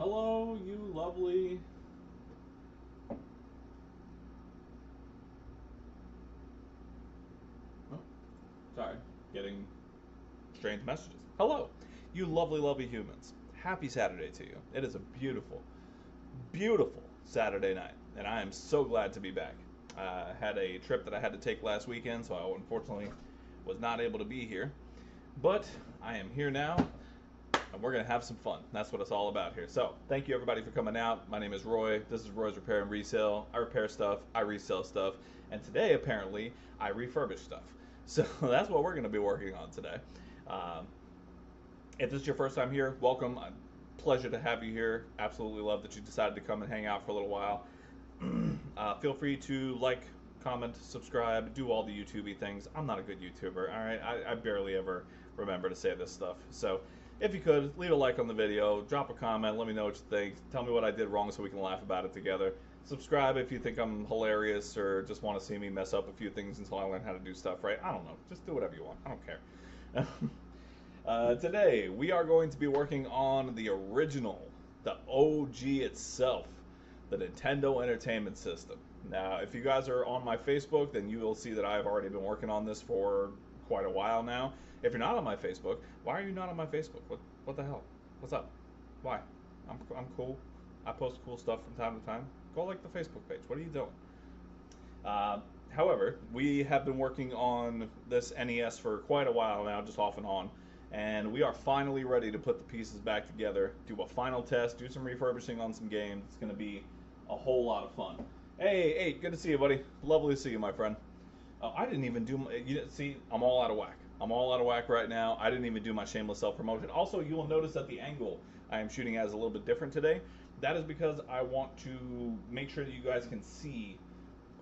Hello, you lovely. Oh, sorry, getting strange messages. Hello, you lovely, lovely humans. Happy Saturday to you. It is a beautiful, beautiful Saturday night, and I am so glad to be back. I had a trip that I had to take last weekend, so I unfortunately was not able to be here. But I am here now, and we're going to have some fun. That's what it's all about here. So, thank you everybody for coming out. My name is Roy. This is Roy's Repair and Resale. I repair stuff, I resell stuff, and today, apparently, I refurbish stuff. So, that's what we're going to be working on today. Um, if this is your first time here, welcome. Pleasure to have you here. Absolutely love that you decided to come and hang out for a little while. Feel free to like, comment, subscribe, do all the YouTubey things. I'm not a good YouTuber, all right? I barely ever remember to say this stuff. So if you could, leave a like on the video, drop a comment, let me know what you think. Tell me what I did wrong so we can laugh about it together. Subscribe if you think I'm hilarious or just want to see me mess up a few things until I learn how to do stuff right. I don't know. Just do whatever you want. I don't care. Today, we are going to be working on the original, the OG itself, the Nintendo Entertainment System. Now, if you guys are on my Facebook, then you will see that I've already been working on this for quite a while now. If you're not on my Facebook, why are you not on my Facebook? What the hell? What's up? Why? I'm cool. I post cool stuff from time to time. Go like the Facebook page. What are you doing? However, we have been working on this NES for quite a while now, just off and on, and we are finally ready to put the pieces back together, do a final test, do some refurbishing on some games. It's going to be a whole lot of fun. Hey, good to see you, buddy. Lovely to see you, my friend. I didn't even do my, see, I'm all out of whack. I'm all out of whack right now. I didn't even do my shameless self-promotion. Also, you will notice that the angle I am shooting at is a little bit different today. That is because I want to make sure that you guys can see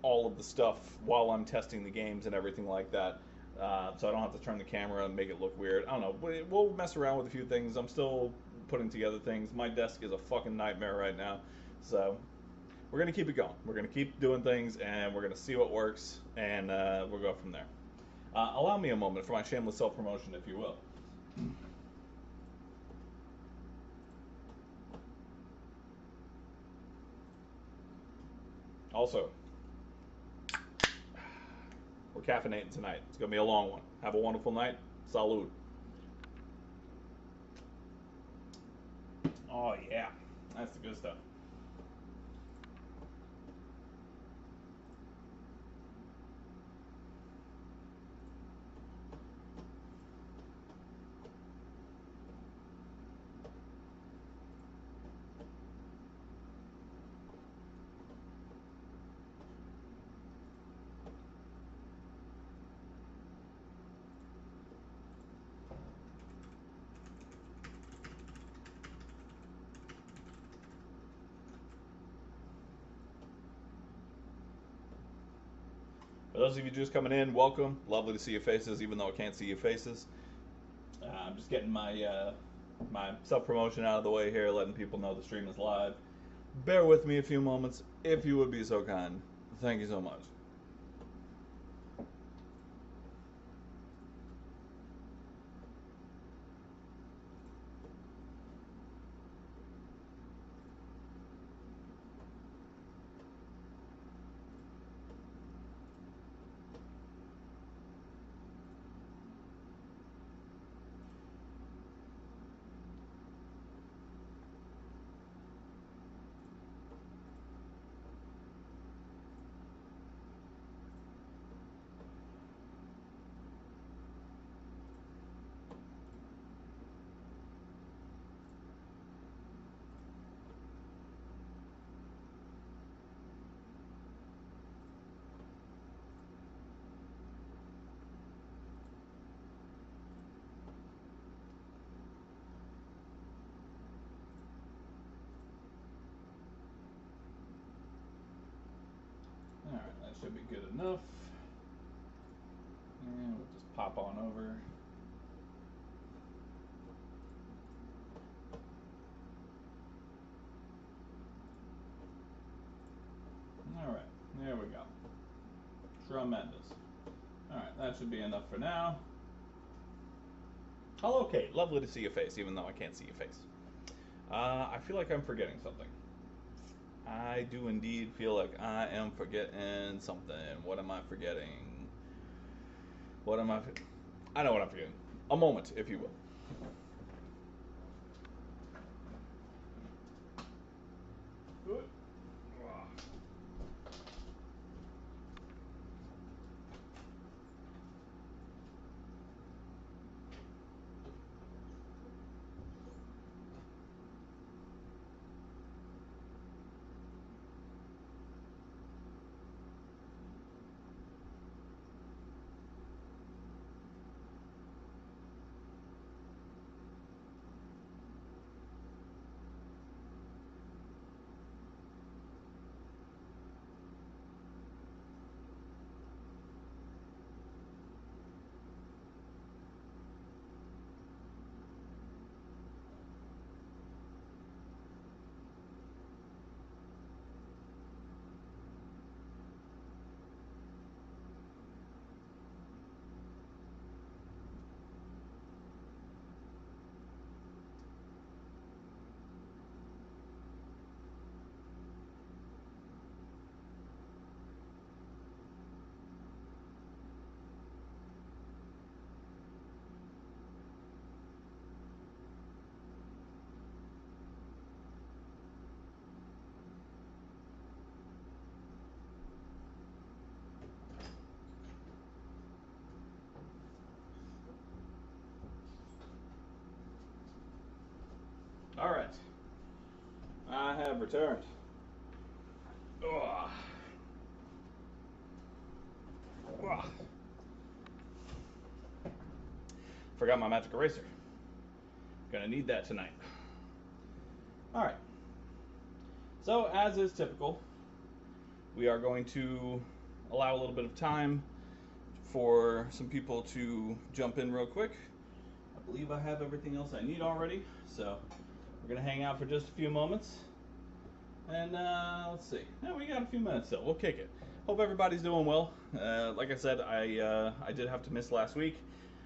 all of the stuff while I'm testing the games and everything like that. So I don't have to turn the camera and make it look weird. I don't know. We'll mess around with a few things. I'm still putting together things. My desk is a fucking nightmare right now. So we're going to keep it going. We're going to keep doing things, and we're going to see what works, and we'll go from there. Allow me a moment for my shameless self-promotion, if you will. Also, we're caffeinating tonight. It's going to be a long one. Have a wonderful night. Salud. Oh, yeah. That's the good stuff. For those of you just coming in, welcome. Lovely to see your faces, even though I can't see your faces. I'm just getting my self-promotion out of the way here, letting people know the stream is live. Bear with me a few moments, if you would be so kind. Thank you so much. Alright, that should be good enough. And we'll just pop on over. Alright, there we go. Tremendous. Alright, that should be enough for now. Hello, Kate. Lovely to see your face, even though I can't see your face. I feel like I'm forgetting something. I do indeed feel like I am forgetting something. What am I forgetting? What am I? I know what I'm forgetting. A moment, if you will. All right, I have returned. Ugh. Ugh. Forgot my magic eraser. Gonna need that tonight. All right. So, as is typical, we are going to allow a little bit of time for some people to jump in real quick. I believe I have everything else I need already, so we're going to hang out for just a few moments. And let's see. Yeah, we got a few minutes still. We'll kick it. Hope everybody's doing well. Like I said, I did have to miss last week,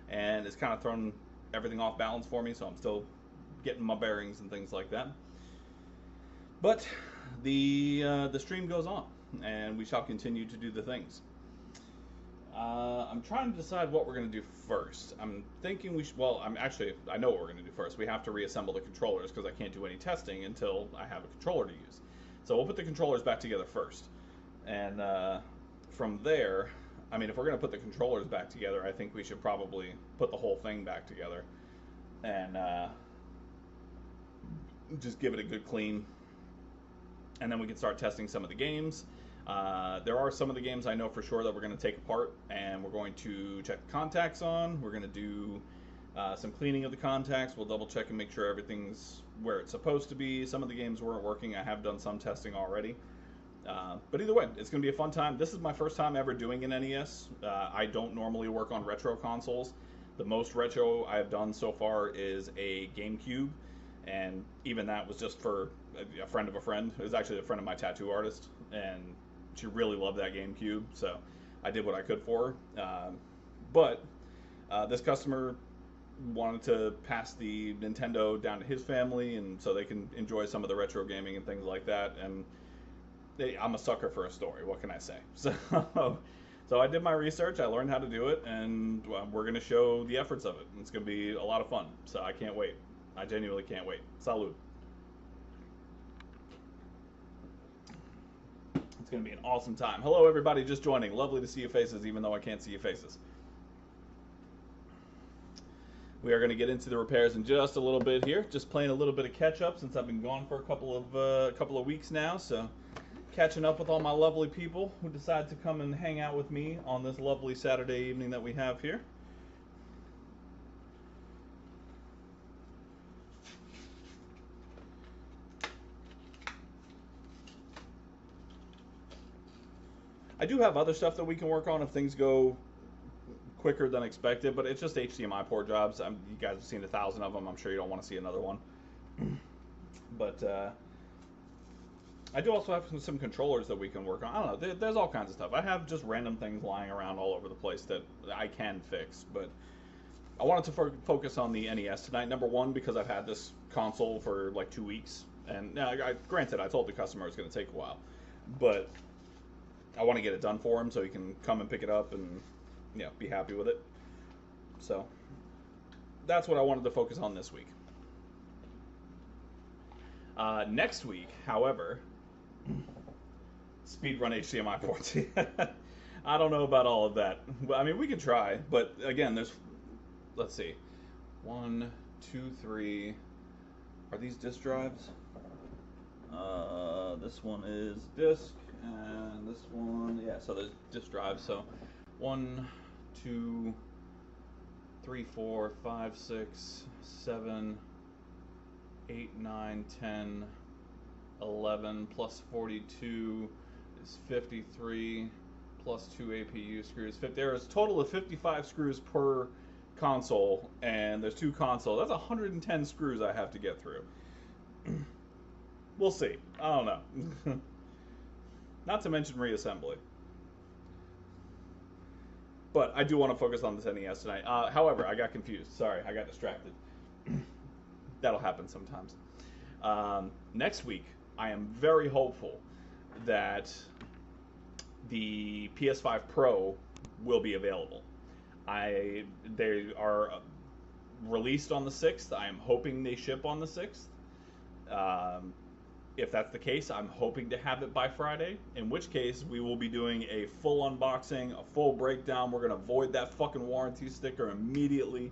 and it's kind of thrown everything off balance for me, so I'm still getting my bearings and things like that. But the stream goes on, and we shall continue to do the things. I'm trying to decide what we're going to do first. I'm thinking we should. Well, I know what we're going to do first. We have to reassemble the controllers because I can't do any testing until I have a controller to use. So we'll put the controllers back together first, and from there, I mean, if we're going to put the controllers back together, I think we should probably put the whole thing back together, and just give it a good clean, and then we can start testing some of the games. There are some of the games I know for sure that we're going to take apart, and we're going to check the contacts on. We're going to do some cleaning of the contacts. We'll double check and make sure everything's where it's supposed to be. Some of the games weren't working. I have done some testing already. But either way, it's going to be a fun time. This is my first time ever doing an NES. I don't normally work on retro consoles. The most retro I have done so far is a GameCube, and even that was just for a friend of a friend. It was actually a friend of my tattoo artist, and she really loved that GameCube, so I did what I could for her. But this customer wanted to pass the Nintendo down to his family, and so they can enjoy some of the retro gaming and things like that. And I'm a sucker for a story. What can I say? So I did my research. I learned how to do it, and we're going to show the efforts of it. It's going to be a lot of fun. So I can't wait. I genuinely can't wait. Salud. It's going to be an awesome time. Hello, everybody just joining. Lovely to see your faces, even though I can't see your faces. We are going to get into the repairs in just a little bit here. Just playing a little bit of catch up since I've been gone for a couple of weeks now. So catching up with all my lovely people who decided to come and hang out with me on this lovely Saturday evening that we have here. I do have other stuff that we can work on if things go quicker than expected, but it's just HDMI port jobs. You guys have seen 1,000 of them. I'm sure you don't want to see another one. But I do also have some controllers that we can work on. I don't know. There's all kinds of stuff. I have just random things lying around all over the place that I can fix, but I wanted to focus on the NES tonight. Number one, because I've had this console for like 2 weeks, and now, granted, I told the customer it's going to take a while, but I want to get it done for him so he can come and pick it up and be happy with it. So that's what I wanted to focus on this week. Next week, however, speedrun HDMI ports. I don't know about all of that. I mean, we could try, but again, let's see, 1, 2, 3. Are these disk drives? This one is disk, and this one, yeah. So there's disk drives. So 1, 2, 3, 4, 5, 6, 7, 8, 9, 10, 11 plus 42 is 53 plus 2 APU screws. There's a total of 55 screws per console, and there's 2 consoles. That's 110 screws I have to get through. We'll see. I don't know. Not to mention reassembly. But I do want to focus on this NES tonight. However, I got confused. Sorry, I got distracted. That'll happen sometimes. Next week, I am very hopeful that the PS5 Pro will be available. They are released on the 6th. I am hoping they ship on the 6th. If that's the case, I'm hoping to have it by Friday, in which case we will be doing a full unboxing, a full breakdown. We're going to void that fucking warranty sticker immediately,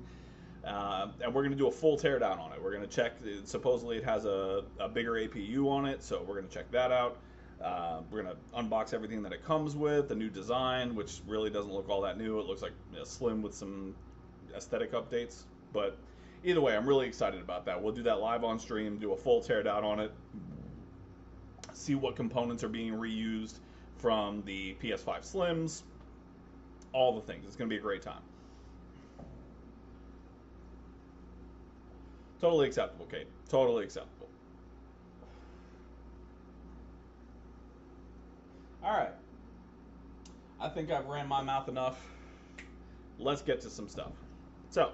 and we're going to do a full teardown on it. We're going to check, supposedly it has a bigger APU on it, so we're going to check that out. We're going to unbox everything that it comes with, the new design, which really doesn't look all that new. It looks like slim with some aesthetic updates, but either way, I'm really excited about that. We'll do that live on stream, do a full teardown on it, see what components are being reused from the PS5 Slims, all the things. It's going to be a great time. Totally acceptable, Kate. Totally acceptable. Alright. I think I've ran my mouth enough. Let's get to some stuff. So,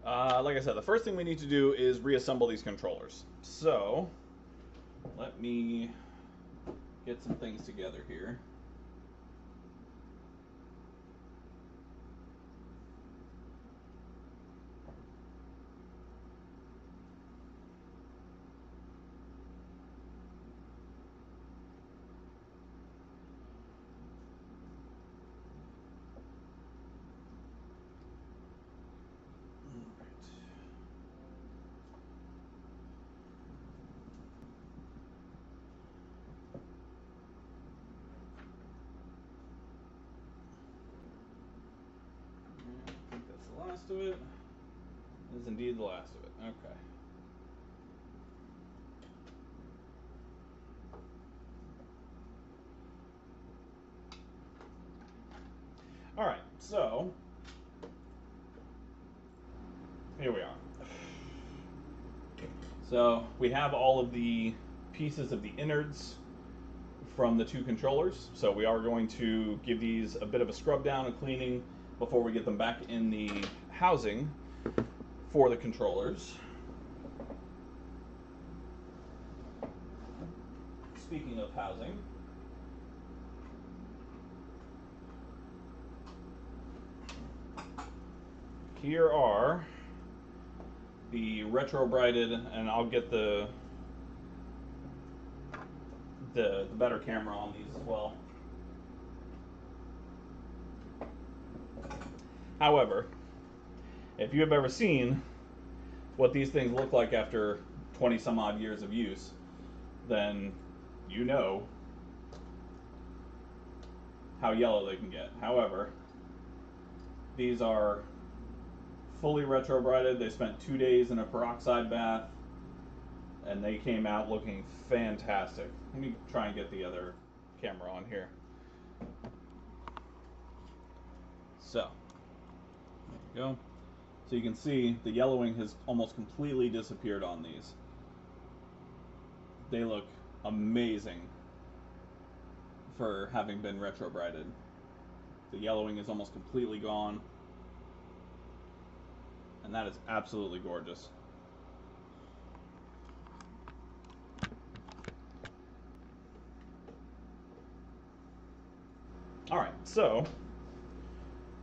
like I said, the first thing we need to do is reassemble these controllers. So, let me get some things together here. Of it is indeed the last of it. Okay. All right. So here we are. So we have all of the pieces of the innards from the 2 controllers. So we are going to give these a bit of a scrub down and cleaning before we get them back in the housing for the controllers. Speaking of housing, here are the retro-brighted, and I'll get the better camera on these as well. However, if you have ever seen what these things look like after 20 some odd years of use, then you know how yellow they can get. However, these are fully retro-brighted. They spent 2 days in a peroxide bath, and they came out looking fantastic. Let me try and get the other camera on here. So, there we go. So you can see the yellowing has almost completely disappeared on these. They look amazing for having been retro-brighted. The yellowing is almost completely gone. And that is absolutely gorgeous. All right, so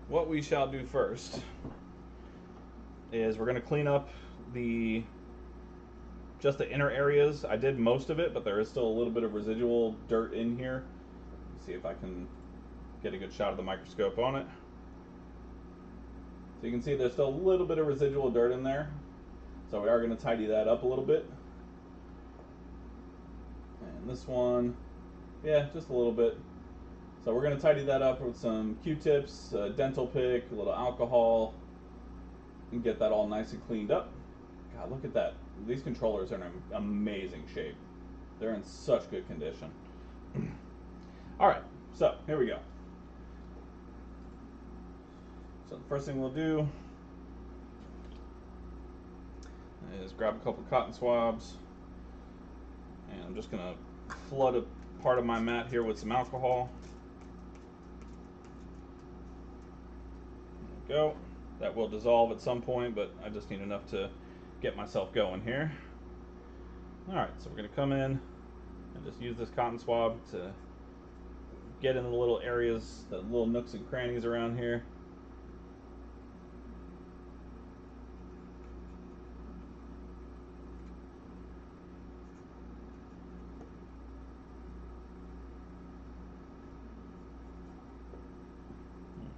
what we shall do first is we're going to clean up just the inner areas. I did most of it, but there is still a little bit of residual dirt in here. Let's see if I can get a good shot of the microscope on it. So you can see there's still a little bit of residual dirt in there. So we are going to tidy that up a little bit. And this one, yeah, just a little bit. So we're going to tidy that up with some Q-tips, a dental pick, a little alcohol, and get that all nice and cleaned up. God, look at that. These controllers are in amazing shape. They're in such good condition. All right, so here we go. So the first thing we'll do is grab a couple cotton swabs, and I'm just gonna flood a part of my mat here with some alcohol. There we go. That will dissolve at some point, but I just need enough to get myself going here. All right, so we're gonna come in and just use this cotton swab to get in the little areas, the little nooks and crannies around here.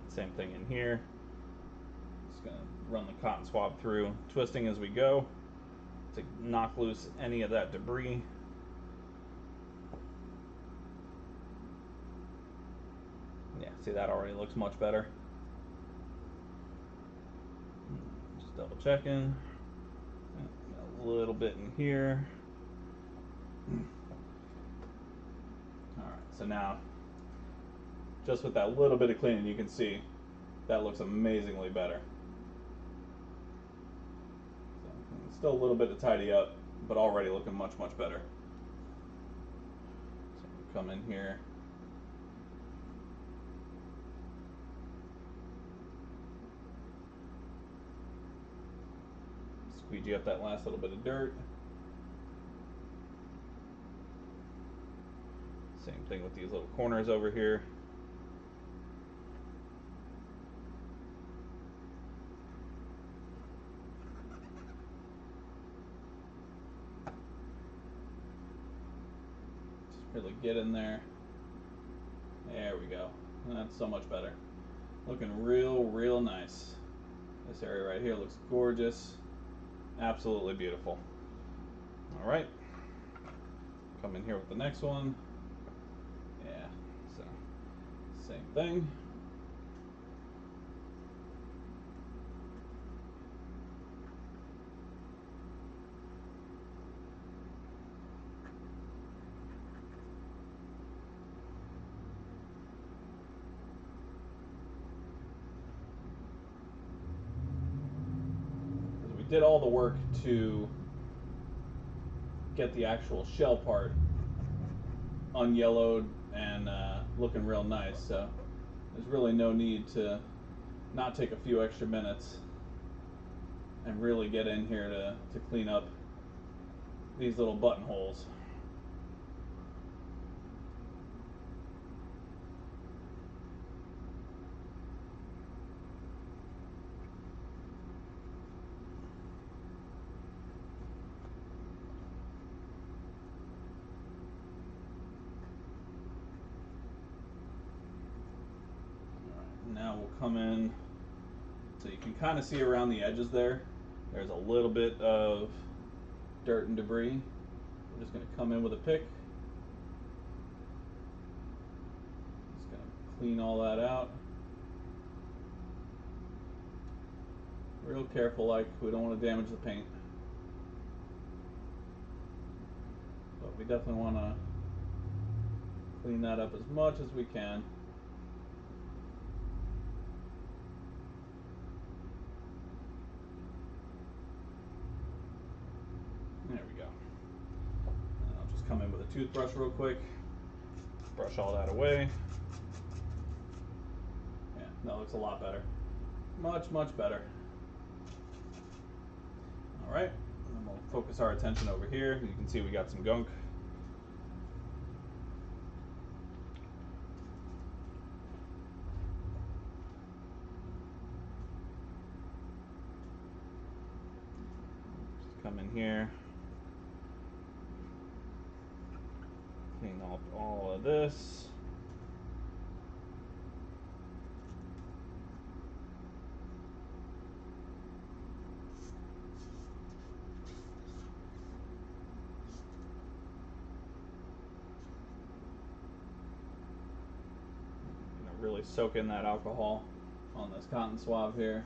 Same thing in here. Just gonna run the cotton swab through, twisting as we go to knock loose any of that debris. Yeah, see, that already looks much better. Just double checking. A little bit in here. All right, so now just with that little bit of cleaning, you can see that looks amazingly better. So, still a little bit to tidy up, but already looking much, much better. So come in here. Squeegee up that last little bit of dirt. Same thing with these little corners over here. Really get in there. There we go. That's so much better. Looking real nice. This area right here looks gorgeous. Absolutely beautiful. All right. Come in here with the next one. Yeah, so same thing. Did all the work to get the actual shell part unyellowed and looking real nice, so there's really no need to not take a few extra minutes and really get in here to clean up these little buttonholes. Now we'll come in, so you can kind of see around the edges there. There's a little bit of dirt and debris. We're just going to come in with a pick. Just going to clean all that out. Real careful, like we don't want to damage the paint. But we definitely want to clean that up as much as we can. There we go. And I'll just come in with a toothbrush real quick, brush all that away. Yeah, that looks a lot better. Much better. All right, and then we'll focus our attention over here. You can see we got some gunk. Just come in here, clean off all of this. Really soak in that alcohol on this cotton swab here.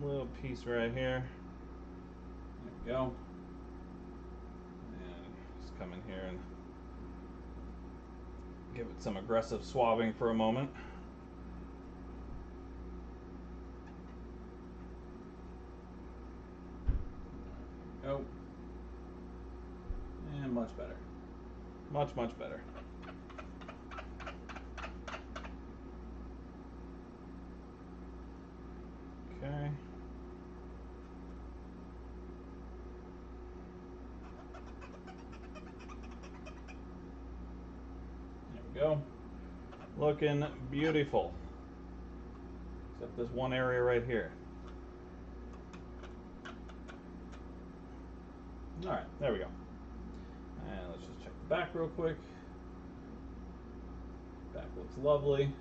Little piece right here. There we go. And just come in here and give it some aggressive swabbing for a moment. There we go. And much better. Much better. Okay. There we go. Looking beautiful. Except this one area right here. Alright, there we go. And let's just check the back real quick. Back looks lovely.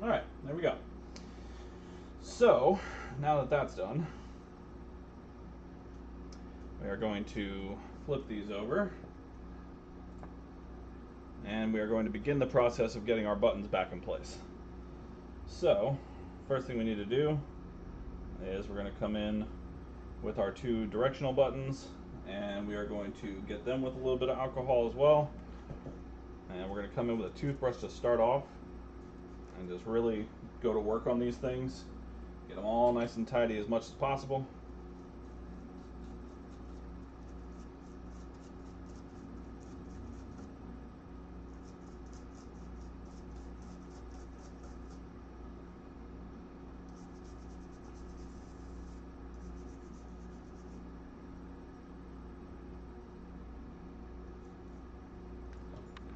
Alright, there we go. So, now that that's done, we are going to flip these over. And we are going to begin the process of getting our buttons back in place. So, first thing we need to do is we're going to come in with our two directional buttons, and we are going to get them with a little bit of alcohol as well. And we're going to come in with a toothbrush to start off and just really go to work on these things. Get them all nice and tidy as much as possible.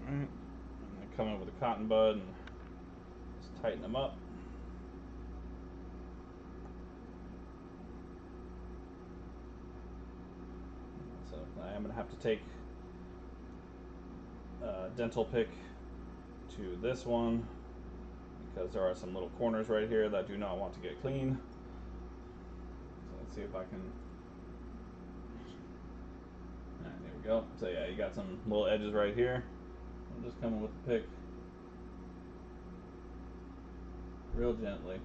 Alright, and then come in with a cotton bud and just tighten them up. So I am going to have to take a dental pick to this one because there are some little corners right here that I do not want to get clean. So let's see if I can. Alright, there we go. So yeah, you got some little edges right here. I'm just coming with the pick real gently.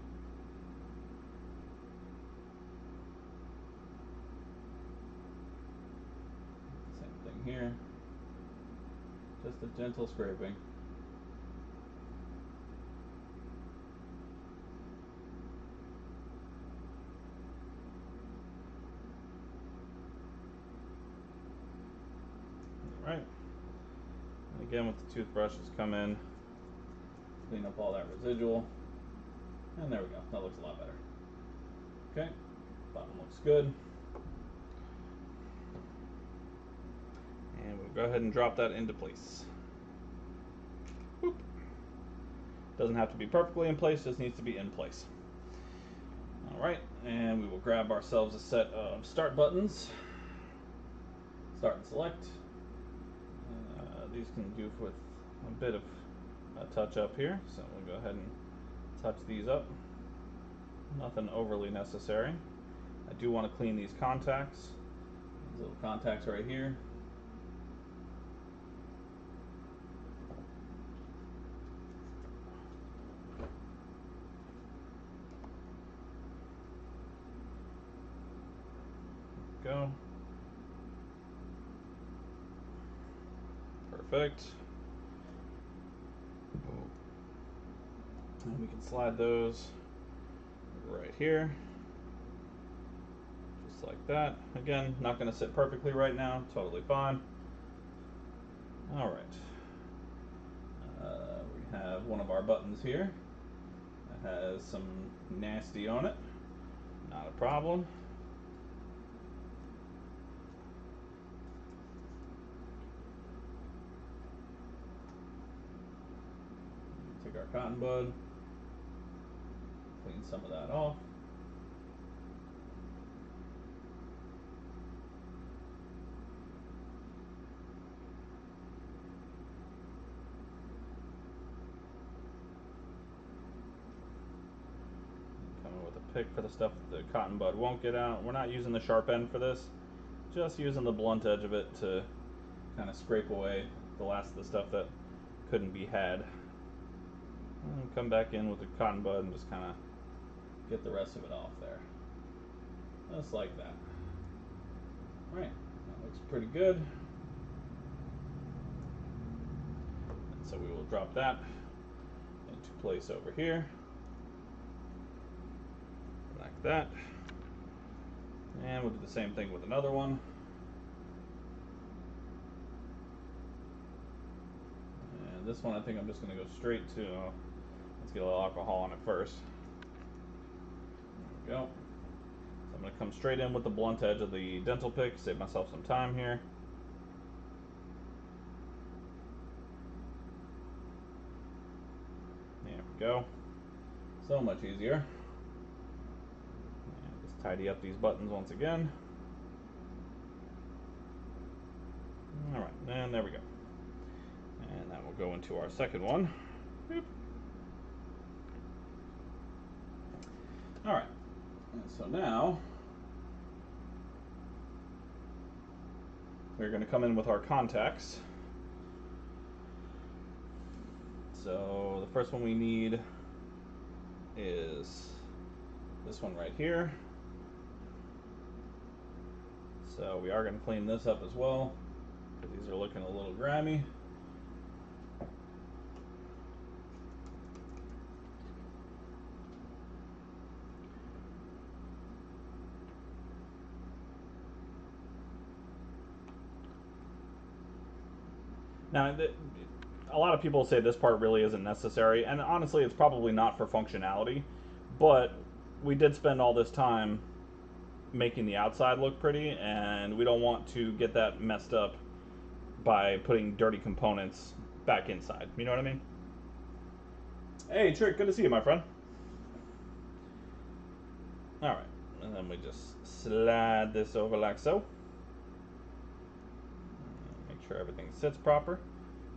Same thing here. Just a gentle scraping. Alright. And again with the toothbrush, just come in, clean up all that residual. And there we go. That looks a lot better. Okay. Bottom looks good. And we'll go ahead and drop that into place. Boop. Doesn't have to be perfectly in place, just needs to be in place. Alright, and we will grab ourselves a set of start buttons. Start and select. These can do with a bit of a touch up here, so we'll go ahead and touch these up. Nothing overly necessary. I do want to clean these contacts. These little contacts right here. Go. Perfect. And we can slide those right here. Just like that. Again, not going to sit perfectly right now. Totally fine. Alright. have one of our buttons here that has some nasty on it. Not a problem. Take our cotton bud, clean some of that off. Coming with a pick for the stuff that the cotton bud won't get out. We're not using the sharp end for this, just using the blunt edge of it to kind of scrape away the last of the stuff that couldn't be had. And come back in with the cotton bud and just kind of get the rest of it off there. Just like that. All right, that looks pretty good. And so we will drop that into place over here. Like that. And we'll do the same thing with another one. And this one I think I'm just going to go straight to, let's get a little alcohol on it first. There we go. So I'm going to come straight in with the blunt edge of the dental pick, save myself some time here. There we go. So much easier. And just tidy up these buttons once again. All right, and there we go. And that will go into our second one. Boop. All right, and so now we're going to come in with our contacts. So the first one we need is this one right here. So we are going to clean this up as well, because these are looking a little grimy. Now, a lot of people say this part really isn't necessary, and honestly, it's probably not for functionality, but we did spend all this time making the outside look pretty, and we don't want to get that messed up by putting dirty components back inside. You know what I mean? Hey, Trick, good to see you, my friend. All right, and then we just slide this over like so. Make sure everything sits proper.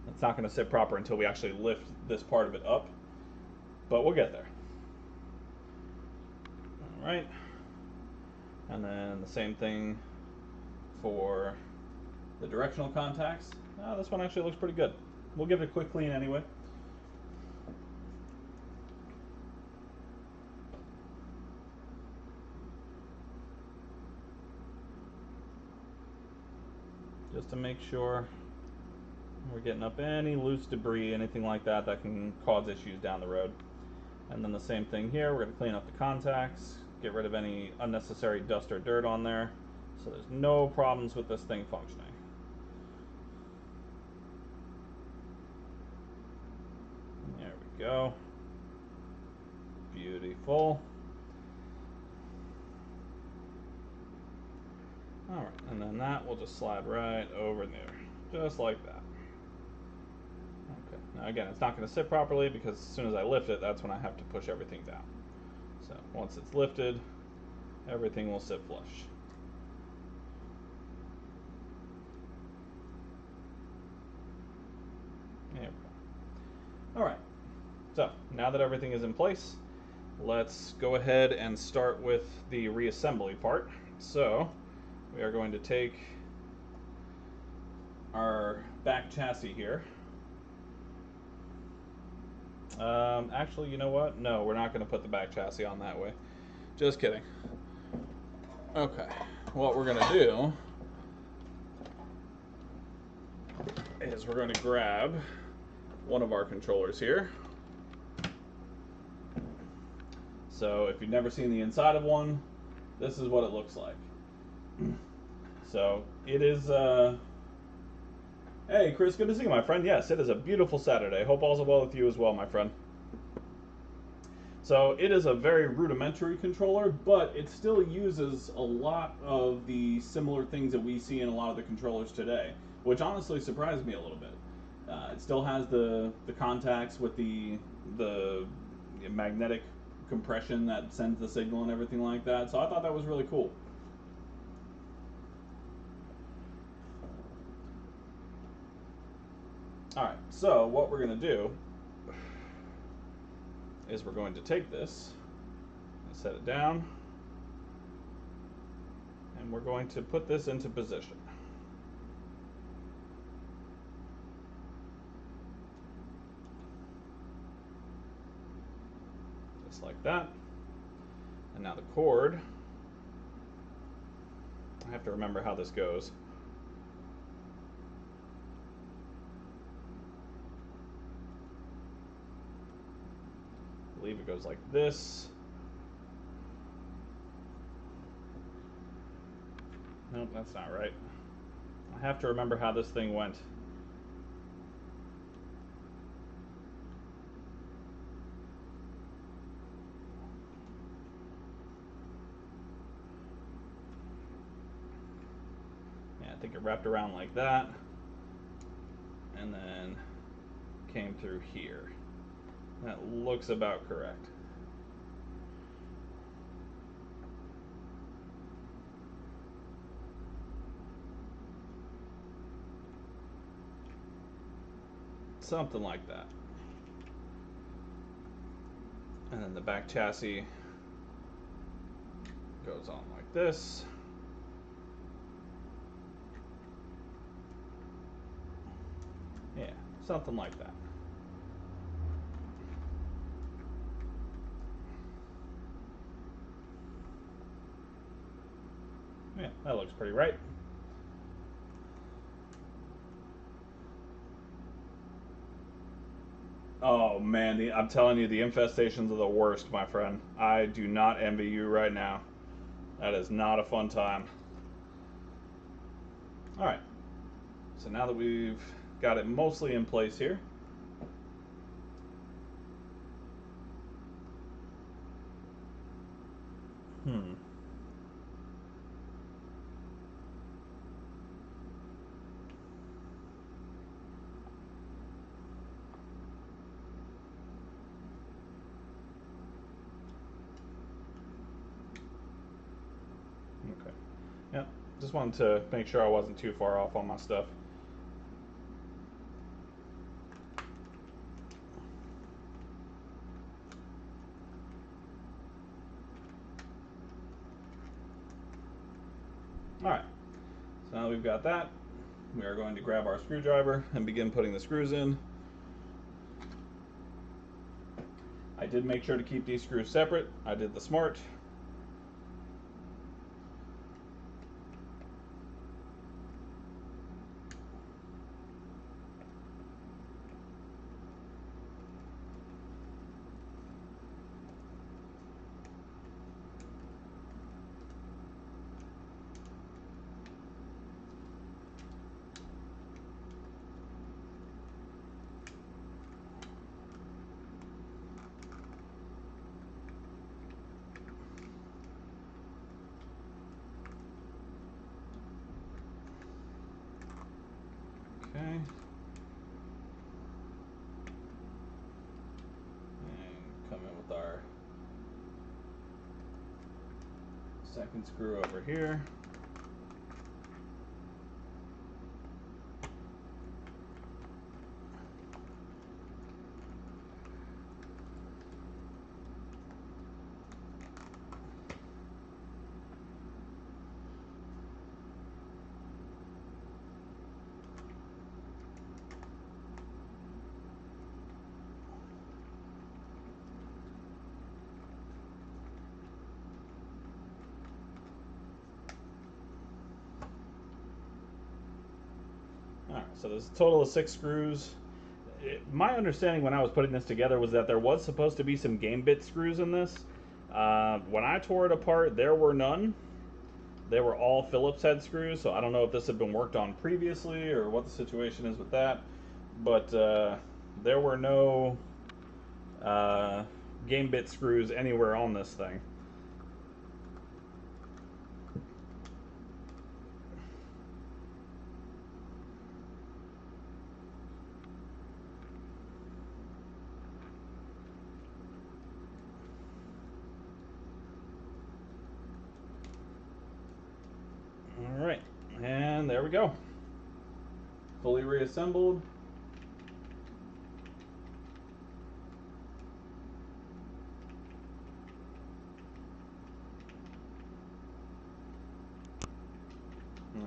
It's not going to sit proper until we actually lift this part of it up, but we'll get there. All right, and then the same thing for the directional contacts. This one actually looks pretty good. We'll give it a quick clean anyway. Just to make sure we're getting up any loose debris, anything like that that can cause issues down the road. And then the same thing here, we're going to clean up the contacts, get rid of any unnecessary dust or dirt on there, so there's no problems with this thing functioning. There we go. Beautiful. Alright, and then that will just slide right over there, just like that. Okay, now again, it's not going to sit properly because as soon as I lift it, that's when I have to push everything down. So once it's lifted, everything will sit flush. There we go. Alright, so now that everything is in place, let's go ahead and start with the reassembly part. So we are going to take our back chassis here. Actually, you know what? No, we're not going to put the back chassis on that way. Just kidding. Okay, what we're going to do is we're going to grab one of our controllers here. So if you've never seen the inside of one, this is what it looks like. So it is, Hey, Chris, good to see you, my friend. Yes, it is a beautiful Saturday. Hope all's well with you as well, my friend. So it is a very rudimentary controller, but it still uses a lot of the similar things that we see in a lot of the controllers today, which honestly surprised me a little bit. It still has the contacts with the magnetic compression that sends the signal and everything like that. So I thought that was really cool. All right, so what we're going to do is we're going to take this and set it down, and we're going to put this into position. Just like that. And now the cord, I have to remember how this goes. I believe it goes like this. Nope, that's not right. I have to remember how this thing went. Yeah, I think it wrapped around like that, and then came through here. That looks about correct. Something like that. And then the back chassis goes on like this. Yeah, something like that. Yeah, that looks pretty right. Oh man, I'm telling you, the infestations are the worst, my friend. I do not envy you right now. That is not a fun time. All right, so now that we've got it mostly in place here, okay. Yep, just wanted to make sure I wasn't too far off on my stuff. All right, so now we've got that. We are going to grab our screwdriver and begin putting the screws in. I did make sure to keep these screws separate. I did the smart. Okay. And come in with our second screw over here. Alright, so there's a total of 6 screws. My understanding when I was putting this together was that there was supposed to be some game bit screws in this. When I tore it apart, there were none. they were all Phillips head screws, so I don't know if this had been worked on previously or what the situation is with that. But there were no game bit screws anywhere on this thing. All right, and there we go. Fully reassembled.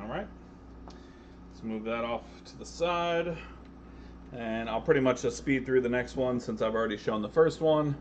All right, let's move that off to the side. And I'll pretty much just speed through the next one since I've already shown the first one.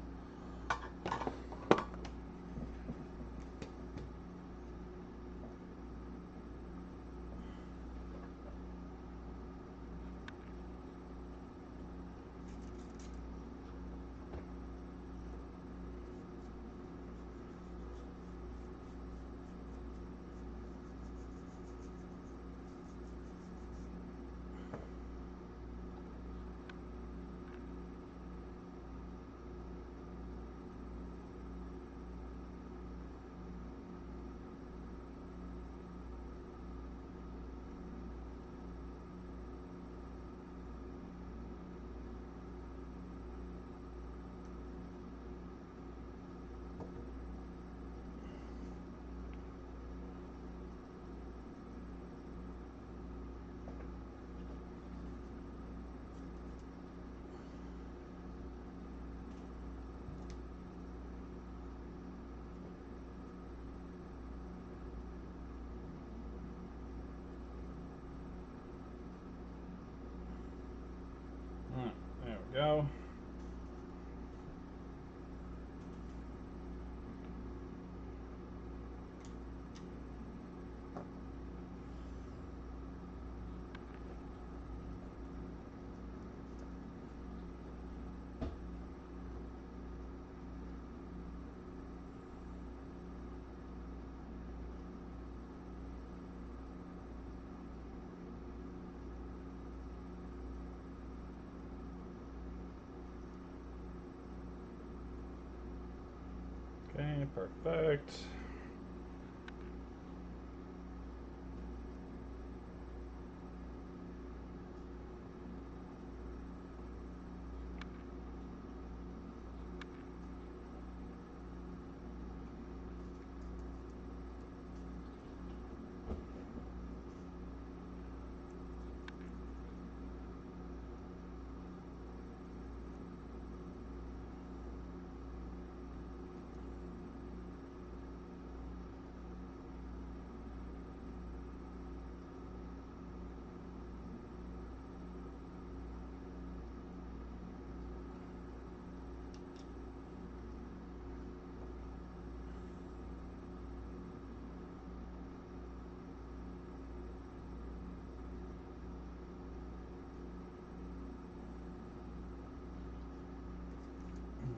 There we go. Okay, perfect.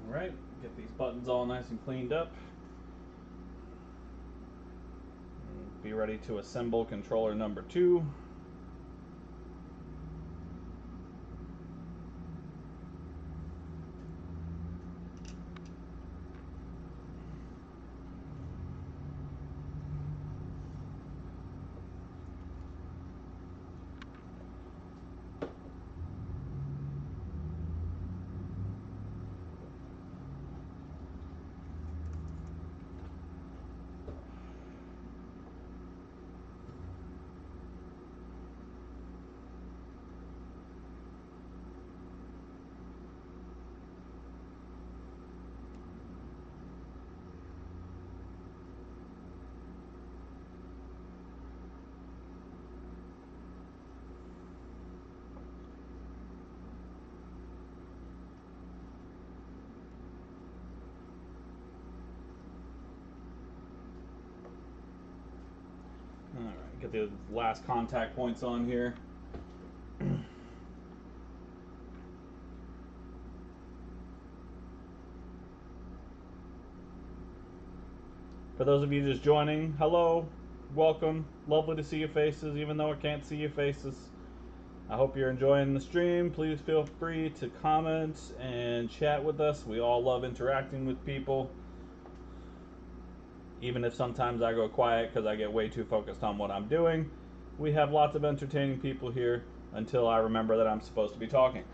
All right, get these buttons all nice and cleaned up. Be ready to assemble controller number 2. All right, get the last contact points on here. For those of you just joining, hello, welcome. Lovely to see your faces, even though I can't see your faces. I hope you're enjoying the stream. Please feel free to comment and chat with us. We all love interacting with people. Even if sometimes I go quiet because I get way too focused on what I'm doing, we have lots of entertaining people here until I remember that I'm supposed to be talking.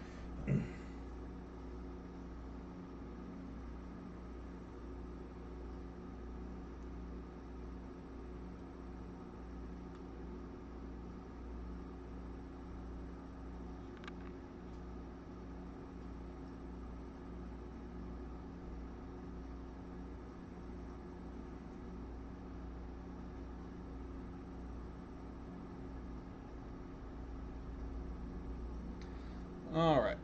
All right.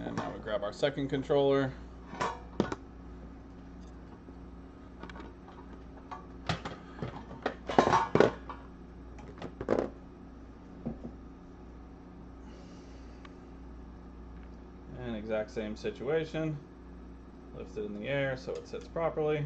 And now we grab our second controller. And exact same situation. Lift it in the air so it sits properly.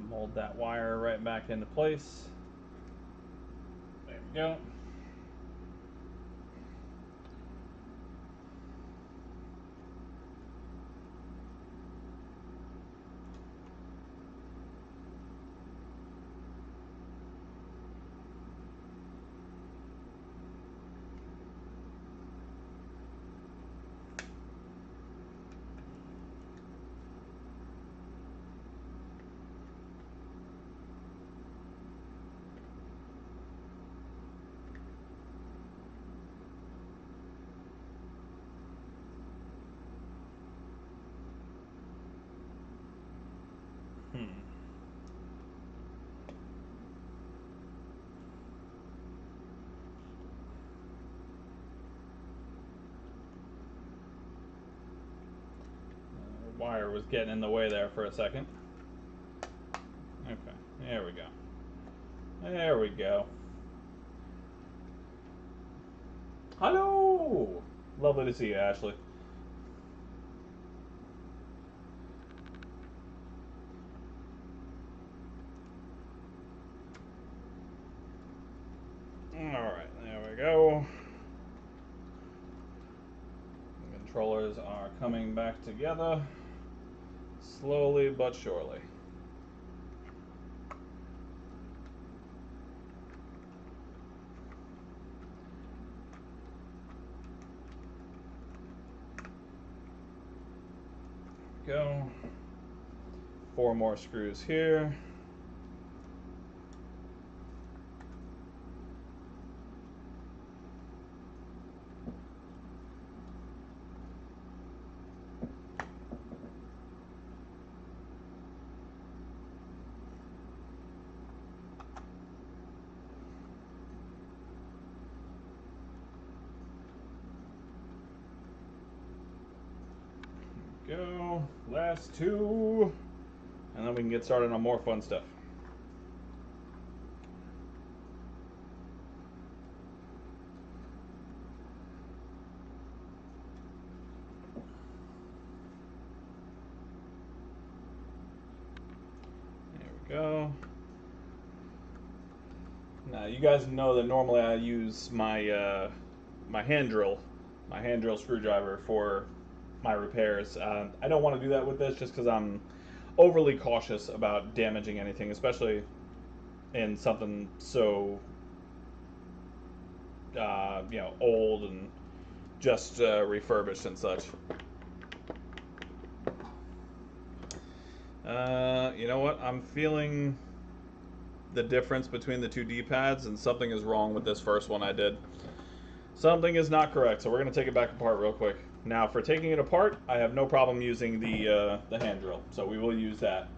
Mold that wire right back into place. There we go. Wire was getting in the way there for a second. Okay, there we go. There we go. Hello! Lovely to see you, Ashley. Alright, there we go. The controllers are coming back together. Slowly but surely. Go. 4 more screws here. Go. Last 2. And then we can get started on more fun stuff. There we go. Now you guys know that normally I use my my hand drill screwdriver for my repairs. I don't want to do that with this just because I'm overly cautious about damaging anything, especially in something so old and just refurbished and such. You know what? I'm feeling the difference between the two D-pads, and something is wrong with this first one I did. Something is not correct, so we're going to take it back apart real quick. Now for taking it apart, I have no problem using the hand drill, so we will use that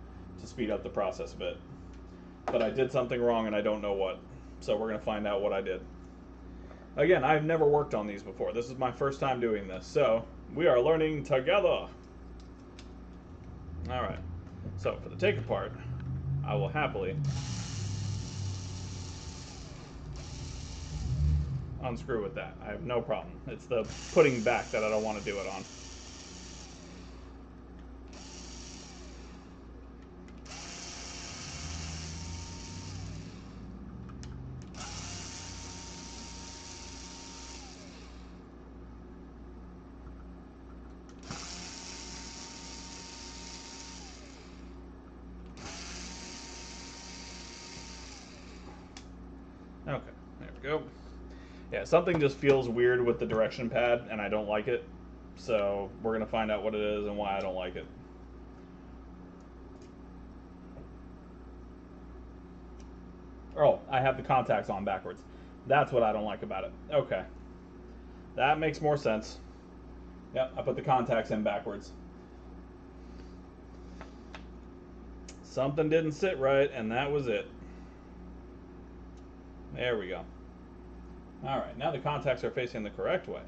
to speed up the process a bit. But I did something wrong and I don't know what, so we're going to find out what I did. Again, I've never worked on these before. This is my first time doing this, so we are learning together. Alright, so for the take apart, I will happily unscrew with that. I have no problem. It's the putting back that I don't want to do it on. Okay, there we go. Yeah, something just feels weird with the direction pad, and I don't like it. So we're going to find out what it is and why I don't like it. Oh, I have the contacts on backwards. That's what I don't like about it. Okay. That makes more sense. Yep, I put the contacts in backwards. Something didn't sit right, and that was it. There we go. Alright, now the contacts are facing the correct way.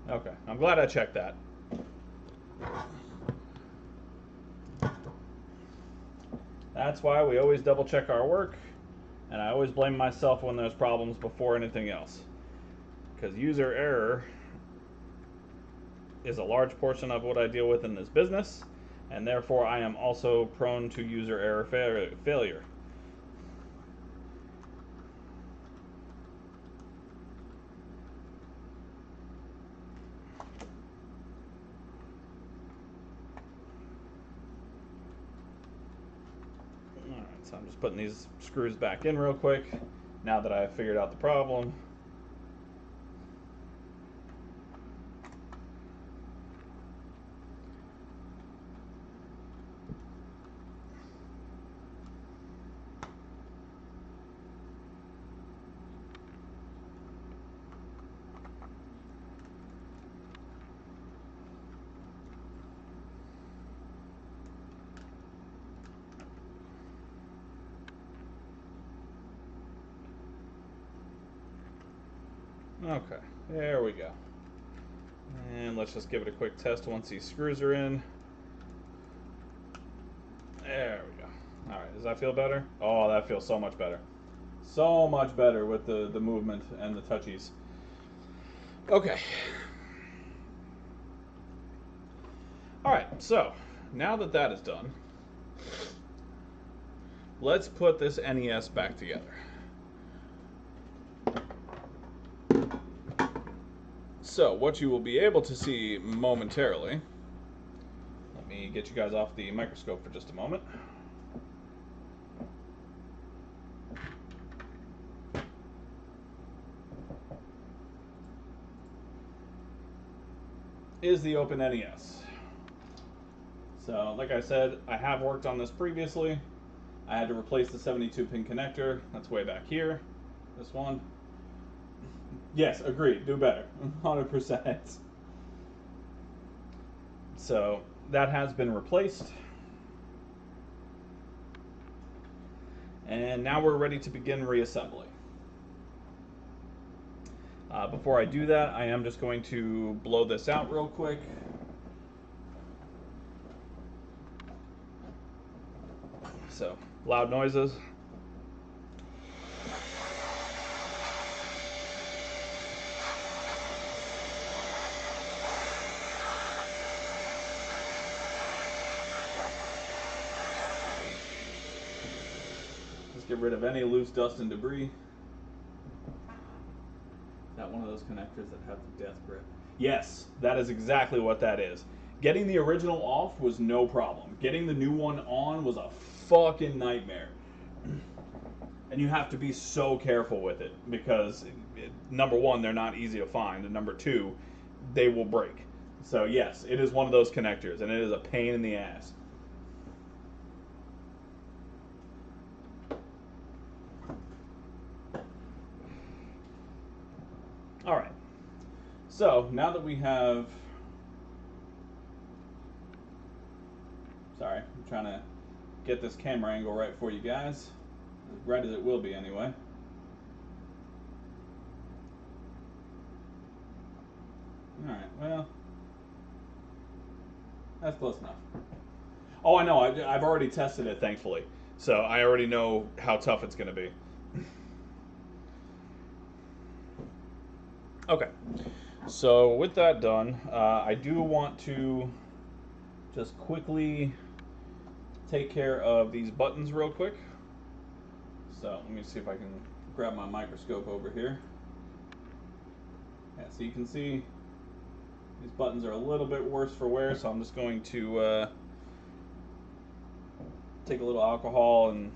Okay, I'm glad I checked that. That's why we always double check our work, and I always blame myself when there's problems before anything else. Because user error is a large portion of what I deal with in this business, and therefore I am also prone to user error failure. So I'm just putting these screws back in real quick now that I've figured out the problem. Okay, there we go. And let's just give it a quick test once these screws are in. There we go. Alright, does that feel better? Oh, that feels so much better. So much better with the movement and the touchies. Okay. Alright, so now that that is done, let's put this NES back together. So, what you will be able to see momentarily, let me get you guys off the microscope for just a moment. Is the Open NES. So, like I said, I have worked on this previously. I had to replace the 72-pin connector. That's way back here. This one. Yes, agreed. Do better. 100%. So that has been replaced. And now we're ready to begin reassembly. Before I do that, I am just going to blow this out real quick. So, loud noises. Get rid of any loose dust and debris. Is that one of those connectors that have the death grip? Yes, that is exactly what that is. Getting the original off was no problem. Getting the new one on was a fucking nightmare. And you have to be so careful with it because, number one, they're not easy to find, and number two, they will break. So yes, it is one of those connectors, and it is a pain in the ass. All right. So now that we have, sorry, I'm trying to get this camera angle right for you guys, as right as it will be anyway. All right. Well, that's close enough. Oh, I know. I've already tested it, thankfully. So I already know how tough it's going to be. Okay. So with that done, I do want to just quickly take care of these buttons real quick. So let me see if I can grab my microscope over here. Yeah, so you can see these buttons are a little bit worse for wear, so I'm just going to take a little alcohol and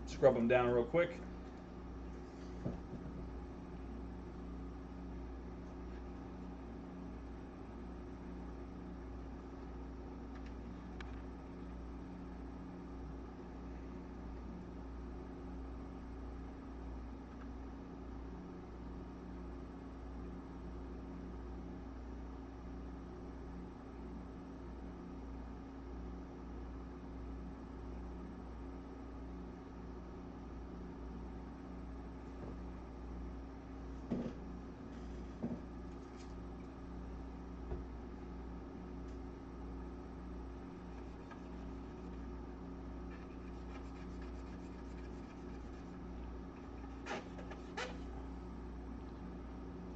scrub them down real quick.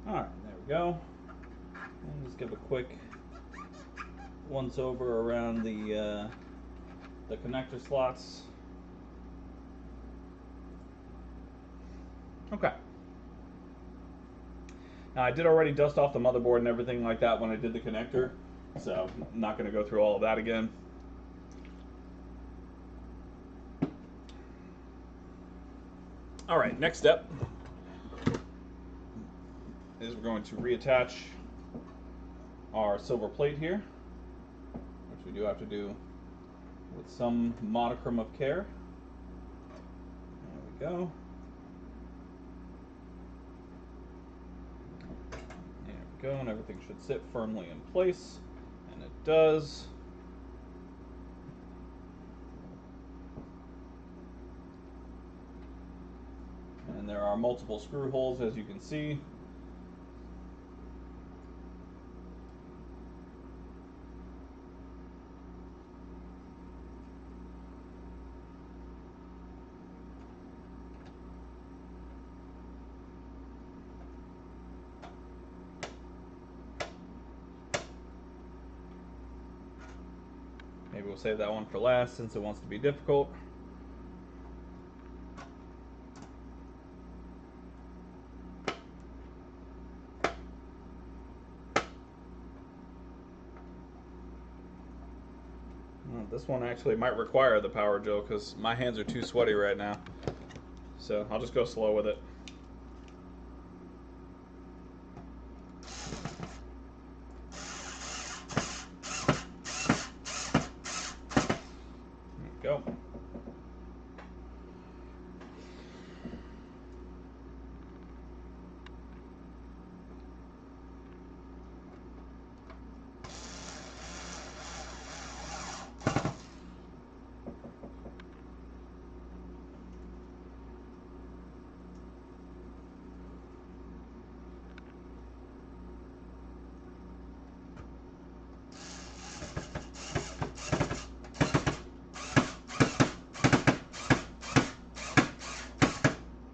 Alright, there we go. And just give a quick once over around the connector slots. Okay. Now I did already dust off the motherboard and everything like that when I did the connector, so I'm not going to go through all of that again. Alright, next step is we're going to reattach our silver plate here, which we do have to do with some modicum of care. There we go. There we go, and everything should sit firmly in place, and it does. And there are multiple screw holes, as you can see. Maybe we'll save that one for last since it wants to be difficult. Well, this one actually might require the power drill because my hands are too sweaty right now. So I'll just go slow with it. There we go.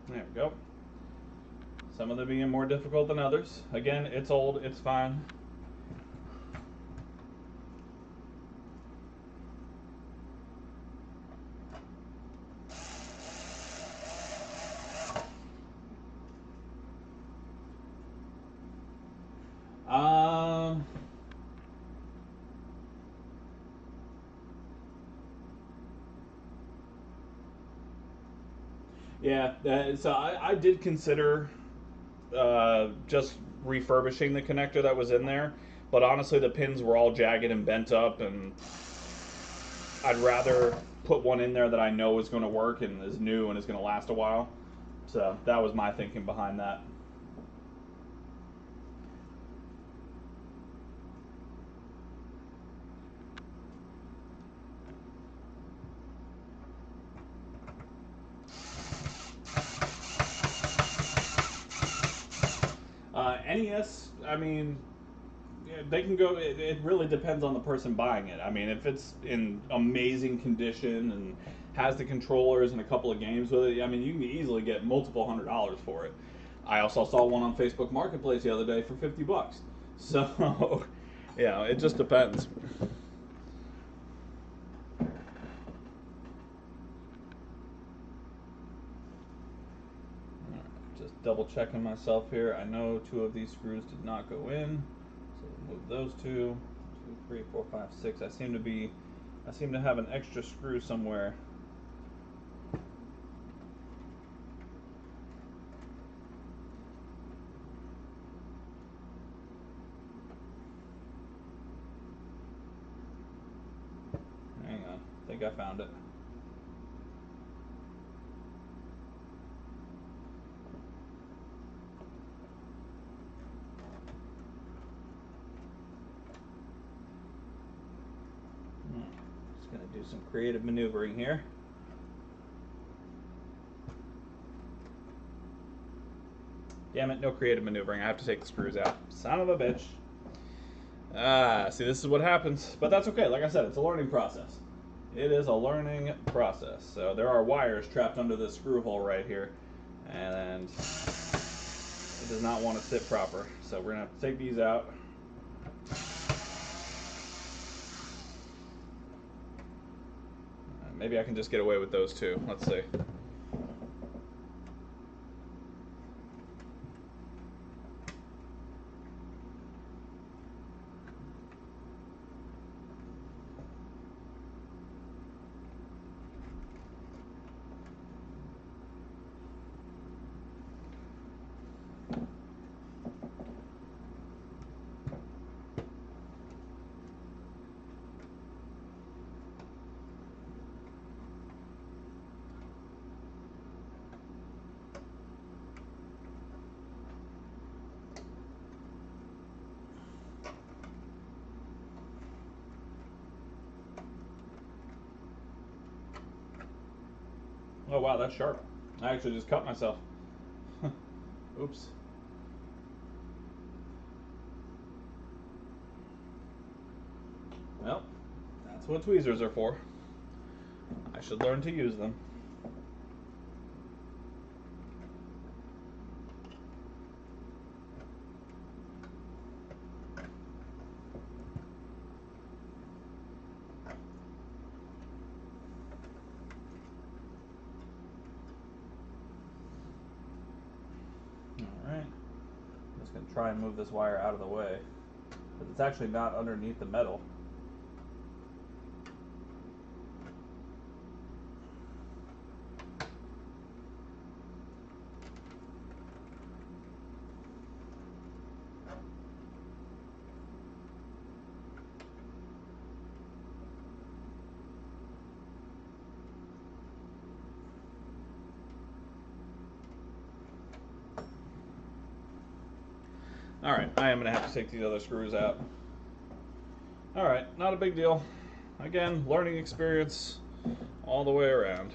There we go. Some of them being more difficult than others. Again, it's old, it's fine. Yeah, so I did consider just refurbishing the connector that was in there, but honestly, the pins were all jagged and bent up, and I'd rather put one in there that I know is going to work and is new and is going to last a while. So that was my thinking behind that. NES, I mean, yeah, they can go. It really depends on the person buying it. I mean, if it's in amazing condition and has the controllers and a couple of games with it, I mean, you can easily get multiple $100s for it. I also saw one on Facebook Marketplace the other day for $50. So, yeah, it just depends. Just double checking myself here. I know two of these screws did not go in, so we'll move those two. 2, 3, 4, 5, 6. I seem to have an extra screw somewhere. Hang on, I think I found it. Just gonna do some creative maneuvering here. Damn it, no creative maneuvering. I have to take the screws out. Son of a bitch. Ah, see, this is what happens. But that's okay. Like I said, it's a learning process. It is a learning process. So there are wires trapped under this screw hole right here. And it does not want to sit proper. So we're going to have to take these out. Maybe I can just get away with those two. Let's see. Oh wow, that's sharp. I actually just cut myself. Oops. Well, that's what tweezers are for. I should learn to use them. Alright. I'm just going to try and move this wire out of the way. But it's actually not underneath the metal. Alright, I am going to have to take these other screws out. Alright, not a big deal. Again, learning experience all the way around.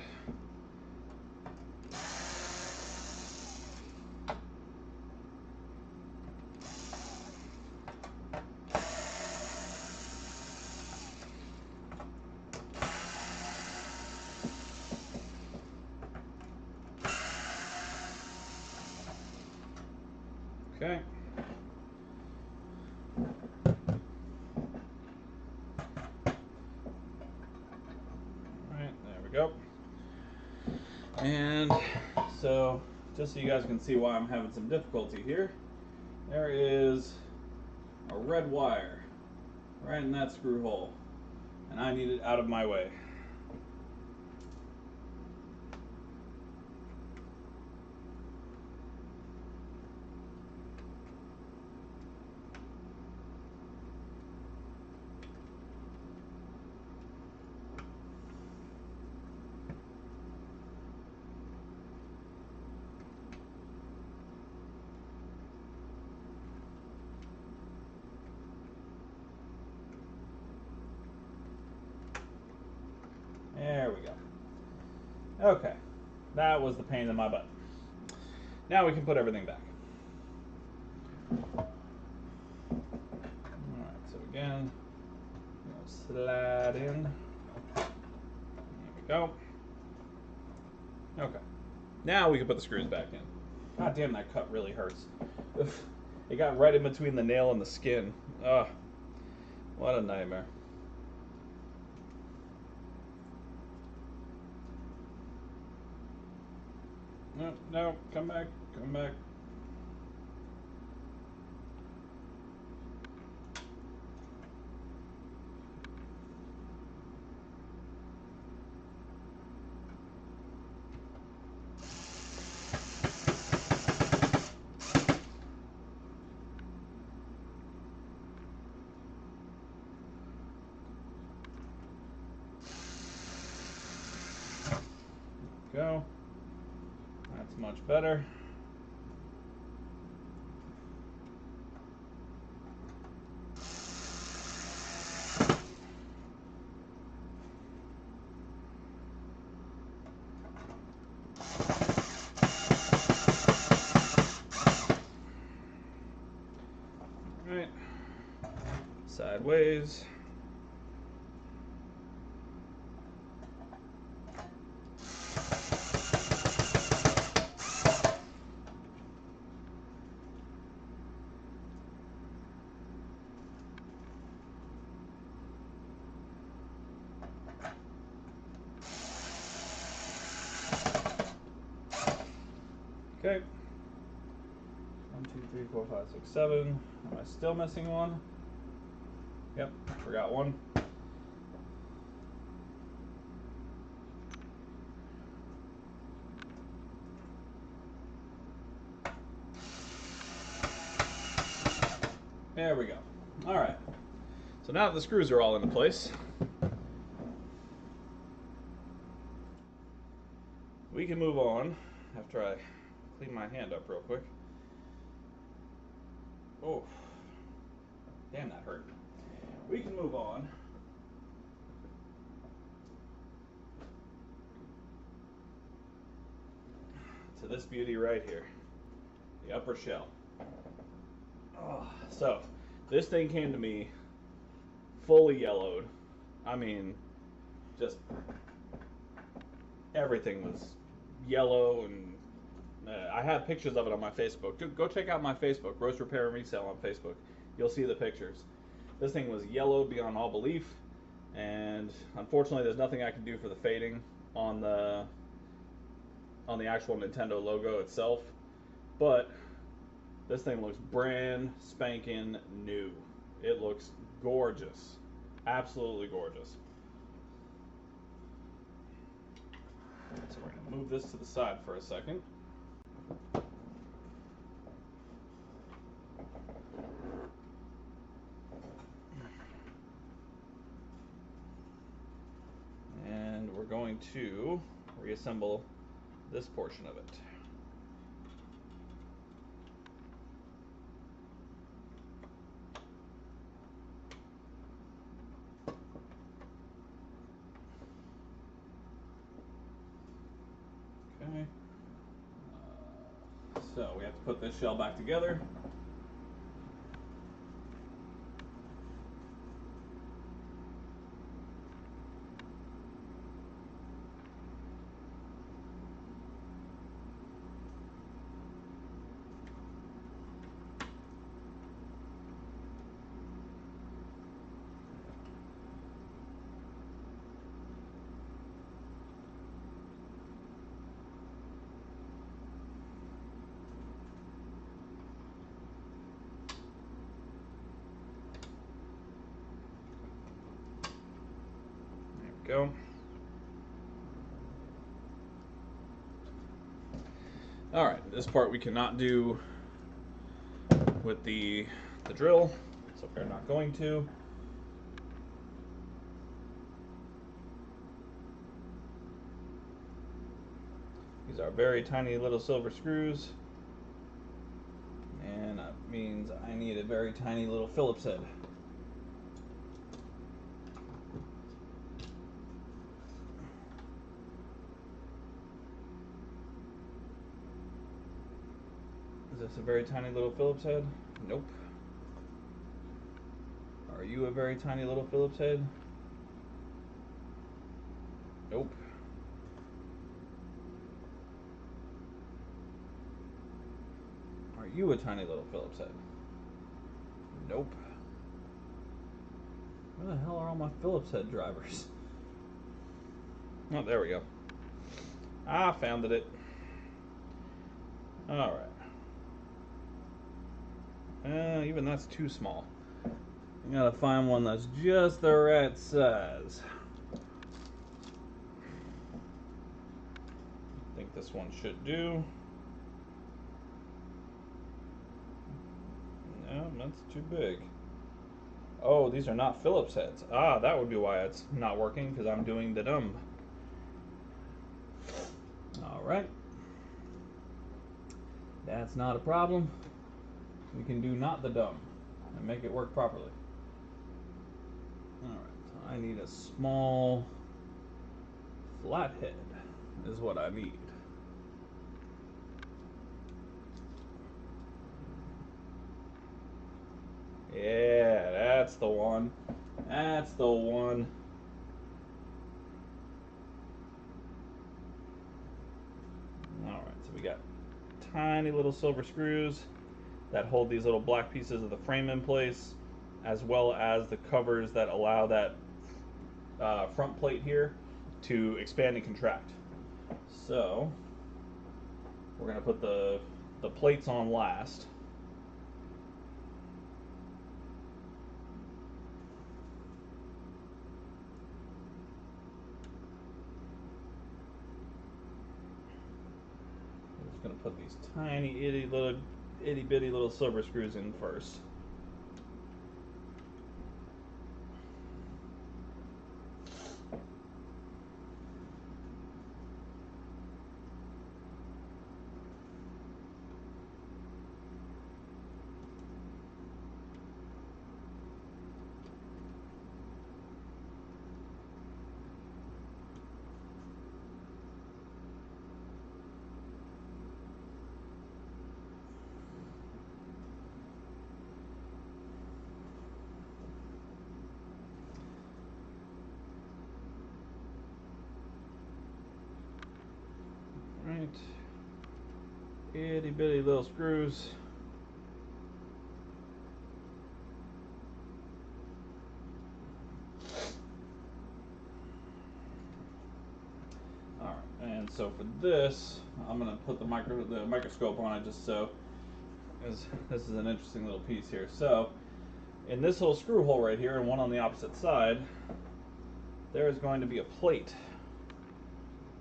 Okay. Alright, there we go. And so, just so you guys can see why I'm having some difficulty here, there is a red wire right in that screw hole, and I need it out of my way. Okay, that was the pain in my butt. Now we can put everything back. Alright, so again, slide in. There we go. Okay. Now we can put the screws back in. God damn, that cut really hurts. It got right in between the nail and the skin. Ugh. What a nightmare. No, no, come back, come back. Go. That's much better. All right. Sideways. Okay. 1, 2, 3, 4, 5, 6, 7. Am I still missing one? Yep, forgot one. There we go. All right. So now that the screws are all into place, we can move on after I clean my hand up real quick. Oh, damn, that hurt. We can move on to this beauty right here, the upper shell. Oh, so this thing came to me fully yellowed. I mean, just everything was yellow, and I have pictures of it on my Facebook. Go check out my Facebook, Roast Repair and Resale on Facebook. You'll see the pictures. This thing was yellow beyond all belief, and unfortunately there's nothing I can do for the fading on the actual Nintendo logo itself, but this thing looks brand spanking new. It looks gorgeous, absolutely gorgeous. So we're going to move this to the side for a second. And we're going to reassemble this portion of it. Okay. So we have to put this shell back together. Go. All right, this part we cannot do with the drill, so we're not going to. These are very tiny little silver screws, and that means I need a very tiny little Phillips head. this a very tiny little Phillips head? Nope. Are you a very tiny little Phillips head? Nope. Are you a tiny little Phillips head? Nope. Where the hell are all my Phillips head drivers? Oh, there we go. I found it. Alright. Even that's too small. I gotta find one that's just the right size. I think this one should do. No, that's too big. Oh, these are not Phillips heads. Ah, that would be why it's not working, because I'm doing the dumb. Alright. That's not a problem. We can do not the dumb and make it work properly. Alright, so I need a small flathead is what I need. Yeah, that's the one. That's the one. Alright, so we got tiny little silver screws that hold these little black pieces of the frame in place, as well as the covers that allow that front plate here to expand and contract. So we're going to put the plates on last. We're just going to put these tiny itty bitty little silver screws in first. Right, itty bitty little screws. All right, and so for this, I'm gonna put the microscope on it just so, as this is an interesting little piece here. So, in this little screw hole right here, and one on the opposite side, there is going to be a plate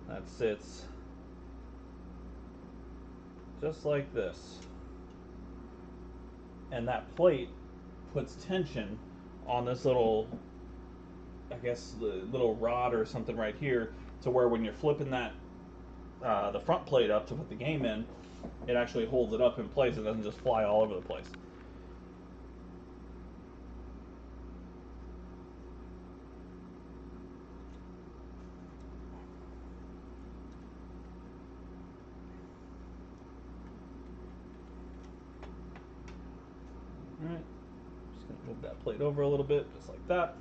that sits just like this. And that plate puts tension on this little, I guess, the little rod or something right here, to where when you're flipping that the front plate up to put the game in, it actually holds it up in place. It doesn't just fly all over the place. Alright, just going to move that plate over a little bit, just like that.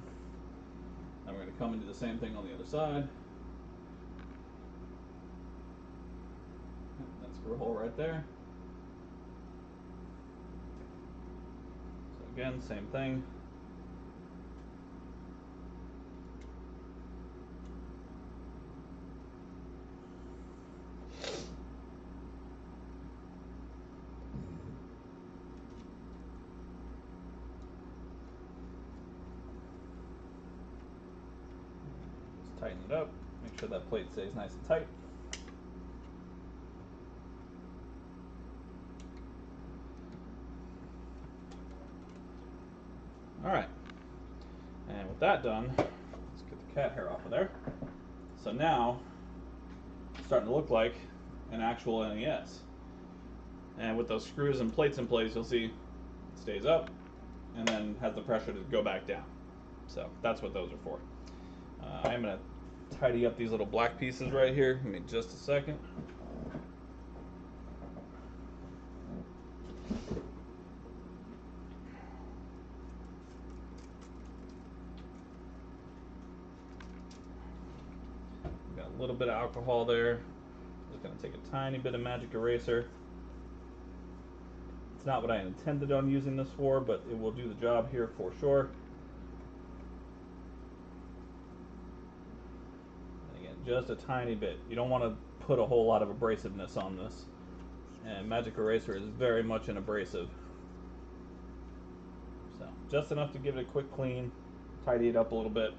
Now we're going to come and do the same thing on the other side. That screw hole right there. So again, same thing. Tighten it up, make sure that plate stays nice and tight. Alright, and with that done, let's get the cat hair off of there. So now, it's starting to look like an actual NES. And with those screws and plates in place, you'll see it stays up and then has the pressure to go back down. So that's what those are for. I'm going to tidy up these little black pieces right here. Give me just a second. little bit of alcohol there. Just going to take a tiny bit of magic eraser. It's not what I intended on using this for, but it will do the job here for sure. And again, just a tiny bit. You don't want to put a whole lot of abrasiveness on this. And magic eraser is very much an abrasive. So just enough to give it a quick clean, tidy it up a little bit.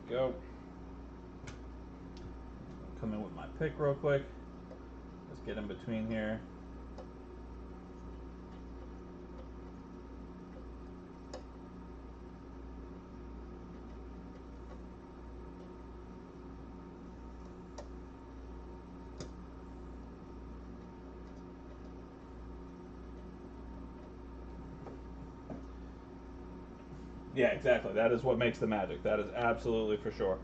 Go. Come in with my pick real quick. Just get in between here. Yeah, exactly. That is what makes the magic. That is absolutely for sure.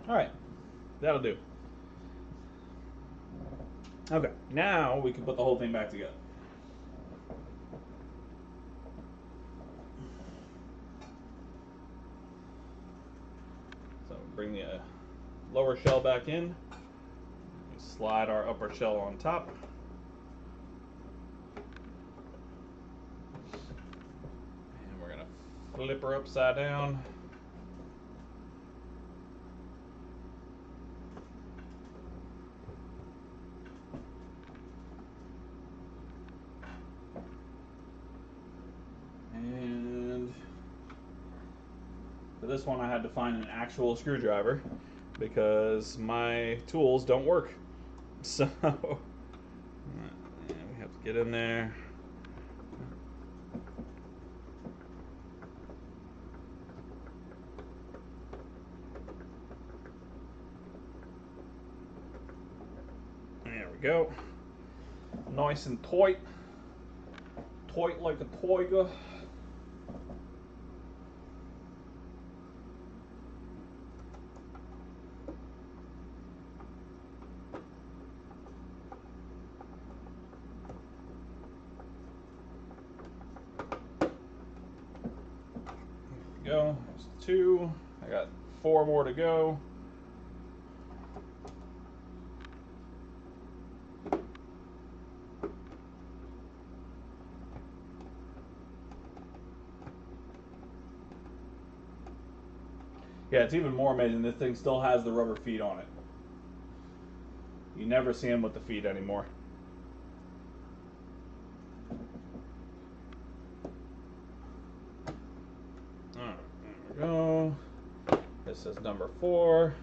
All right, that'll do. Okay, now we can put the whole thing back together. So bring the lower shell back in. Slide our upper shell on top. And we're gonna flip her upside down. And for this one I had to find an actual screwdriver because my tools don't work. So we have to get in there. There we go. Nice and tight. Tight like a tiger. Go. There's 2. I got 4 more to go. Yeah, it's even more amazing. This thing still has the rubber feet on it. You never see them with the feet anymore. Alright, there we go. This is number 4.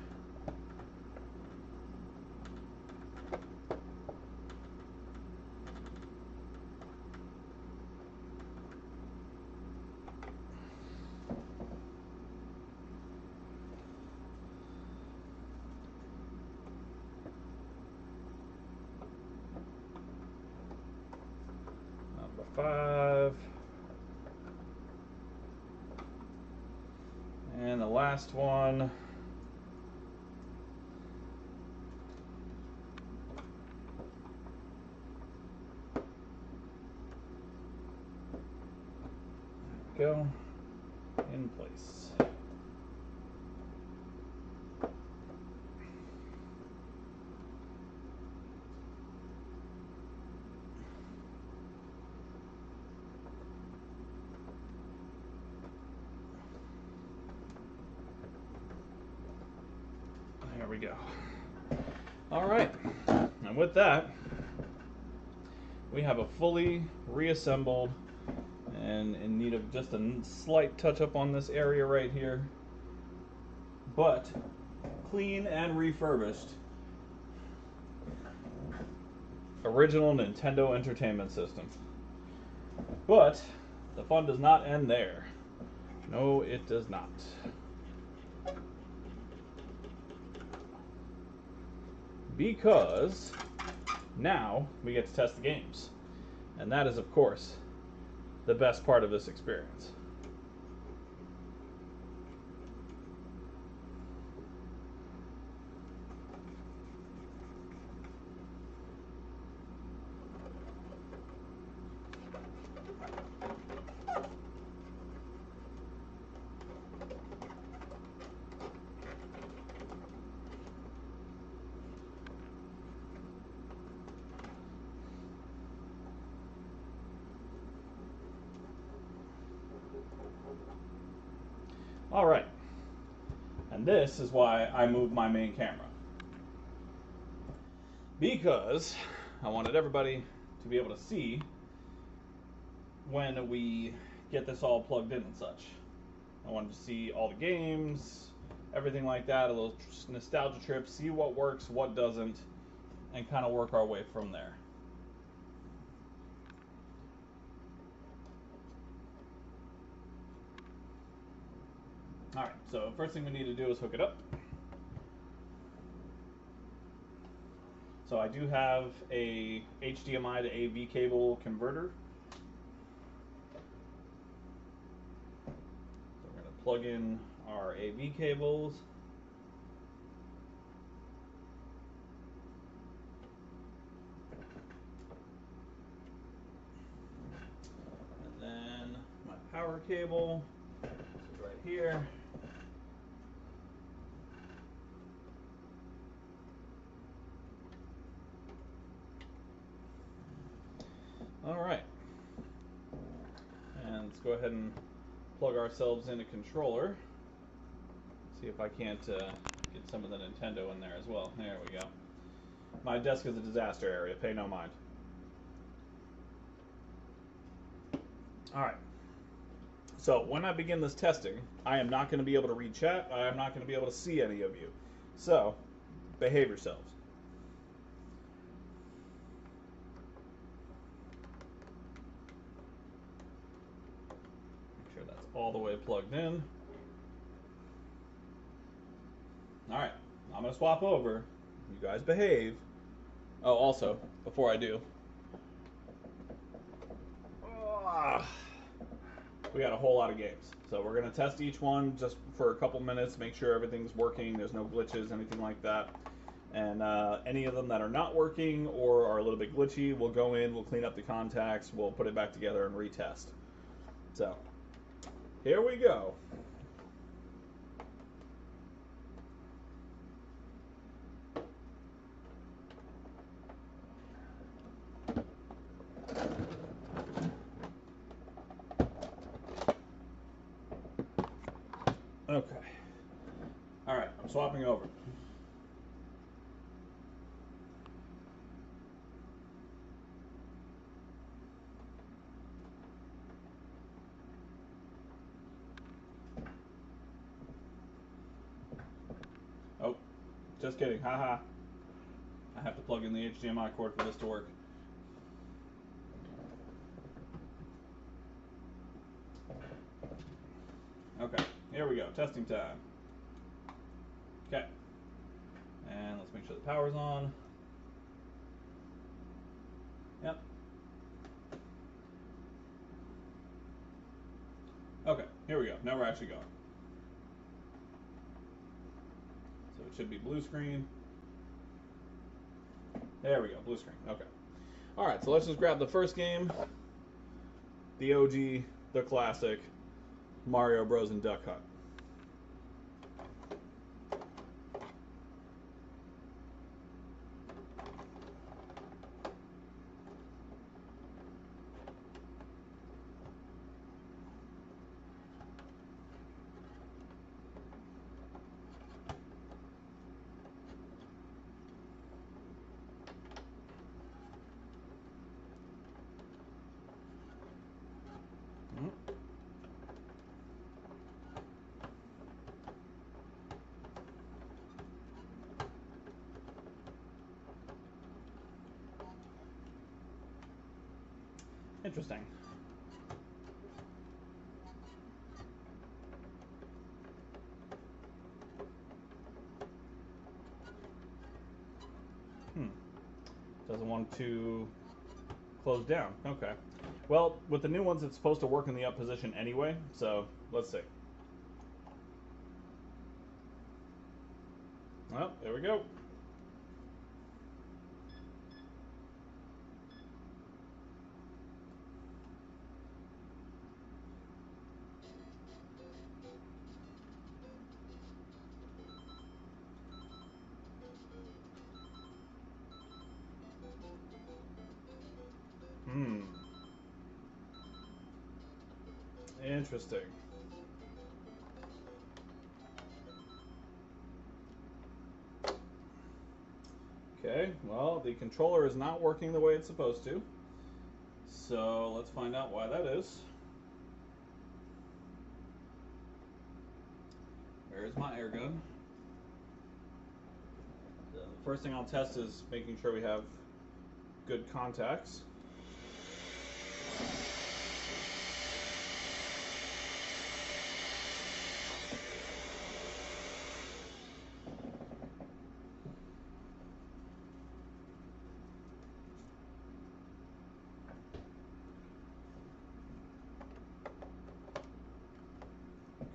Number 5. And the last one. There we go. In place. There we go. All right, and with that, we have a fully reassembled and in need of just a slight touch up on this area right here, but clean and refurbished original Nintendo Entertainment System. But the fun does not end there. No, it does not. Because now we get to test the games. And that is, of course, the best part of this experience. All right, and this is why I moved my main camera. Because I wanted everybody to be able to see when we get this all plugged in and such. I wanted to see all the games, everything like that, a little nostalgia trip, see what works, what doesn't, and kind of work our way from there. All right, so first thing we need to do is hook it up. So I do have a HDMI to AV cable converter. So we're going to plug in our AV cables. And then my power cable is right here. All right, and let's go ahead and plug ourselves in a controller. See if I can't get some of the Nintendo in there as well. There we go. My desk is a disaster area, pay no mind. All right, so when I begin this testing, I am not going to be able to read chat. I am not going to be able to see any of you. So, behave yourselves. All the way plugged in. All right, I'm gonna swap over. You guys behave. Oh, also, before I do, we got a whole lot of games. So we're gonna test each one just for a couple minutes, make sure everything's working, there's no glitches, anything like that. And any of them that are not working or are a little bit glitchy, we'll go in, we'll clean up the contacts, we'll put it back together and retest. So, here we go. Okay. All right, I'm swapping over. Oh, just kidding. Haha. I have to plug in the HDMI cord for this to work. Okay, here we go. Testing time. Okay. And let's make sure the power's on. Yep. Okay, here we go. Now we're actually going. So it should be blue screen. There we go, blue screen. Okay. All right, so let's just grab the first game. The OG, the classic, Mario Bros. And Duck Hunt. Interesting. Hmm. Doesn't want to close down. Okay. Well, with the new ones, it's supposed to work in the up position anyway, so let's see. Well, there we go. Hmm. Interesting. Okay, well, the controller is not working the way it's supposed to. So let's find out why that is. There's my air gun. The first thing I'll test is making sure we have good contacts.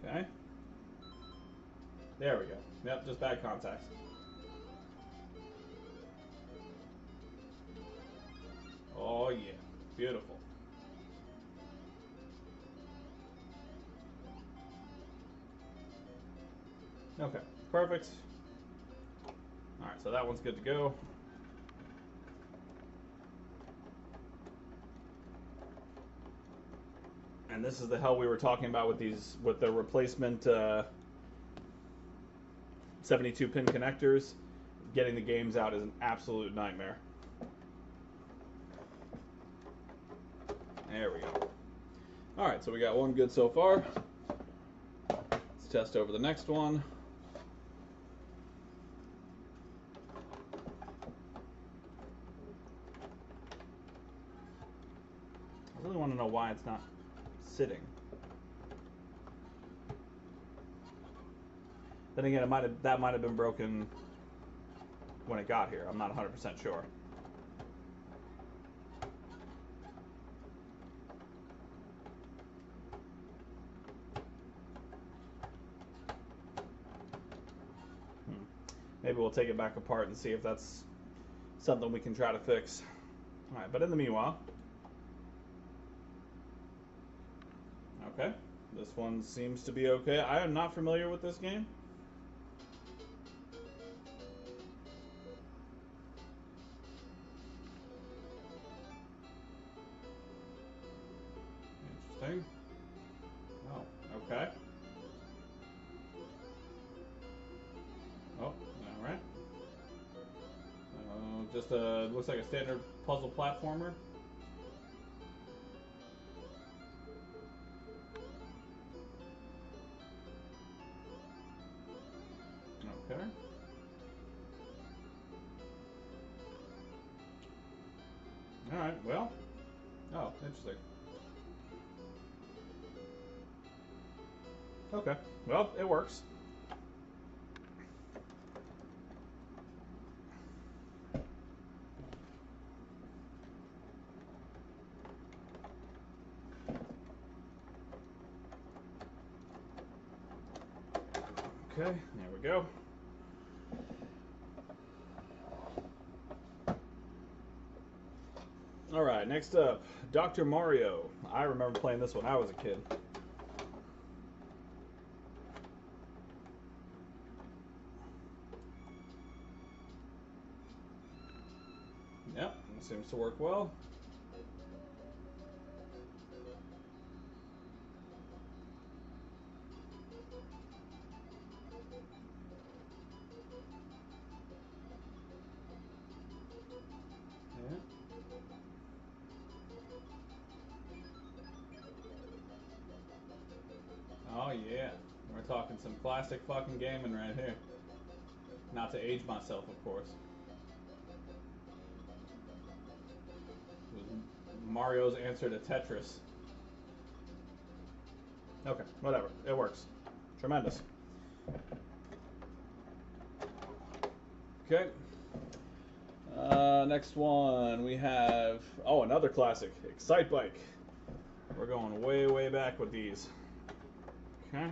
Okay. There we go. Yep, just bad contacts. Oh yeah, beautiful. Okay, perfect. All right, so that one's good to go. And this is the hell we were talking about with these, with the replacement 72 pin connectors. Getting the games out is an absolute nightmare. There we go. All right, so we got one good so far. Let's test over the next one. I really want to know why it's not sitting. Then again, that might have been broken when it got here. I'm not 100% sure. Maybe we'll take it back apart and see if that's something we can try to fix. All right, but in the meanwhile, okay, this one seems to be okay. I am not familiar with this game. Interesting. Oh, okay. Oh, all right. Just looks like a standard puzzle platformer. Okay. All right. Well. Oh, interesting. Okay. Well, it works. Okay. There we go. All right. Next up, Dr. Mario. I remember playing this when I was a kid. Yep, it seems to work well. Yeah. Oh yeah, we're talking some classic fucking gaming right here. Not to age myself, of course. It was Mario's answer to Tetris. Okay, whatever. It works. Tremendous. Okay. Next one we have, oh, another classic, Excite Bike. We're going way, way back with these. Okay.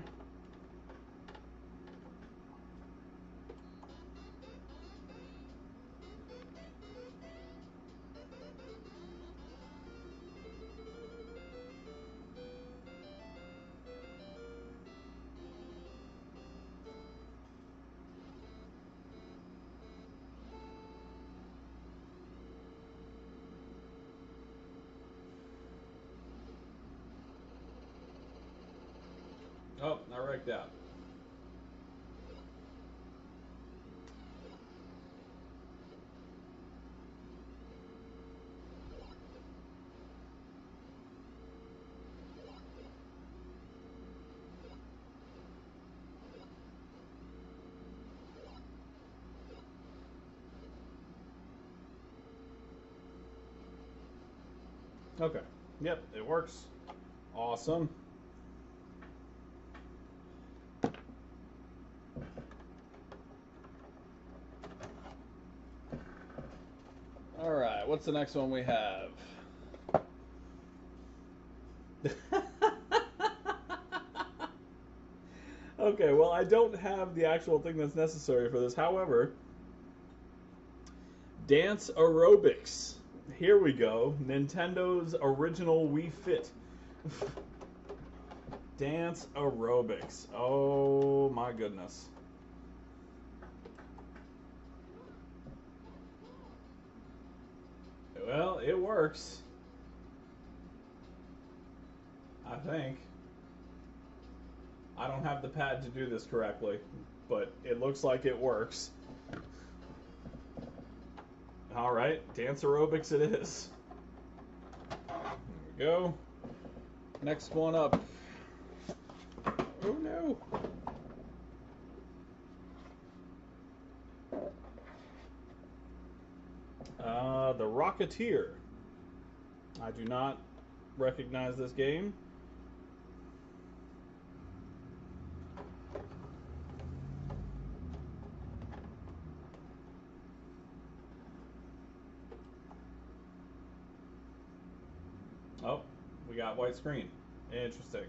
Oh, I wrecked out. Okay. Yep, it works. Awesome. All right, what's the next one we have? Okay, well, I don't have the actual thing that's necessary for this. However, Dance Aerobics. Here we go. Nintendo's original Wii Fit. Dance Aerobics. Oh my goodness. Well, it works. I think. I don't have the pad to do this correctly, but it looks like it works. All right, Dance Aerobics it is. There we go. Next one up. Oh no. The Rocketeer. I do not recognize this game. Oh, we got white screen. Interesting.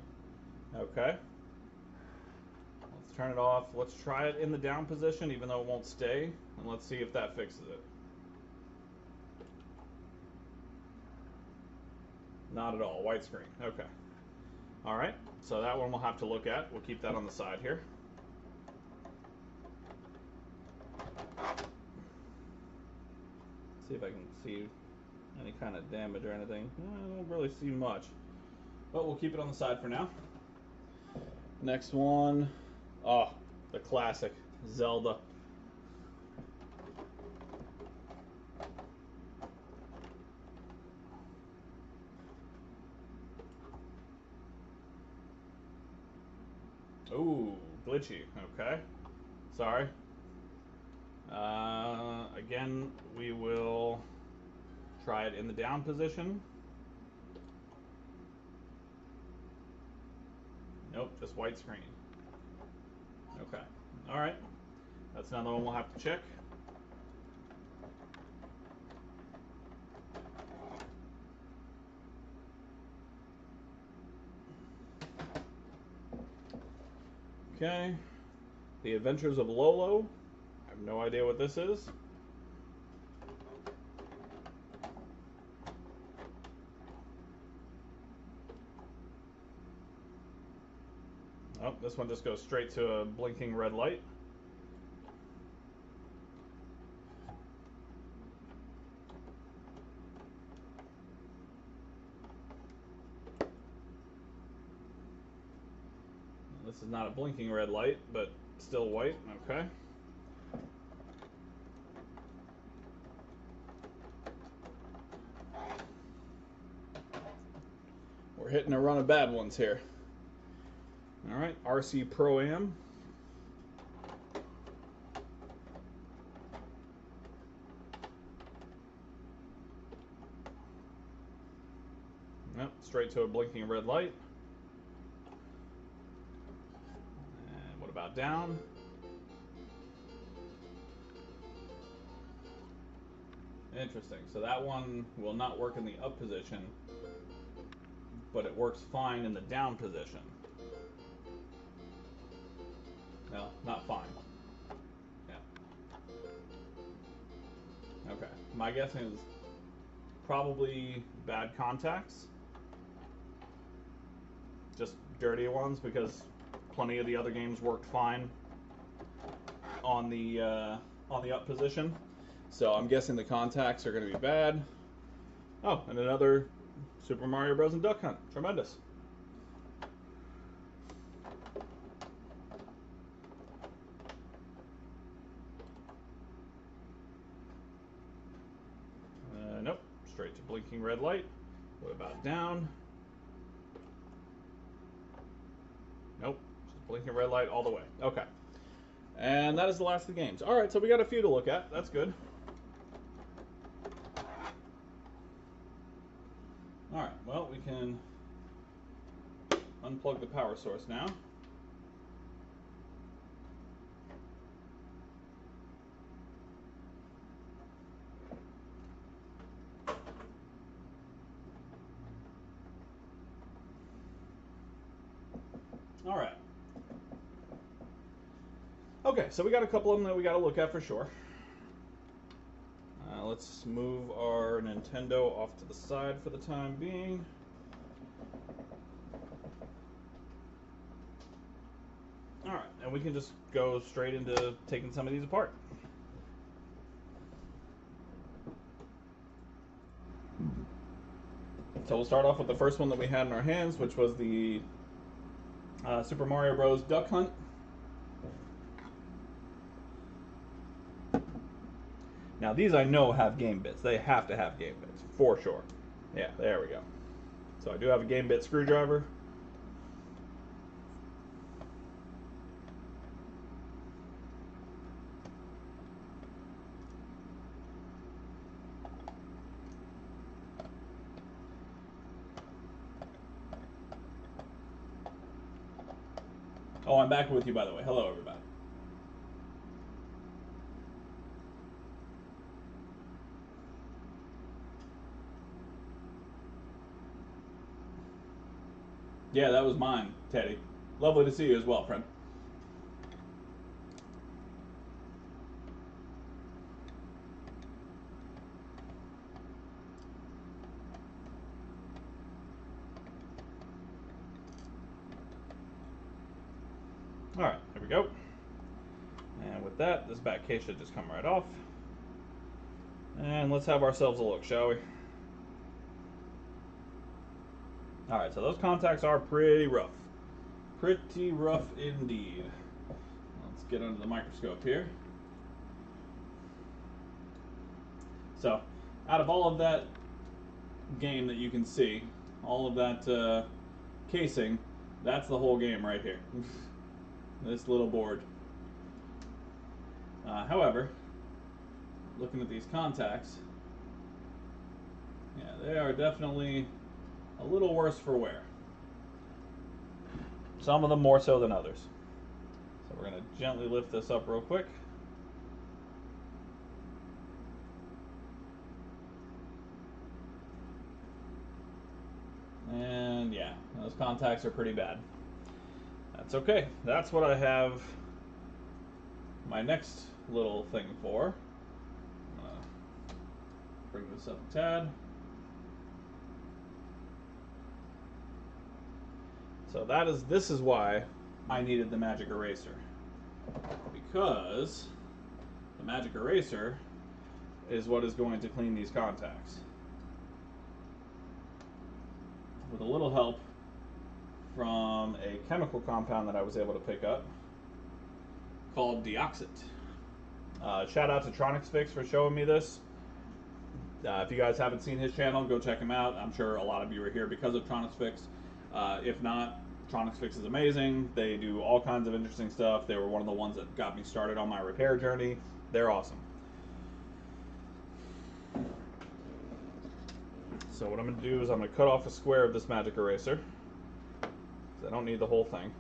Okay. Let's turn it off. Let's try it in the down position, even though it won't stay. And let's see if that fixes it. Not at all. White screen. Okay. All right. So that one we'll have to look at. We'll keep that on the side here. See if I can see any kind of damage or anything. I don't really see much. But we'll keep it on the side for now. Next one. Oh, the classic Zelda. Ooh, glitchy. Okay. Sorry. Again, we will try it in the down position. Nope, just white screen. Okay. All right. That's another one we'll have to check. Okay. The Adventures of Lolo. I have no idea what this is. Oh, this one just goes straight to a blinking red light. This is not a blinking red light, but still white. Okay. We're hitting a run of bad ones here. All right, RC Pro-Am. Yep, straight to a blinking red light. And what about down? Interesting. So that one will not work in the up position, but it works fine in the down position. No, not fine. Yeah. Okay. My guessing is probably bad contacts. Just dirty ones, because plenty of the other games worked fine on the up position. So I'm guessing the contacts are going to be bad. Oh, and another Super Mario Bros. And Duck Hunt. Tremendous. Nope. Straight to blinking red light. What about down? Nope. Just blinking red light all the way. Okay. And that is the last of the games. Alright, so we got a few to look at. That's good. Alright, well, we can unplug the power source now. Alright. Okay, so we got a couple of them that we got to look at for sure. Let's move our Nintendo off to the side for the time being. Alright, and we can just go straight into taking some of these apart. So we'll start off with the first one that we had in our hands, which was the Super Mario Bros. Duck Hunt. Now these I know have game bits. They have to have game bits, for sure. Yeah, there we go. So I do have a game bit screwdriver. Oh, I'm back with you, by the way. Hello, everybody. Yeah, that was mine, Teddy. Lovely to see you as well, friend. Alright, there we go. And with that, this back case should just come right off. And let's have ourselves a look, shall we? Alright, so those contacts are pretty rough. Pretty rough indeed. Let's get under the microscope here. So, out of all of that game that you can see, all of that casing, that's the whole game right here. This little board. However, looking at these contacts, yeah, they are definitely a little worse for wear. Some of them more so than others. So we're going to gently lift this up real quick. And yeah, those contacts are pretty bad. That's okay. That's what I have my next little thing for. Bring this up a tad. So this is why I needed the magic eraser. Because the magic eraser is what is going to clean these contacts. With a little help from a chemical compound that I was able to pick up called deoxit. Shout out to Tronics Fix for showing me this. If you guys haven't seen his channel, go check him out. I'm sure a lot of you are here because of Tronics Fix. If not, Tronics Fix is amazing. They do all kinds of interesting stuff. They were one of the ones that got me started on my repair journey. They're awesome. So what I'm going to do is I'm going to cut off a square of this magic eraser, because I don't need the whole thing.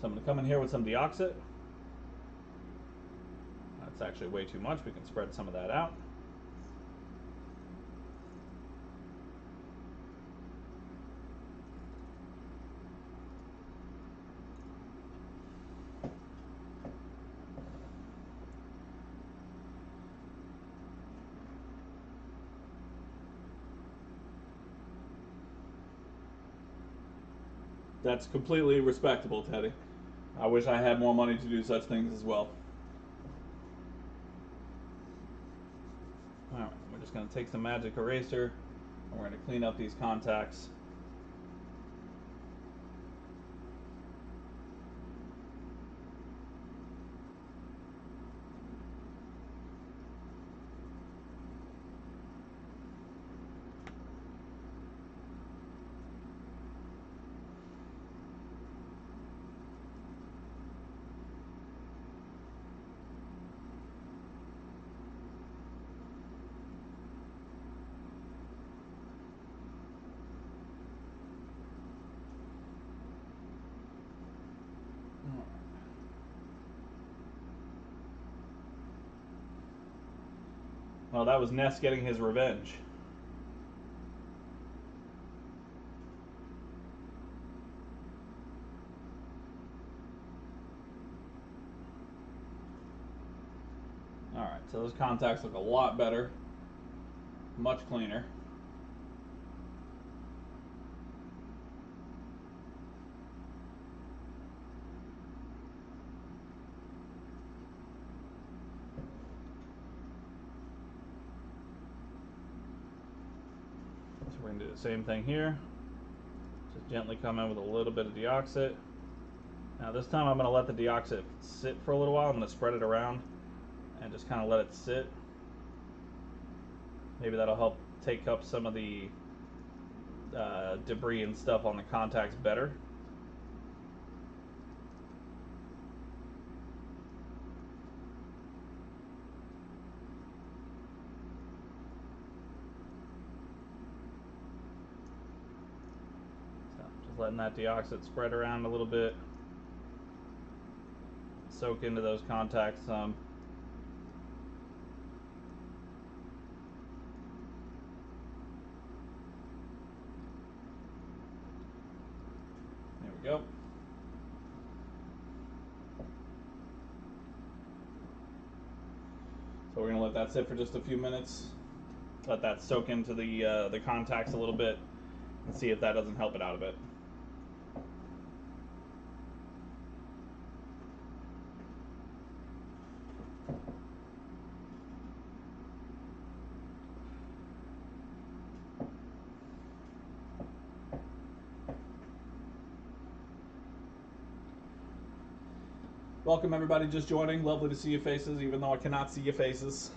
So I'm going to come in here with some deoxit. That's actually way too much. We can spread some of that out. That's completely respectable, Teddy. I wish I had more money to do such things as well. Alright, we're just going to take some magic eraser and we're going to clean up these contacts. Well, that was Ness getting his revenge. Alright, so those contacts look a lot better. Much cleaner. So we're going to do the same thing here. Just gently come in with a little bit of deoxit. Now this time I'm going to let the deoxit sit for a little while. I'm going to spread it around and just kind of let it sit. Maybe that'll help take up some of the debris and stuff on the contacts better. So just letting that deoxit spread around a little bit, soak into those contacts some. There we go. So we're going to let that sit for just a few minutes. Let that soak into the contacts a little bit and see if that doesn't help it out a bit. Welcome everybody just joining. Lovely to see your faces, even though I cannot see your faces.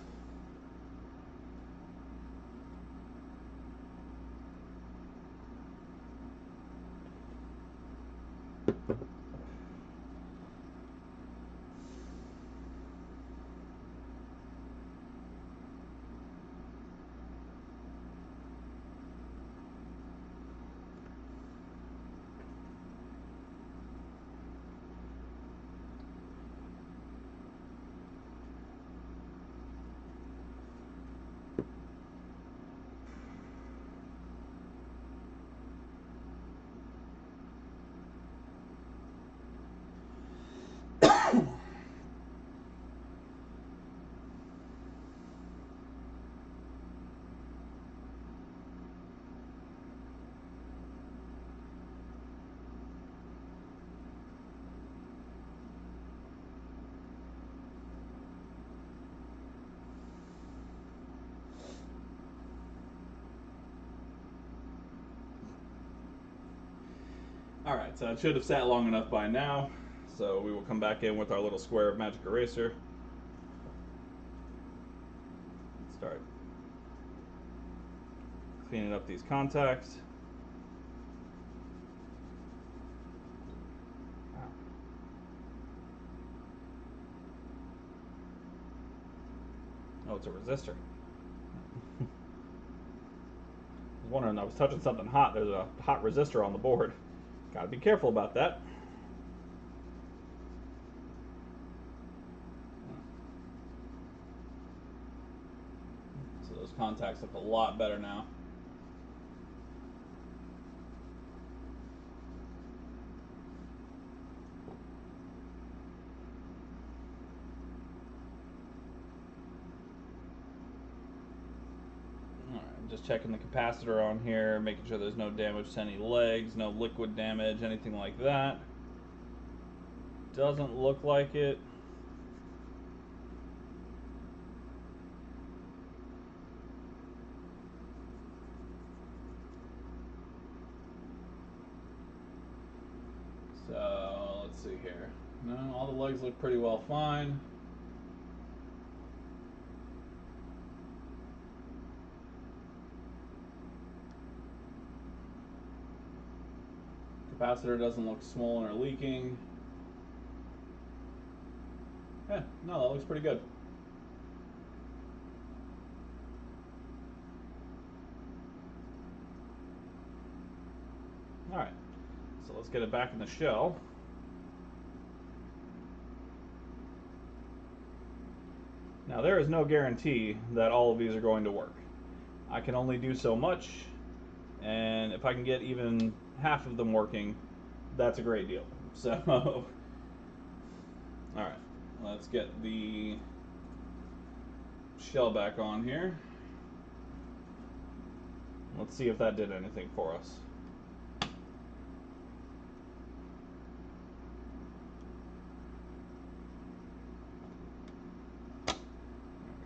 Alright, so it should have sat long enough by now. So we will come back in with our little square of magic eraser. Start cleaning up these contacts. Oh, it's a resistor. I was wondering, I was touching something hot. There's a hot resistor on the board. Gotta be careful about that. contacts look a lot better now. Just checking the capacitor on here, making sure there's no damage to any legs, no liquid damage, anything like that. Doesn't look like it. So let's see here. No, all the legs look pretty well fine. Capacitor doesn't look swollen or leaking. Yeah, no, that looks pretty good. Alright, so let's get it back in the shell. Now there is no guarantee that all of these are going to work. I can only do so much, and if I can get even half of them working, that's a great deal. So, alright, let's get the shell back on here. Let's see if that did anything for us.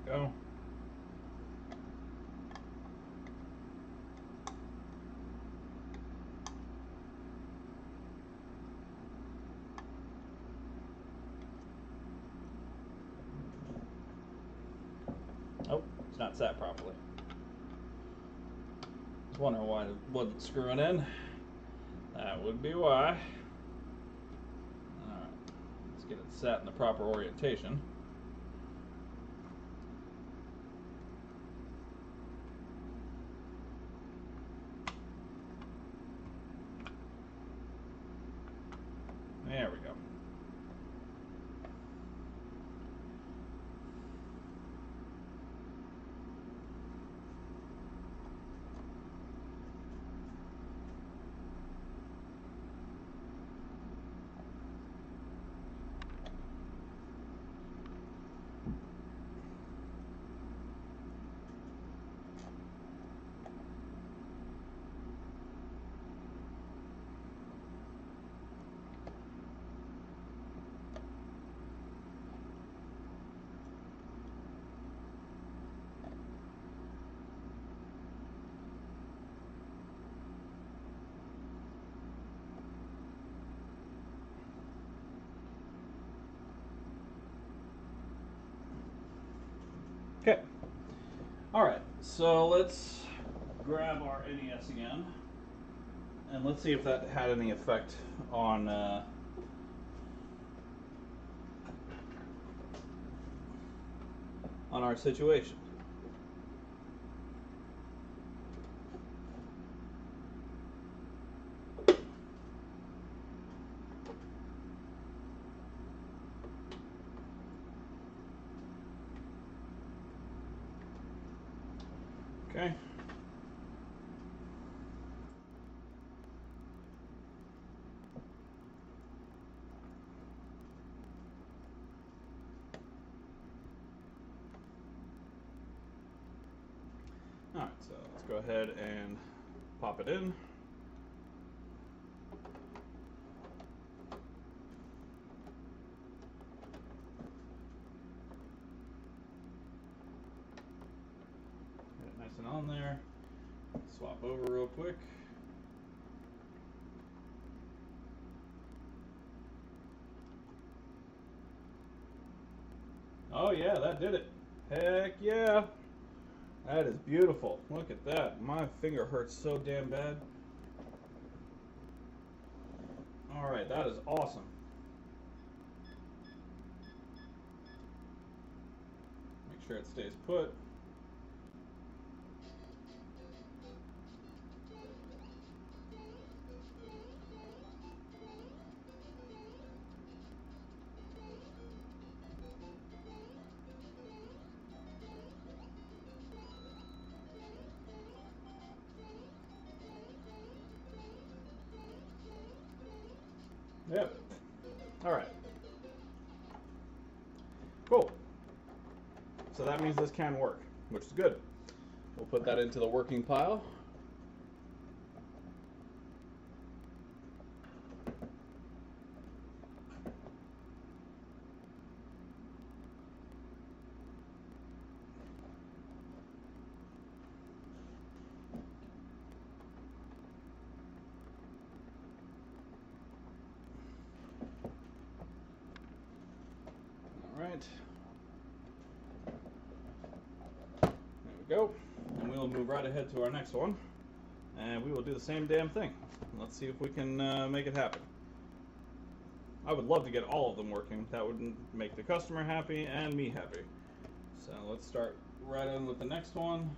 There we go. Oh, it's not set properly. I was wondering why it wasn't screwing in. That would be why. Alright, let's get it set in the proper orientation. There we go. Okay. Alright, so let's grab our NES again, and let's see if that had any effect on our situation. Okay. Alright, so let's go ahead and pop it in. Get it nice and on there. Swap over real quick. Oh yeah, that did it. Heck yeah. That is beautiful. Look at that. My finger hurts so damn bad. Alright, that is awesome. Make sure it stays put. Yep. All right. Cool. So that means this can work, which is good. We'll put that into the working pile. All right. There we go. And we'll move right ahead to our next one. And we will do the same damn thing. Let's see if we can make it happen. I would love to get all of them working. That would make the customer happy and me happy. So let's start right in with the next one.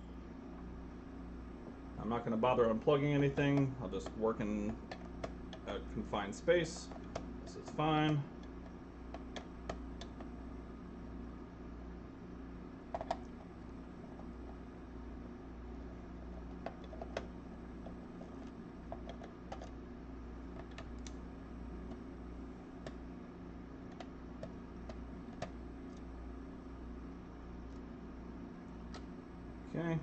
I'm not going to bother unplugging anything. I'll just work in a confined space. This is fine. Okay.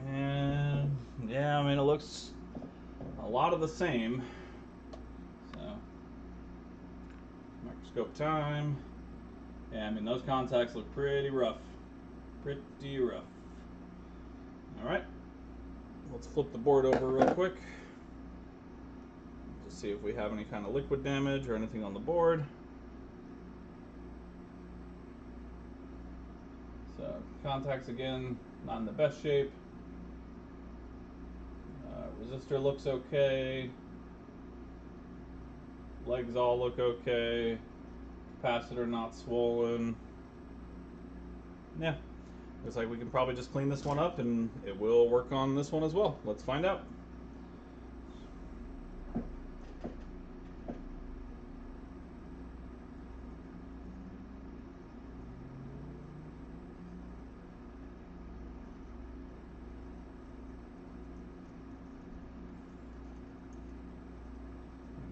And yeah, I mean, it looks a lot of the same. So, microscope time. Yeah, I mean, those contacts look pretty rough. Pretty rough. All right. Let's flip the board over real quick. Just see if we have any kind of liquid damage or anything on the board. So contacts again, not in the best shape. Resistor looks okay. Legs all look okay. Capacitor not swollen. Yeah, looks like we can probably just clean this one up and it will work on this one as well. Let's find out.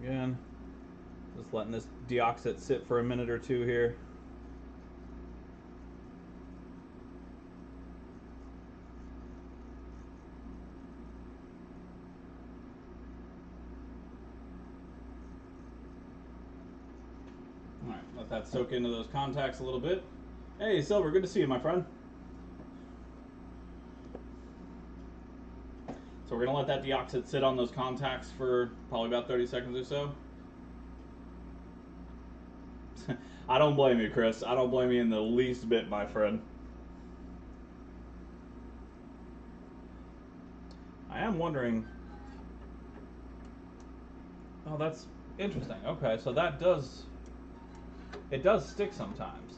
Again, just letting this deoxit sit for a minute or two here. All right, let that soak into those contacts a little bit. Hey, Silver, good to see you, my friend. So we're going to let that deoxit sit on those contacts for probably about 30 seconds or so. I don't blame you, Chris. I don't blame you in the least bit, my friend. I am wondering... Oh, that's interesting. Okay, so that does... It does stick sometimes.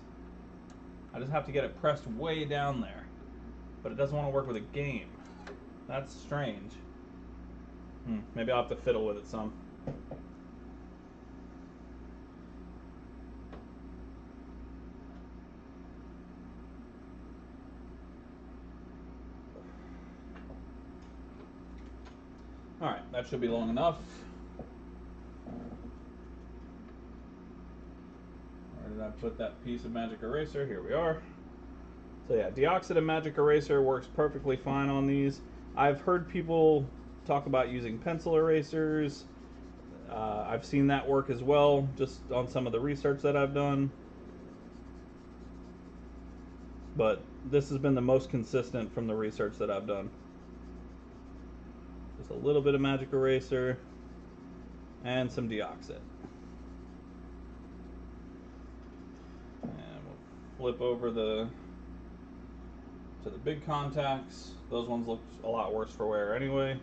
I just have to get it pressed way down there. But it doesn't want to work with a game. That's strange. Maybe I'll have to fiddle with it some. Alright, that should be long enough. Where did I put that piece of magic eraser? Here we are. So yeah, deoxit and magic eraser works perfectly fine on these. I've heard people talk about using pencil erasers. I've seen that work as well, just on some of the research that I've done. But this has been the most consistent from the research that I've done. Just a little bit of magic eraser and some deoxit. And we'll flip over to the big contacts. Those ones look a lot worse for wear anyway.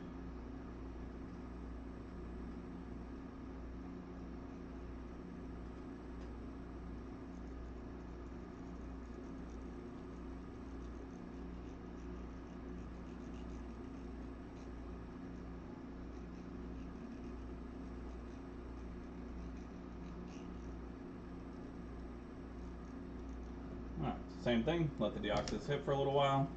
Alright, same thing, let the deoxit sit for a little while.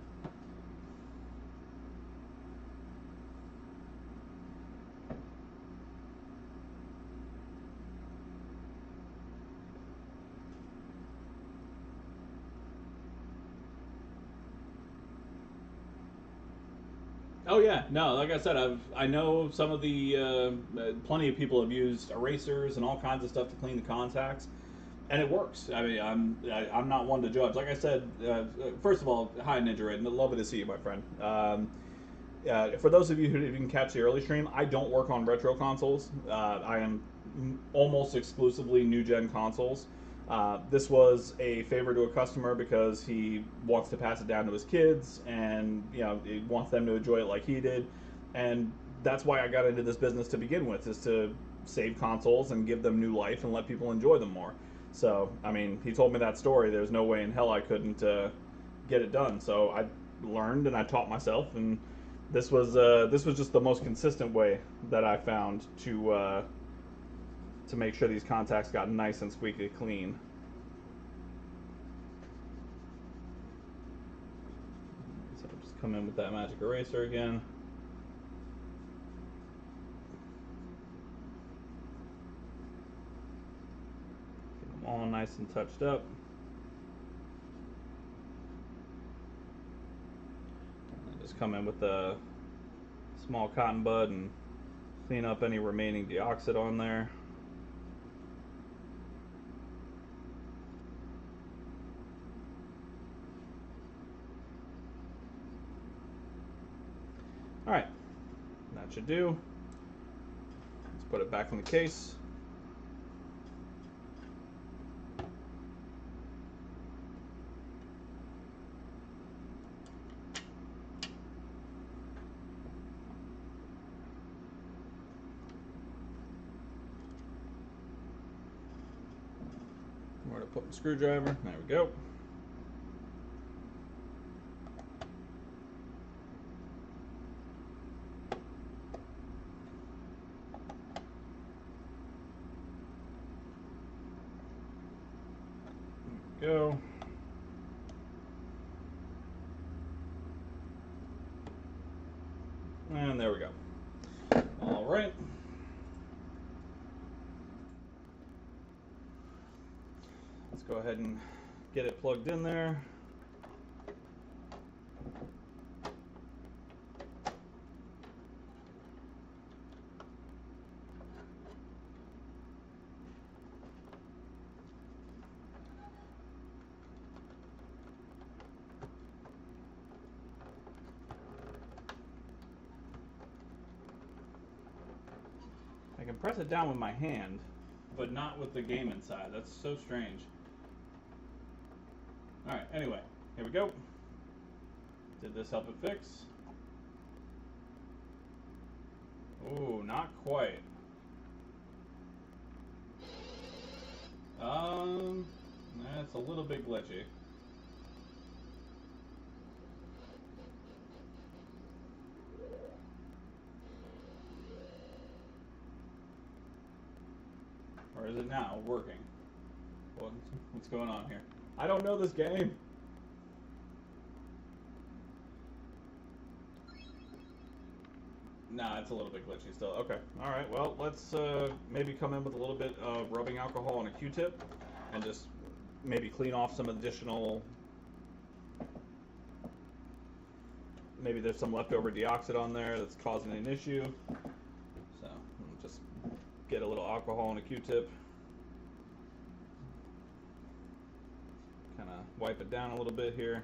Oh yeah, no. Like I said, I know some of the plenty of people have used erasers and all kinds of stuff to clean the contacts, and it works. I mean, I'm not one to judge. Like I said, first of all, hi Ninja Raiden, lovely to see you, my friend. For those of you who didn't catch the early stream, I don't work on retro consoles. I am almost exclusively new gen consoles. This was a favor to a customer because he wants to pass it down to his kids, and he wants them to enjoy it like he did, and that's why I got into this business to begin with, is to save consoles and give them new life and let people enjoy them more. So, I mean, he told me that story. There's no way in hell I couldn't get it done. So I learned and I taught myself, and this was just the most consistent way that I found to make sure these contacts got nice and squeaky clean. So I'll just come in with that magic eraser again. Get them all nice and touched up. And just come in with a small cotton bud and clean up any remaining deoxit on there. Alright, that should do. Let's put it back in the case. Where to put my screwdriver? There we go. Go. And there we go. All right. Let's go ahead and get it plugged in there. I can press it down with my hand, but not with the game inside. That's so strange. Alright, anyway, here we go. Did this help it fix? Ooh, not quite. That's a little bit glitchy. Or is it now working? What's going on here? I don't know this game. Nah, it's a little bit glitchy still. Okay. Alright, well, let's maybe come in with a little bit of rubbing alcohol on a Q-tip and just maybe clean off some additional... Maybe there's some leftover deoxit on there that's causing an issue. So, just get a little alcohol on a Q-tip. Kind of wipe it down a little bit here.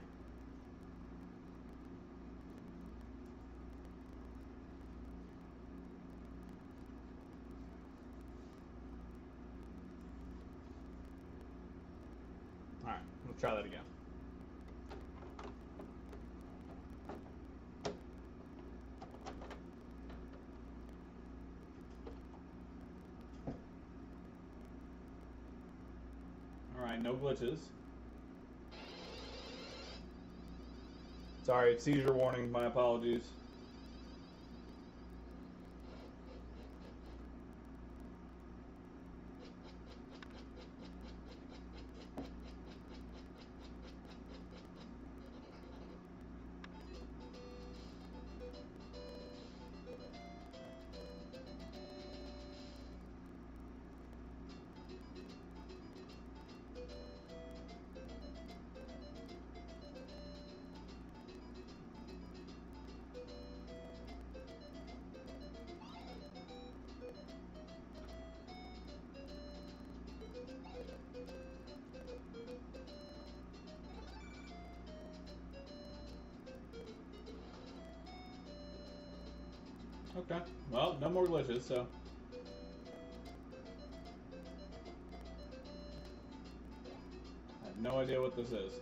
Alright, let's try that again. Alright, no glitches. Sorry, seizure warning, my apologies. Okay. Well, no more glitches, so. I have no idea what this is.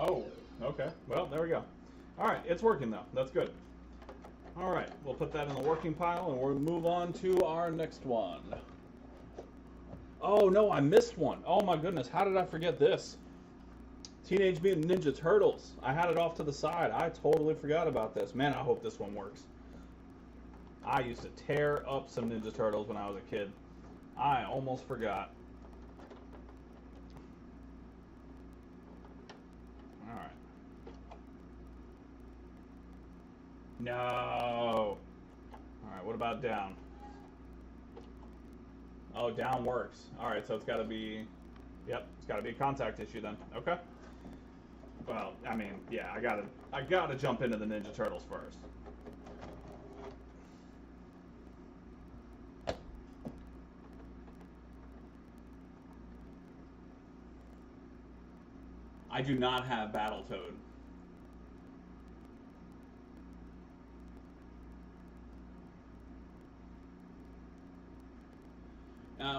Oh, okay. Well, there we go. All right, it's working though. That's good. All right, we'll put that in the working pile and we'll move on to our next one. Oh no, I missed one. Oh my goodness, how did I forget this? Teenage Mutant Ninja Turtles. I had it off to the side. I totally forgot about this. Man, I hope this one works. I used to tear up some Ninja Turtles when I was a kid. I almost forgot. Alright. No. Alright, what about down? Oh, down works. Alright, so it's got to be... Yep, it's got to be a contact issue then. Okay. Well, I mean, yeah, I gotta jump into the Ninja Turtles first. I do not have Battletoad.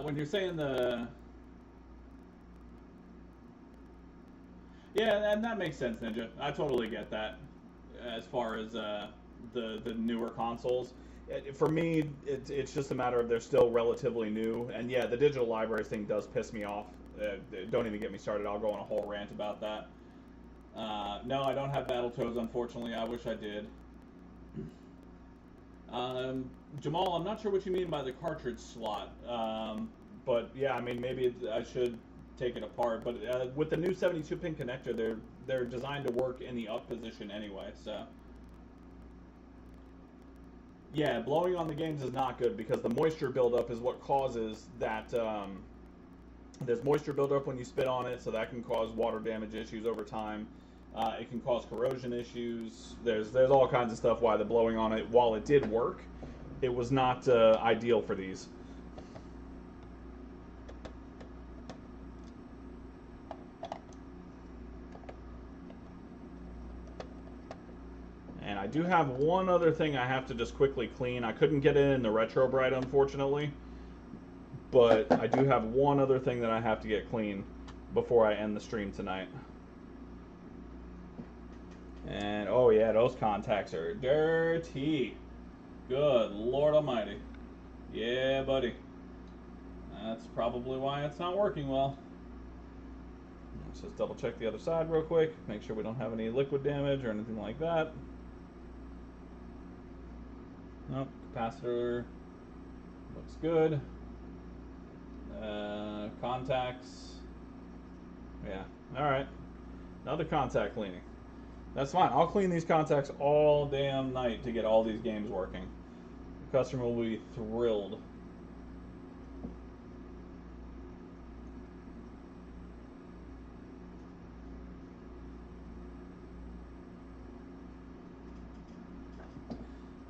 When you're saying the... Yeah, and that makes sense, Ninja. I totally get that. As far as the newer consoles, for me, it's just a matter of they're still relatively new. And yeah, the digital libraries thing does piss me off. Don't even get me started. I'll go on a whole rant about that. No, I don't have Battletoads, unfortunately. I wish I did. Jamal, I'm not sure what you mean by the cartridge slot. But yeah, I mean, maybe I should take it apart. But with the new 72-pin connector, they're designed to work in the up position anyway. So yeah, blowing on the games is not good because the moisture buildup is what causes that. There's moisture buildup when you spit on it, so that can cause water damage issues over time. It can cause corrosion issues. There's all kinds of stuff why the blowing on it, while it did work, it was not ideal for these. And I do have one other thing I have to just quickly clean. I couldn't get it in the Retro Bright, unfortunately. But I do have one other thing that I have to get clean before I end the stream tonight. And, oh yeah, those contacts are dirty. Good Lord Almighty. Yeah, buddy. That's probably why it's not working well. Let's just double check the other side real quick. Make sure we don't have any liquid damage or anything like that. Nope, capacitor looks good. Contacts. Yeah, alright. Another contact cleaning. That's fine. I'll clean these contacts all damn night to get all these games working. The customer will be thrilled.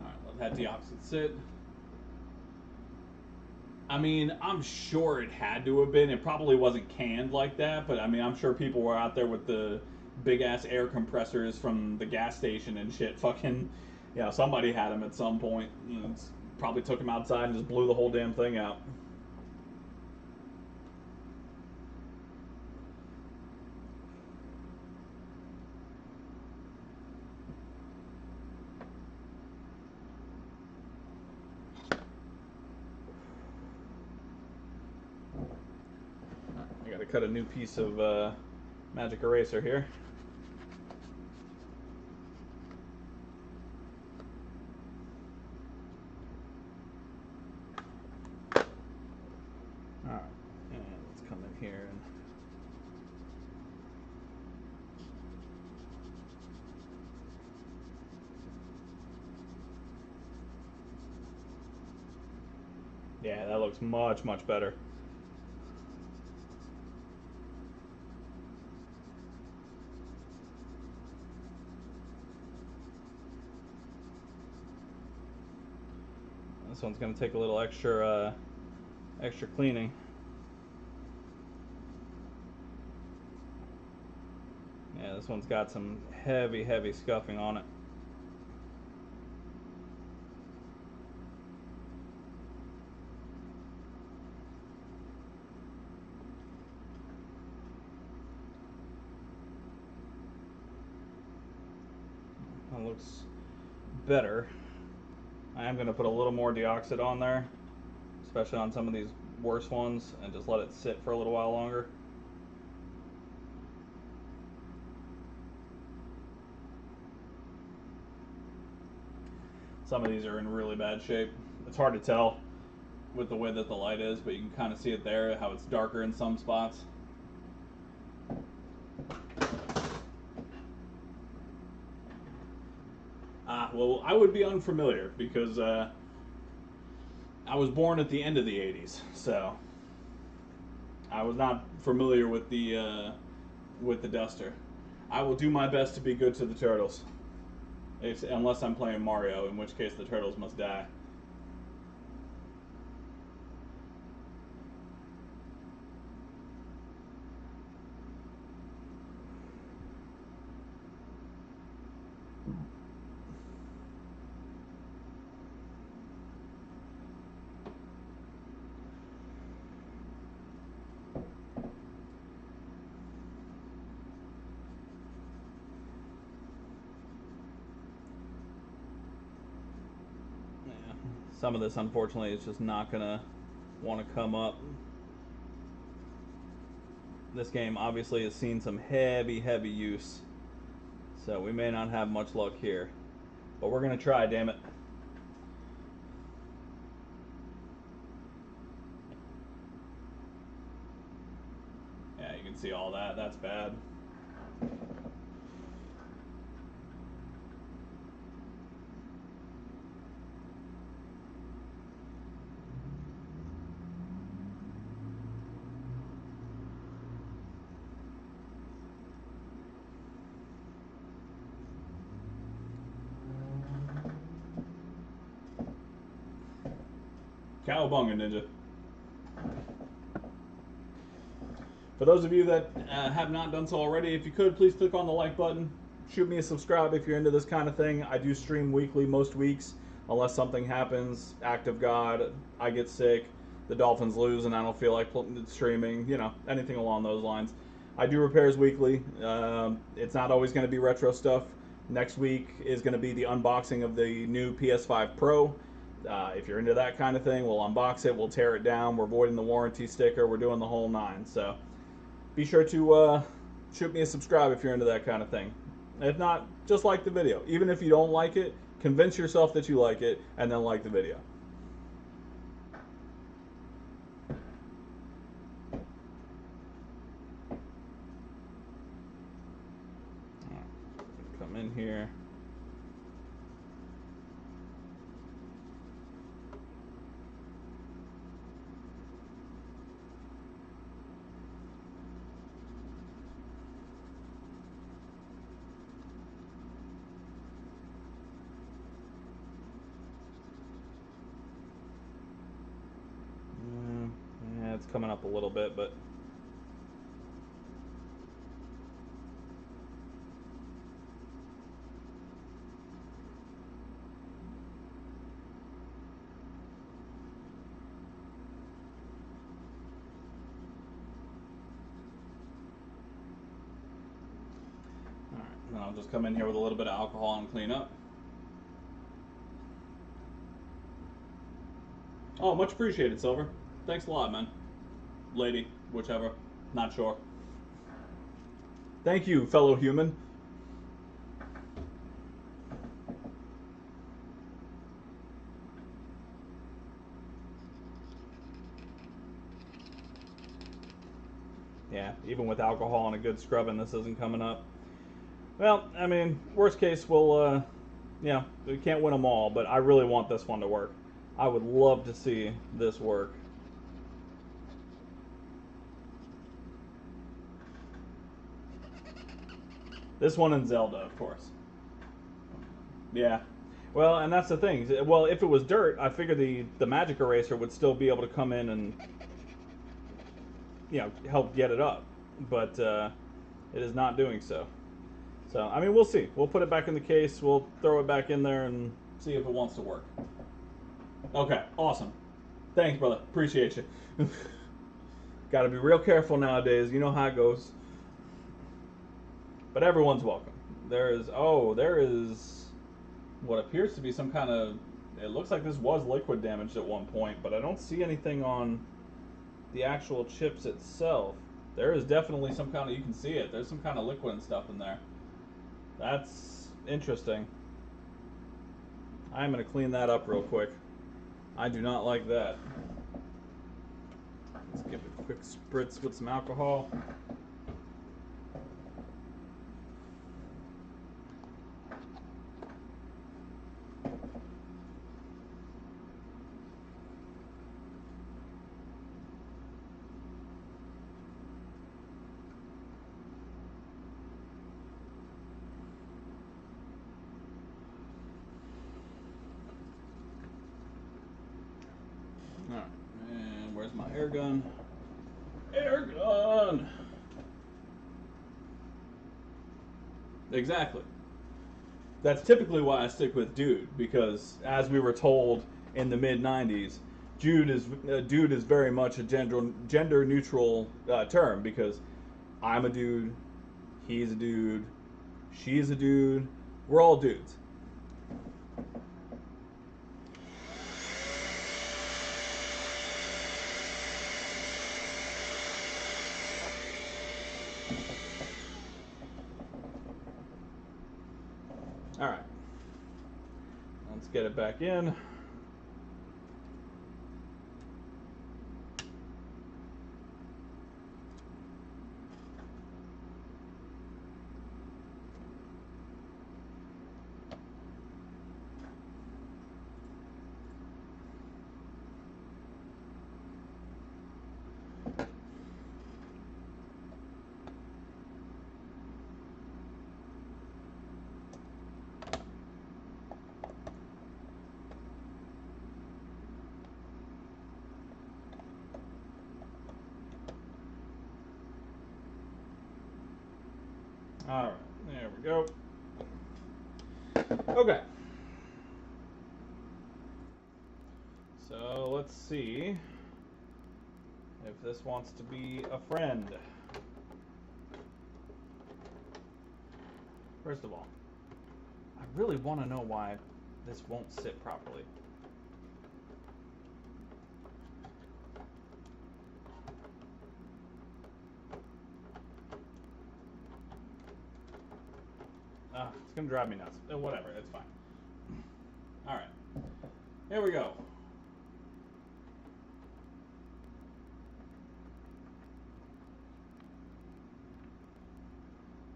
Alright, let that deoxide sit. I mean, I'm sure it had to have been. It probably wasn't canned like that, but I mean, I'm sure people were out there with the big-ass air compressors from the gas station and shit. Fucking, yeah, somebody had them at some point. Probably took them outside and just blew the whole damn thing out. I gotta cut a new piece of magic eraser here. Alright, and let's come in here and Yeah, that looks much, much better. This one's going to take a little extra cleaning. Yeah, this one's got some heavy, heavy scuffing on it. That looks better. I am going to put a little more deoxit on there, especially on some of these worse ones, and just let it sit for a little while longer. Some of these are in really bad shape. It's hard to tell with the way that the light is, but you can kind of see it there, how it's darker in some spots. Well, I would be unfamiliar because I was born at the end of the 80s, so I was not familiar with the duster. I will do my best to be good to the turtles, unless I'm playing Mario, in which case the turtles must die. Yeah. Some of this, unfortunately, is just not gonna want to come up. This game obviously has seen some heavy, heavy use, so we may not have much luck here. But we're gonna try, damn it. Yeah, you can see all that. That's bad. Cowabunga, Ninja. For those of you that have not done so already, if you could, please click on the like button. Shoot me a subscribe if you're into this kind of thing. I do stream weekly most weeks, unless something happens, act of God, I get sick, the Dolphins lose and I don't feel like streaming, you know, anything along those lines. I do repairs weekly. It's not always going to be retro stuff. Next week is going to be the unboxing of the new PS5 Pro. If you're into that kind of thing, we'll unbox it, we'll tear it down, we're voiding the warranty sticker, we're doing the whole nine. So be sure to shoot me a subscribe if you're into that kind of thing. If not, just like the video. Even if you don't like it, convince yourself that you like it, and then like the video. Come in here. Yeah, it's coming up a little bit, but alright, then I'll just come in here with a little bit of alcohol and clean up. Oh, much appreciated, Silver. Thanks a lot, man. Lady, whichever. Not sure. Thank you, fellow human. Yeah, even with alcohol and a good scrubbing, this isn't coming up. Well, I mean, worst case, we'll, we can't win them all, but I really want this one to work. I would love to see this work. This one and Zelda, of course. Yeah. Well, and that's the thing. Well, if it was dirt, I figure the magic eraser would still be able to come in and, you know, help get it up. But it is not doing so. So, I mean, we'll see. We'll put it back in the case. We'll throw it back in there and see if it wants to work. Okay, awesome. Thanks, brother. Appreciate you. Got to be real careful nowadays. You know how it goes. But everyone's welcome. There is what appears to be some kind of, it looks like this was liquid damaged at one point, but I don't see anything on the actual chips itself. There is definitely some kind of, you can see it, there's some kind of liquid and stuff in there. That's interesting. I'm going to clean that up real quick. I do not like that. Let's give it a quick spritz with some alcohol. Alright, and where's my air gun? Air gun! Exactly. That's typically why I stick with dude, because as we were told in the mid-90s, dude is very much a gender neutral term, because I'm a dude, he's a dude, she's a dude, we're all dudes. Alright. Let's get it back in. Alright, there we go. Okay. So let's see if this wants to be a friend. First of all, I really want to know why this won't sit properly. It's gonna drive me nuts. Whatever, it's fine. Alright. Here we go.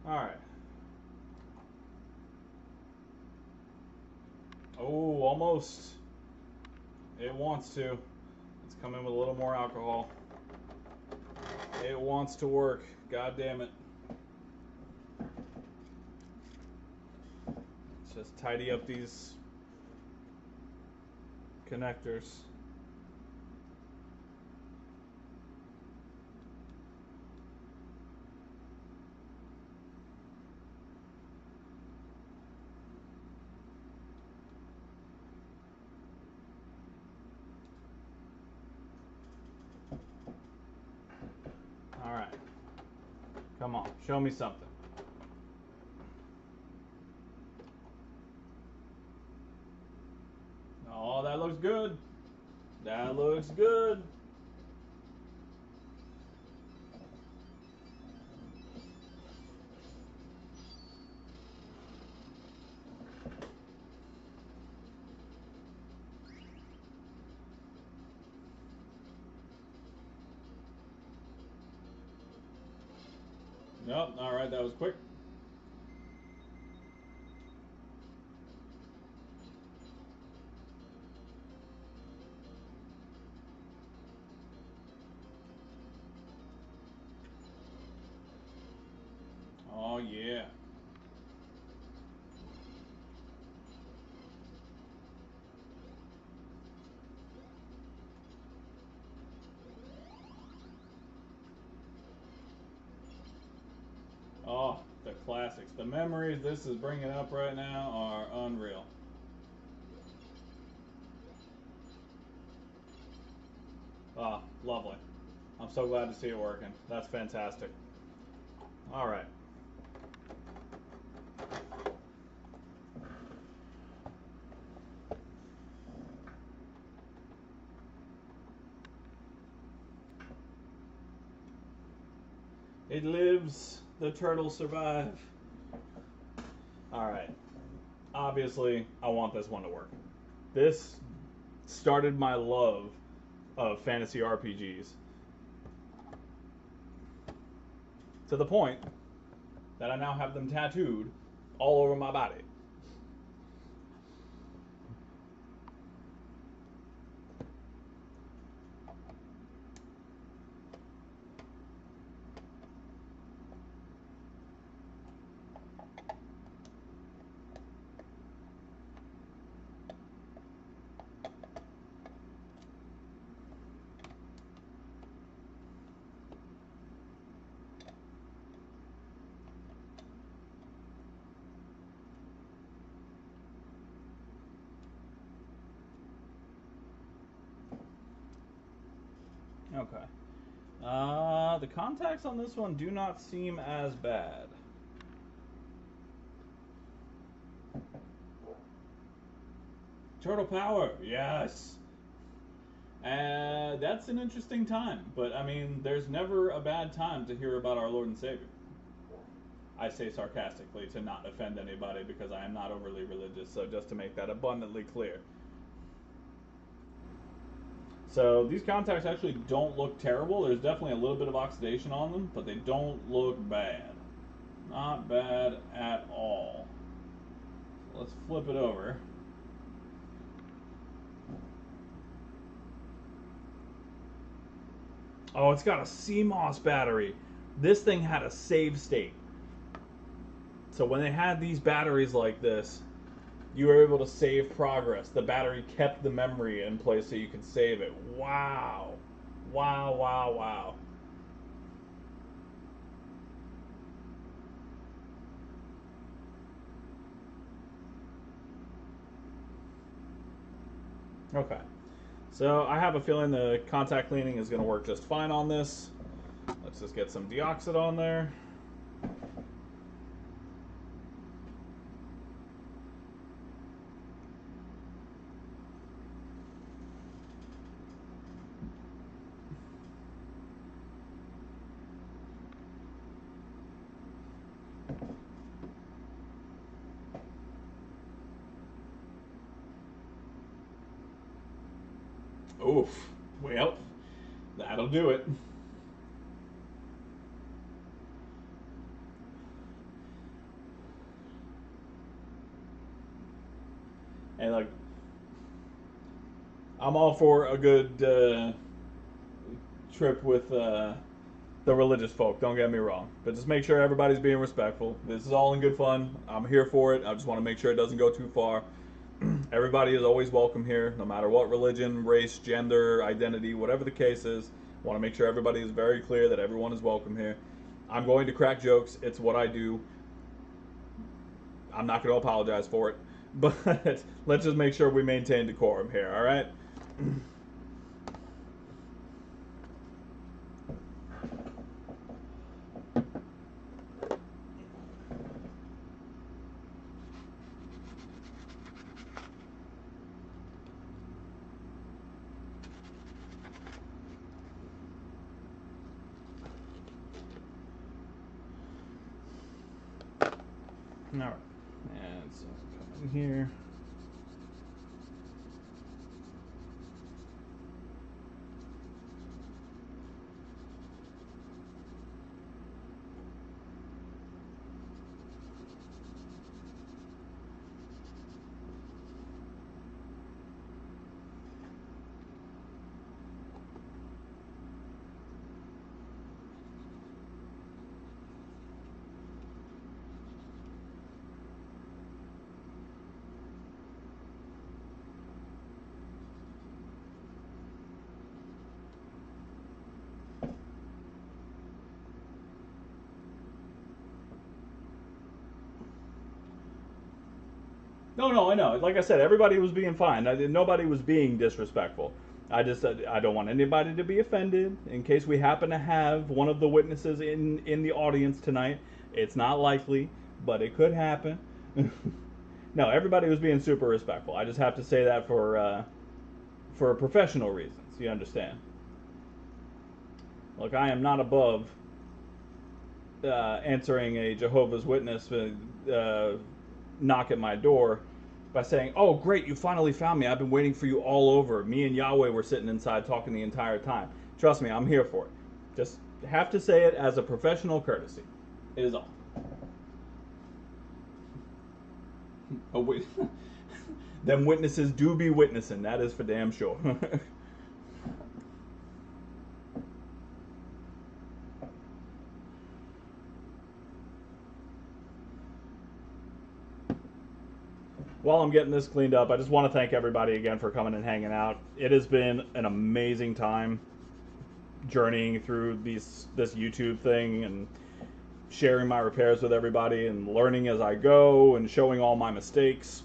Alright. Oh, almost. It wants to. Let's come in with a little more alcohol. It wants to work. God damn it. Just tidy up these connectors. All right. Come on, show me something. Oh, that looks good. That looks good. Nope, all right, that was quick. Oh yeah. Oh, the classics. The memories this is bringing up right now are unreal. Ah, lovely. I'm so glad to see it working. That's fantastic. All right. It lives. The turtles survive. All right. Obviously, I want this one to work. This started my love of fantasy RPGs to the point that I now have them tattooed all over my body. Okay. The contacts on this one do not seem as bad. Turtle power, yes. That's an interesting time, but I mean, there's never a bad time to hear about our Lord and Savior. I say sarcastically to not offend anybody because I am not overly religious, so just to make that abundantly clear. So these contacts actually don't look terrible. There's definitely a little bit of oxidation on them, but they don't look bad. Not bad at all. So let's flip it over. Oh, it's got a CMOS battery. This thing had a save state. So when they had these batteries like this, you were able to save progress. The battery kept the memory in place so you could save it. Wow. Wow, wow, wow. Okay. So I have a feeling the contact cleaning is going to work just fine on this. Let's just get some deoxit on there. Oof. Well, that'll do it. And like, I'm all for a good trip with the religious folk. Don't get me wrong, but just make sure everybody's being respectful. This is all in good fun. I'm here for it. I just want to make sure it doesn't go too far. Everybody is always welcome here, no matter what religion, race, gender, identity, whatever the case is. I want to make sure everybody is very clear that everyone is welcome here. I'm going to crack jokes. It's what I do. I'm not going to apologize for it. But let's just make sure we maintain decorum here, all right? All right. And so come in here. No, no, I know. Like I said, everybody was being fine. Nobody was being disrespectful. I just said I don't want anybody to be offended. In case we happen to have one of the witnesses in the audience tonight, it's not likely, but it could happen. No, everybody was being super respectful. I just have to say that for professional reasons. You understand? Look, I am not above answering a Jehovah's Witness knock at my door by saying, "Oh, great, you finally found me. I've been waiting for you all over. Me and Yahweh were sitting inside talking the entire time. Trust me, I'm here for it." Just have to say it as a professional courtesy. It is all. Oh, wait. Them witnesses do be witnessing. That is for damn sure. While I'm getting this cleaned up, I just want to thank everybody again for coming and hanging out. It has been an amazing time journeying through this YouTube thing and sharing my repairs with everybody and learning as I go and showing all my mistakes,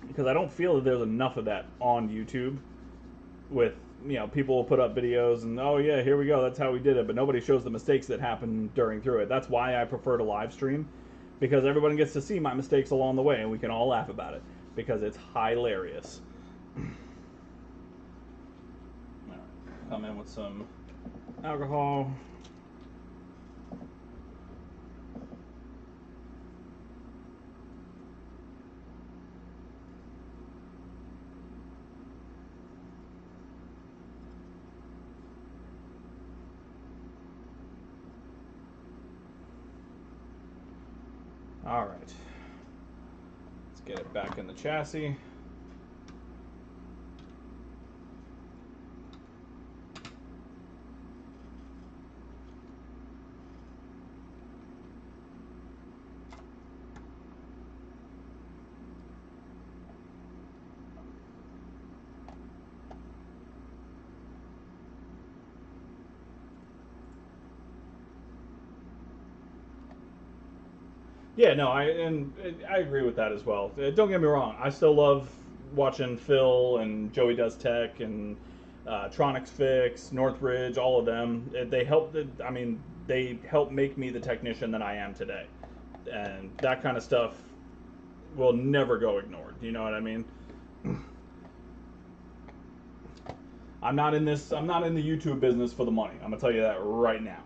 because I don't feel that there's enough of that on YouTube. With, people will put up videos and, oh yeah, here we go, that's how we did it, but nobody shows the mistakes that happen through it. That's why I prefer to live stream, because everyone gets to see my mistakes along the way and we can all laugh about it, because it's hilarious. All right, come in with some alcohol. All right, let's get it back in the chassis. Yeah, no, I agree with that as well. Don't get me wrong, I still love watching Phil and Joey Does Tech and Tronics Fix, Northridge, all of them. They help. I mean, they help make me the technician that I am today, and that kind of stuff will never go ignored. You know what I mean? I'm not in this. I'm not in the YouTube business for the money. I'm gonna tell you that right now.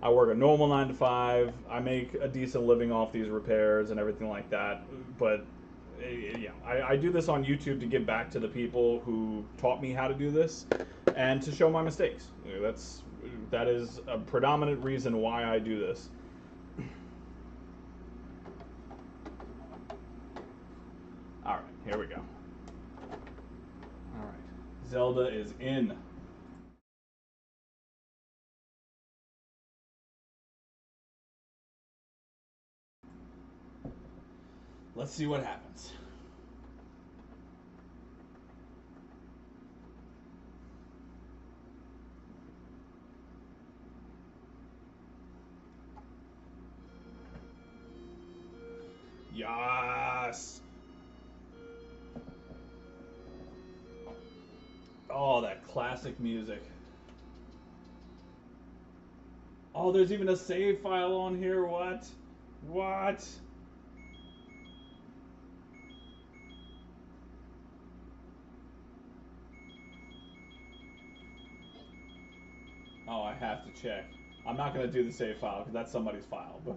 I work a normal 9 to 5. I make a decent living off these repairs and everything like that. But yeah, I do this on YouTube to give back to the people who taught me how to do this, and to show my mistakes. That is a predominant reason why I do this. All right, here we go. All right, Zelda is in. Let's see what happens. Yes. Oh, that classic music. Oh, there's even a save file on here. What? What? Oh, I have to check. I'm not going to do the save file because that's somebody's file. But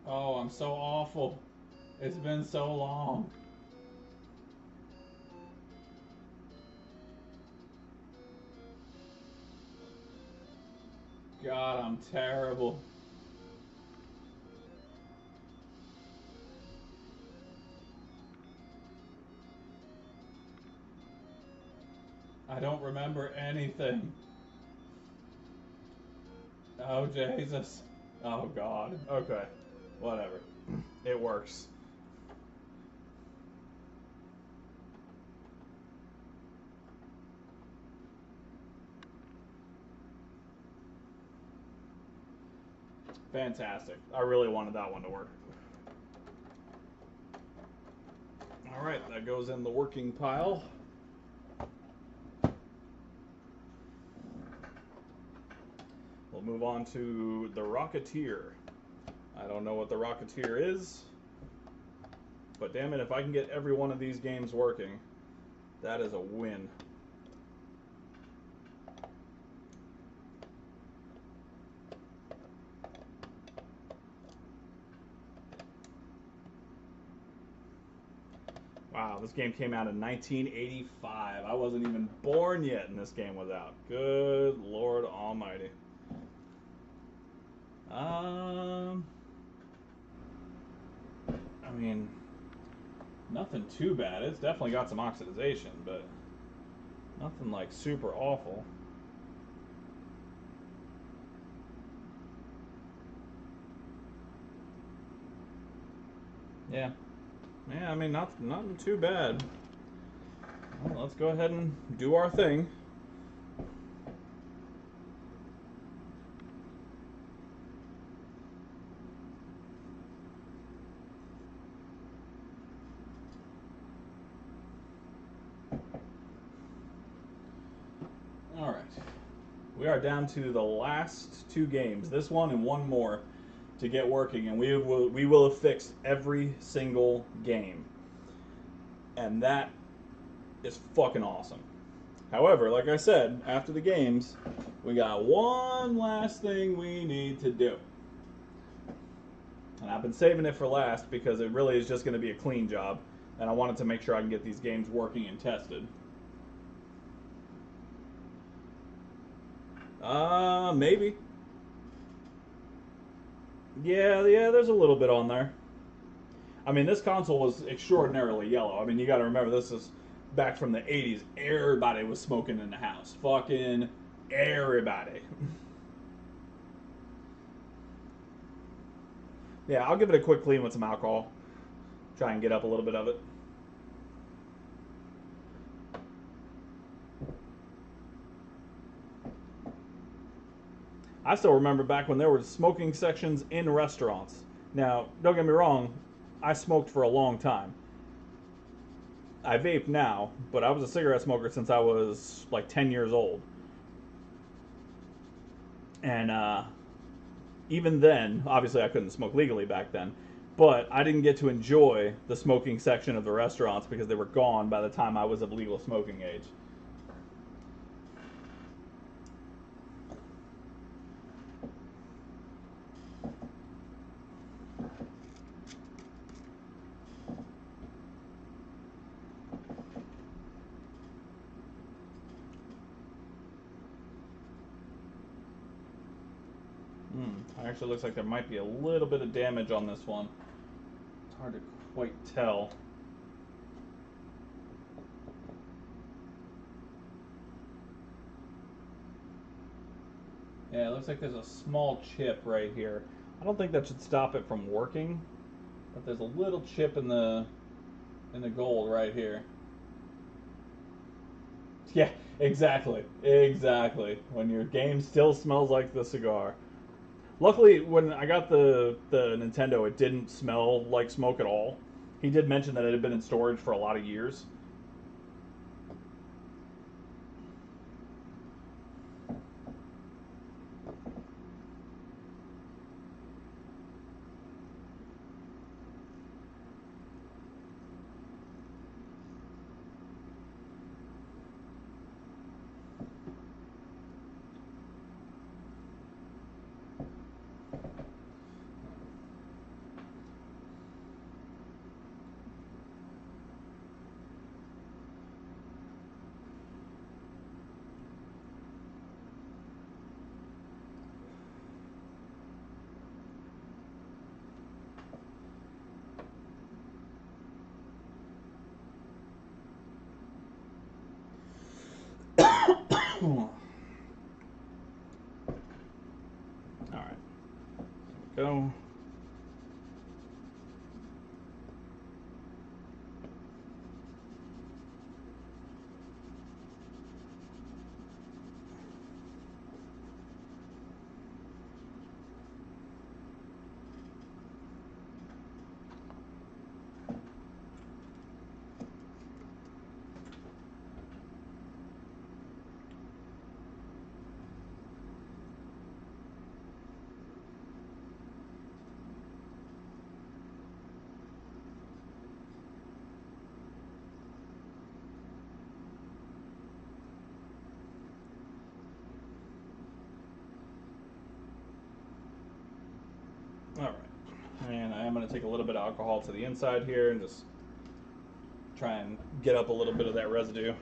oh, I'm so awful. It's been so long. God, I'm terrible. I don't remember anything. Oh, Jesus. Oh, God. Okay. Whatever. It works. Fantastic. I really wanted that one to work. All right, that goes in the working pile. We'll move on to the Rocketeer. I don't know what the Rocketeer is, but damn it, if I can get every one of these games working, that is a win. Wow, this game came out in 1985. I wasn't even born yet and this game was out. Good Lord Almighty. I mean, nothing too bad. It's definitely got some oxidization, but nothing like super awful. Yeah. Yeah, I mean, not too bad. Well, let's go ahead and do our thing. All right. We are down to the last two games. This one and one more to get working, and we will have fixed every single game. And that is fucking awesome. However, like I said, after the games, we got one last thing we need to do. And I've been saving it for last because it really is just going to be a clean job, and I wanted to make sure I can get these games working and tested. Maybe. Yeah, there's a little bit on there. I mean, this console was extraordinarily yellow. I mean, you got to remember, this is back from the 80s. Everybody was smoking in the house. Fucking everybody. Yeah, I'll give it a quick clean with some alcohol. Try and get up a little bit of it. I still remember back when there were smoking sections in restaurants. Now, don't get me wrong, I smoked for a long time. I vape now, but I was a cigarette smoker since I was like 10 years old. And even then, obviously I couldn't smoke legally back then, but I didn't get to enjoy the smoking section of the restaurants because they were gone by the time I was of legal smoking age. Actually looks like there might be a little bit of damage on this one. It's hard to quite tell. Yeah, it looks like there's a small chip right here. I don't think that should stop it from working, but there's a little chip in the gold right here. Yeah, exactly. Exactly. When your game still smells like the cigar. Luckily, when I got the Nintendo, it didn't smell like smoke at all. He did mention that it had been in storage for a lot of years. All right, and I am going to take a little bit of alcohol to the inside here and just try and get up a little bit of that residue.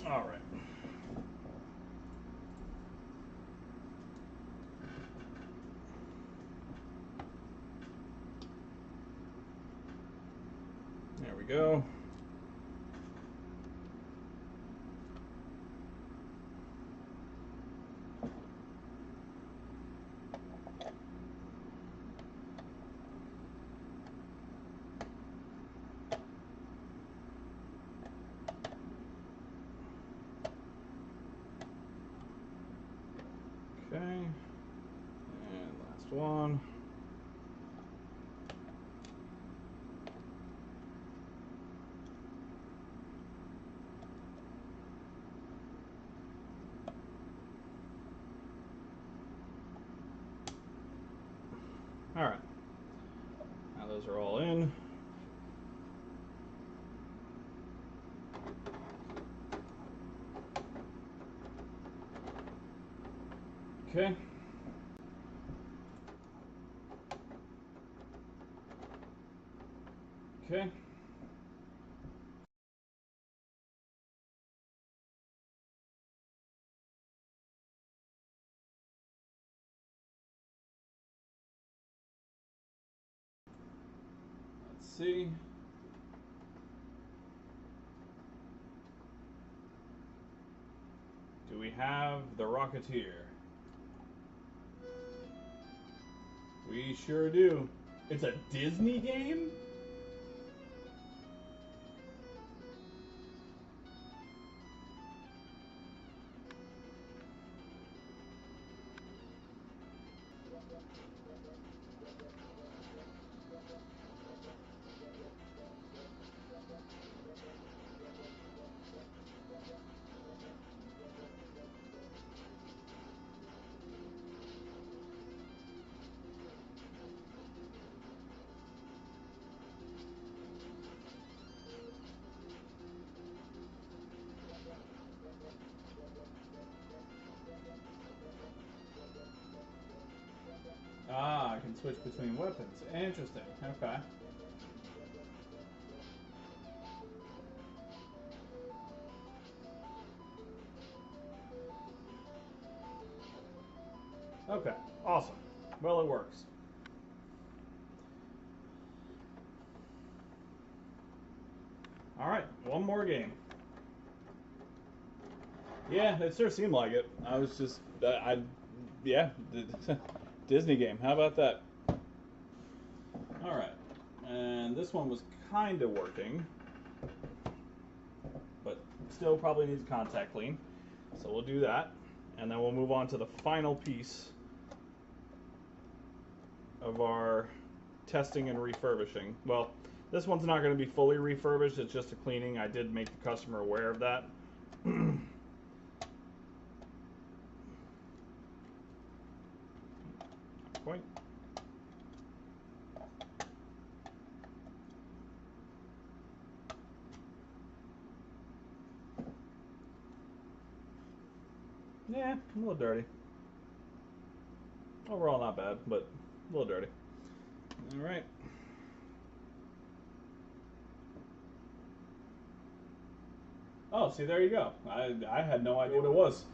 All right. There we go. Okay, and last one. All right, now those are all in. Okay. Okay. Let's see. Do we have the Rocketeer? We sure do. It's a Disney game? Ah, I can switch between weapons. Interesting. Okay. Okay. Awesome. Well, it works. All right. One more game. Yeah, it sure seemed like it. I was just, yeah, Disney game. How about that? All right. And this one was kind of working, but still probably needs contact clean. So we'll do that. And then we'll move on to the final piece of our testing and refurbishing. Well, this one's not going to be fully refurbished. It's just a cleaning. I did make the customer aware of that. Point. Yeah, a little dirty. Overall, not bad, but a little dirty. All right. Oh, see, there you go. I had no idea what it was.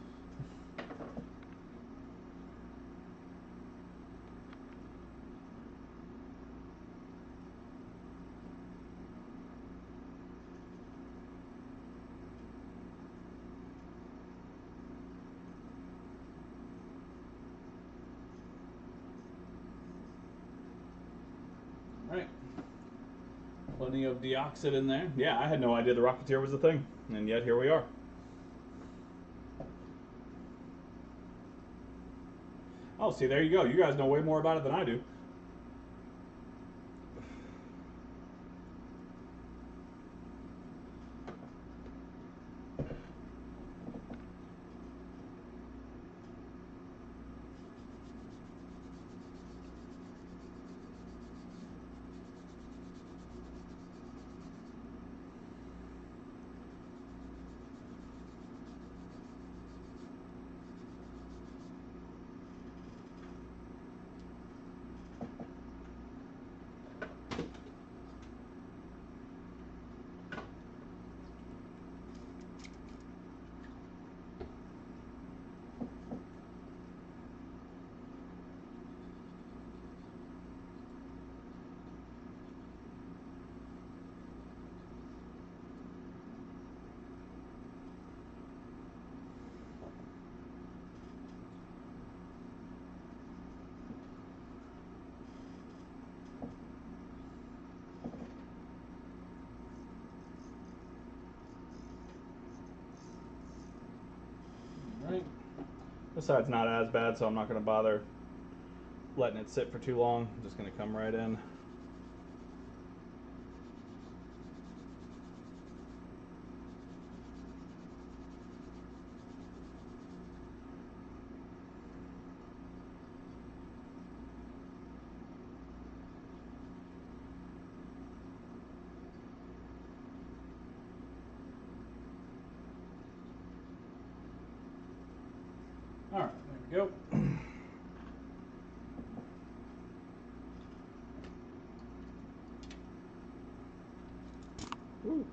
All right. Plenty of deoxit in there. Yeah, I had no idea the Rocketeer was a thing, and yet here we are. Oh, see, there you go. You guys know way more about it than I do. Alright. This side's not as bad, so I'm not going to bother letting it sit for too long. I'm just going to come right in. Alright, there we go. Woo.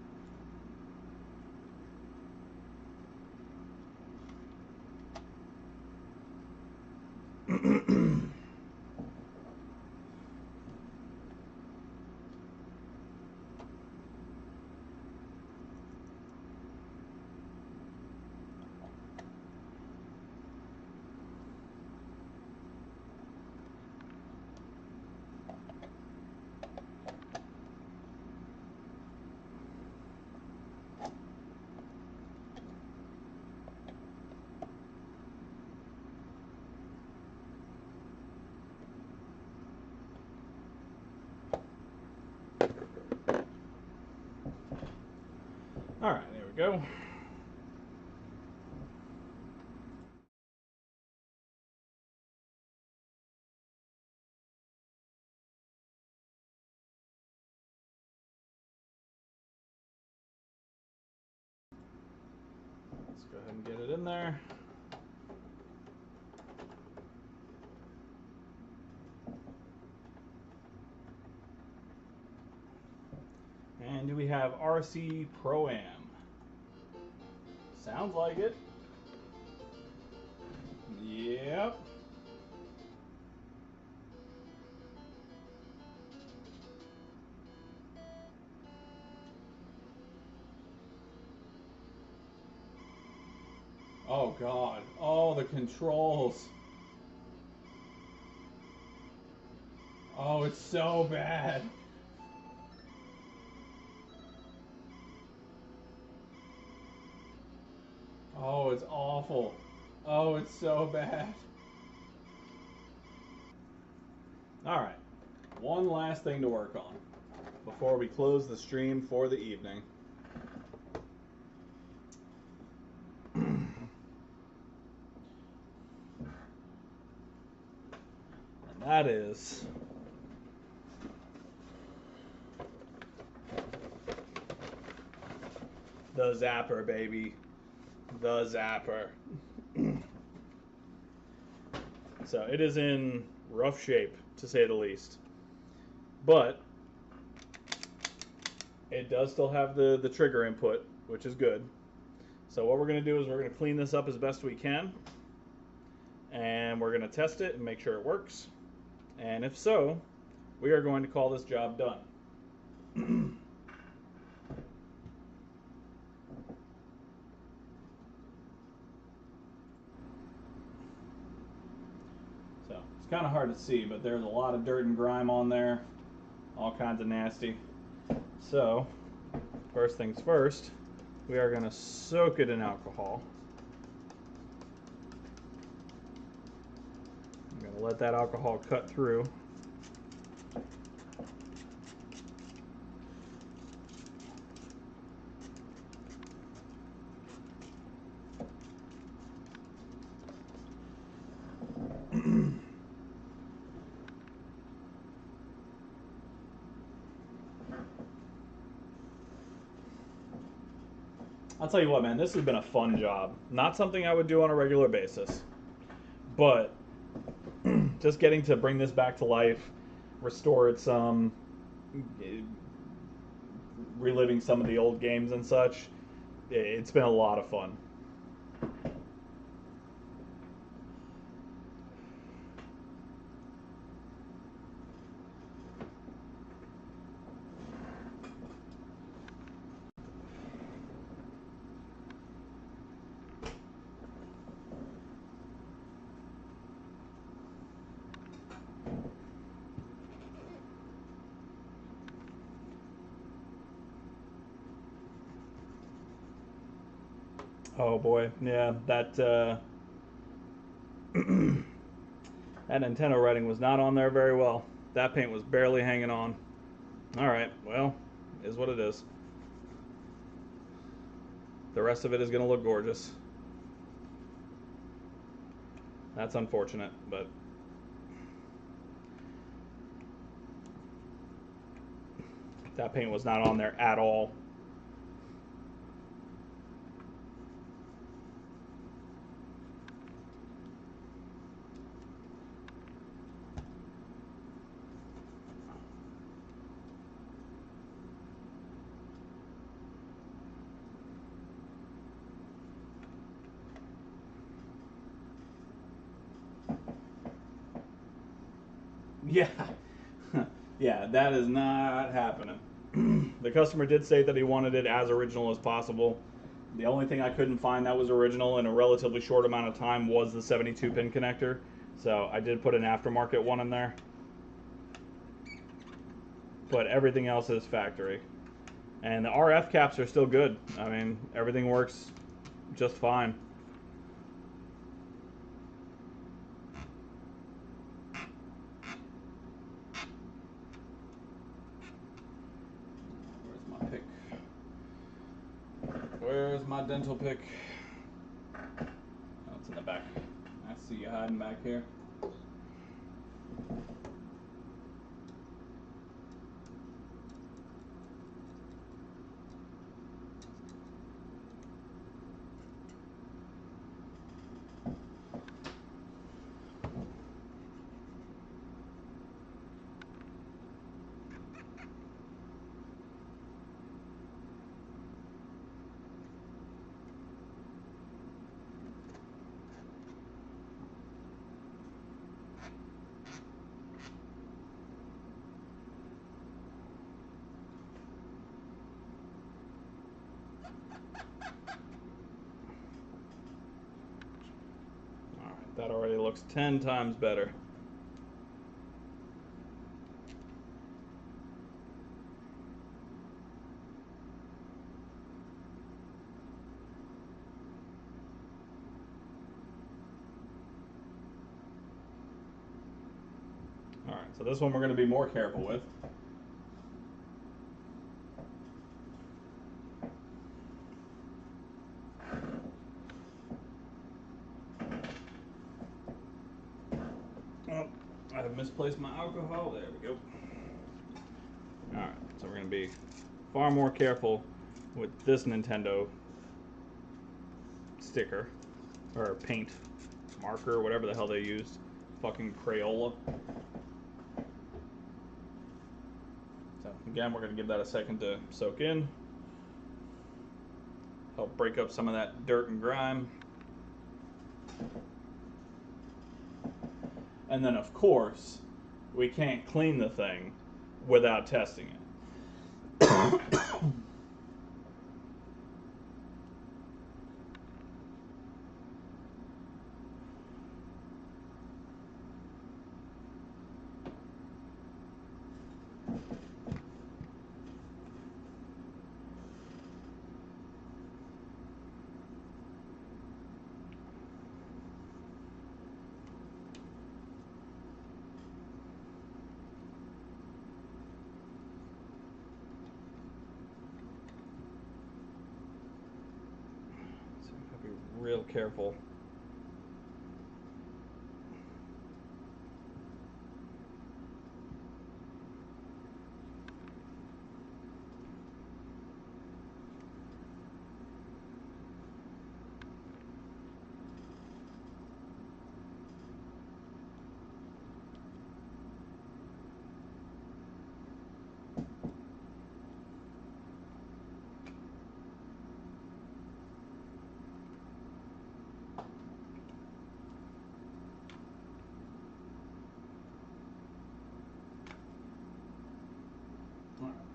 Alright, there we go. Let's go ahead and get it in there. And do we have RC Pro-Am? Sounds like it. Yep. Oh God. Oh, the controls. Oh, it's so bad. Oh, it's awful. Oh, it's so bad. Alright. One last thing to work on before we close the stream for the evening. And that is the zapper, baby. The zapper. So it is in rough shape, to say the least. But it does still have the trigger input, which is good. So what we're going to do is we're going to clean this up as best we can. And we're going to test it and make sure it works. And if so, we are going to call this job done. So it's kind of hard to see, but there's a lot of dirt and grime on there. All kinds of nasty. So, first things first, we are going to soak it in alcohol. I'm going to let that alcohol cut through. I'll tell you what, man, this has been a fun job. Not something I would do on a regular basis, but just getting to bring this back to life, restore it some, reliving some of the old games and such, it's been a lot of fun. Oh boy, yeah, that Nintendo writing was not on there very well. That paint was barely hanging on. All right, well, is what it is. The rest of it is going to look gorgeous. That's unfortunate, but that paint was not on there at all. Yeah. Yeah, that is not happening. The customer did say that he wanted it as original as possible. The only thing I couldn't find that was original in a relatively short amount of time was the 72 pin connector. So I did put an aftermarket one in there. But everything else is factory. And the RF caps are still good. I mean, everything works just fine. Where's my pick? Where's my dental pick? Oh, it's in the back. I see you hiding back here. That already looks 10 times better. Alright, so this one we're going to be more careful with. Oh, I have misplaced my alcohol. There we go. Alright, so we're going to be far more careful with this Nintendo sticker, or paint, marker, whatever the hell they used. Fucking Crayola. So again, we're going to give that a second to soak in. Help break up some of that dirt and grime. And then, of course, we can't clean the thing without testing it. So we have to be real careful.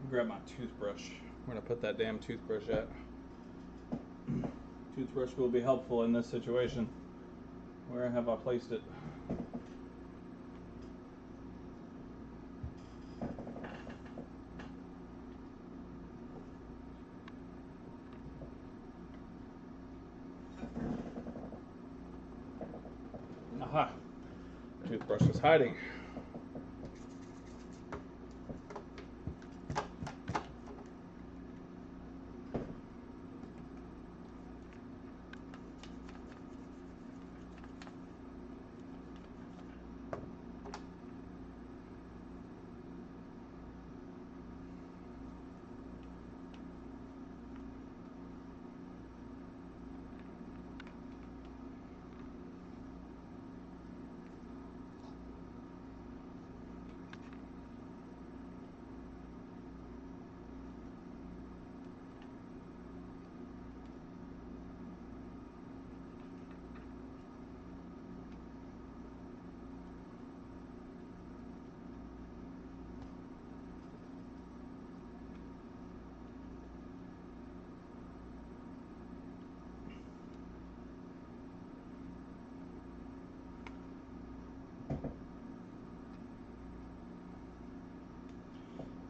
Grab my toothbrush. Where to put that damn toothbrush at? Toothbrush will be helpful in this situation. Where have I placed it? Aha. Toothbrush is hiding.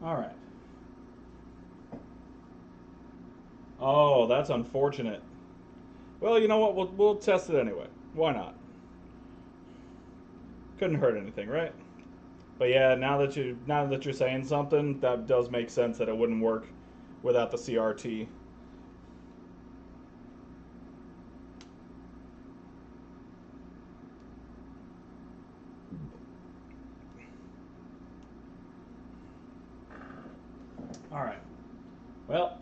All right. Oh, that's unfortunate. Well, you know what? We'll test it anyway. Why not? Couldn't hurt anything, right? But yeah, now that you're saying something, that does make sense that it wouldn't work without the CRT. All right. Well,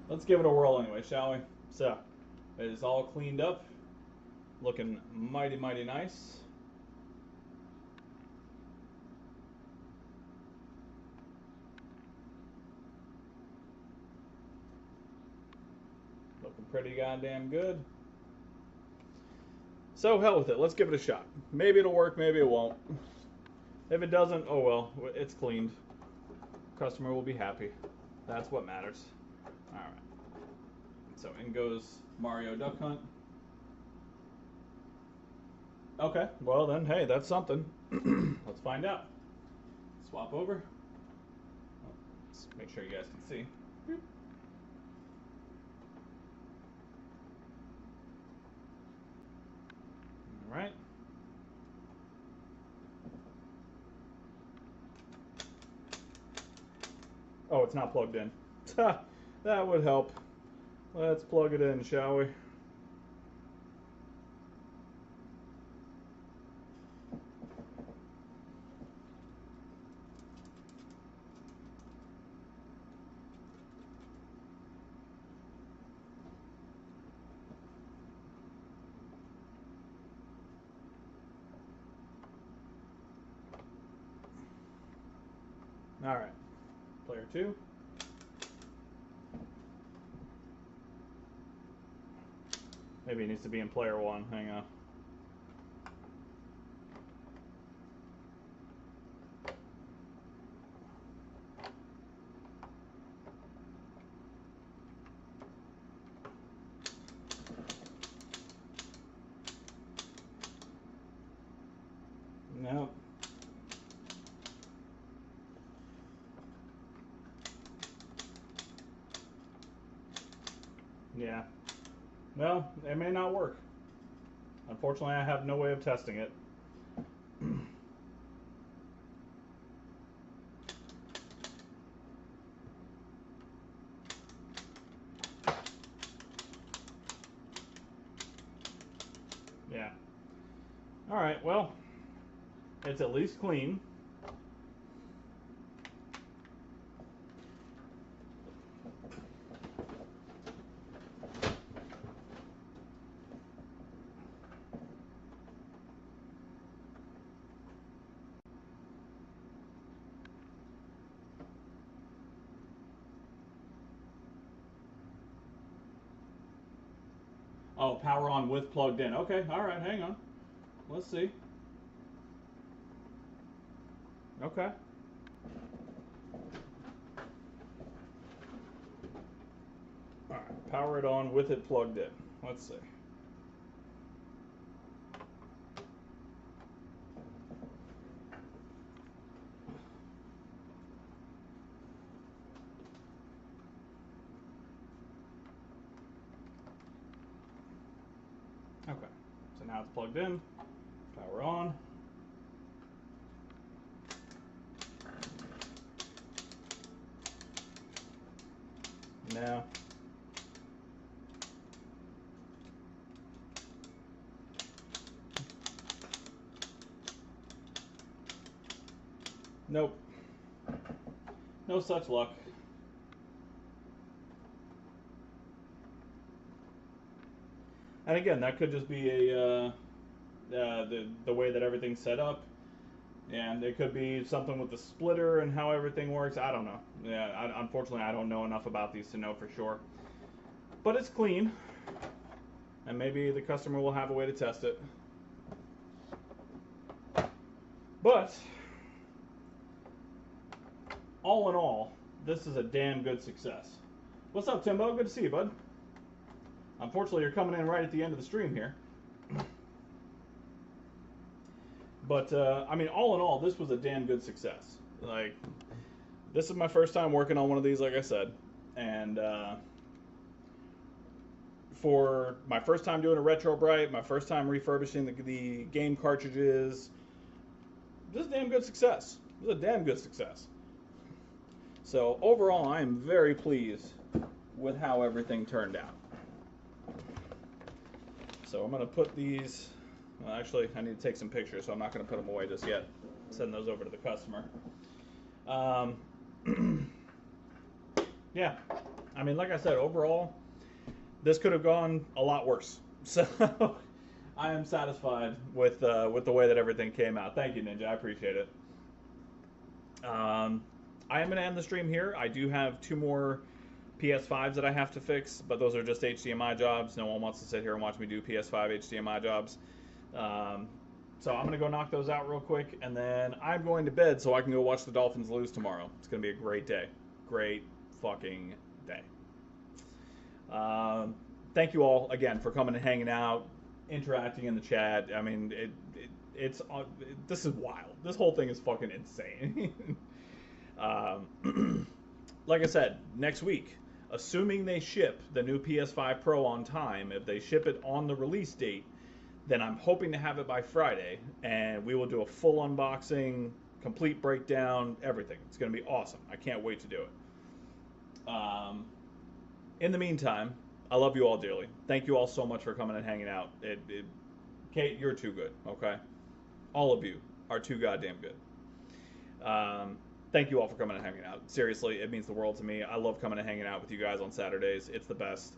let's give it a whirl anyway, shall we? So, it is all cleaned up, looking mighty, mighty nice. Looking pretty goddamn good. So, hell with it. Let's give it a shot. Maybe it'll work, maybe it won't. If it doesn't, oh well, it's cleaned. Customer will be happy. That's what matters. All right. So in goes Mario Duck Hunt. Okay, well then, hey, that's something. Let's find out. Swap over. Oh, let's make sure you guys can see. All right. Oh, it's not plugged in. That would help. Let's plug it in, shall we? All right. Player 2. Maybe it needs to be in player 1. Hang on. Nope. Yeah. Well, it may not work. Unfortunately, I have no way of testing it. Yeah. All right, well, it's at least clean. Oh, power on with plugged in. Okay, all right, hang on. Let's see. Okay. All right, power it on with it plugged in. Let's see. Okay, so now it's plugged in. Power on. Now. Nope. No such luck. And again, that could just be the way that everything's set up, and it could be something with the splitter and how everything works. I don't know. Yeah, unfortunately, I don't know enough about these to know for sure. But it's clean, and maybe the customer will have a way to test it. But all in all, this is a damn good success. What's up, Timbo? Good to see you, bud. Unfortunately, you're coming in right at the end of the stream here. But, I mean, all in all, this was a damn good success. Like, this is my first time working on one of these, like I said. And for my first time doing a Retro Bright, my first time refurbishing the game cartridges, this is a damn good success. This is a damn good success. So, overall, I am very pleased with how everything turned out. So I'm going to put these, well, actually I need to take some pictures, so I'm not going to put them away just yet. Send those over to the customer. Yeah, I mean, like I said, overall, this could have gone a lot worse. So I am satisfied with the way that everything came out. Thank you, Ninja. I appreciate it. I am going to end the stream here. I do have 2 more PS5s that I have to fix, but those are just HDMI jobs. No one wants to sit here and watch me do PS5 HDMI jobs. So I'm going to go knock those out real quick, and then I'm going to bed so I can go watch the Dolphins lose tomorrow. It's going to be a great day. Great fucking day. Thank you all, again, for coming and hanging out, interacting in the chat. I mean, this is wild. This whole thing is fucking insane. Like I said, next week, assuming they ship the new PS5 Pro on time, if they ship it on the release date, then I'm hoping to have it by Friday, and we will do a full unboxing, complete breakdown, everything. It's going to be awesome. I can't wait to do it. In the meantime, I love you all dearly. Thank you all so much for coming and hanging out. Kate, you're too good, okay? All of you are too goddamn good. Thank you all for coming and hanging out. Seriously, it means the world to me. I love coming and hanging out with you guys on Saturdays. It's the best.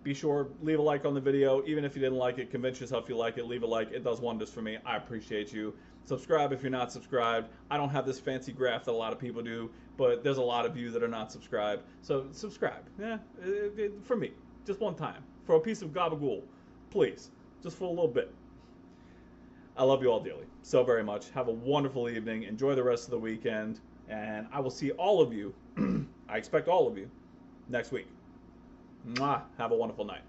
Be sure, leave a like on the video. Even if you didn't like it, convince yourself you like it. Leave a like. It does wonders for me. I appreciate you. Subscribe if you're not subscribed. I don't have this fancy graph that a lot of people do, but there's a lot of you that are not subscribed. So subscribe. Yeah, for me. Just one time. For a piece of gabagool. Please. Just for a little bit. I love you all dearly, so very much. Have a wonderful evening. Enjoy the rest of the weekend. And I will see all of you, I expect all of you, next week. Mwah. Have a wonderful night.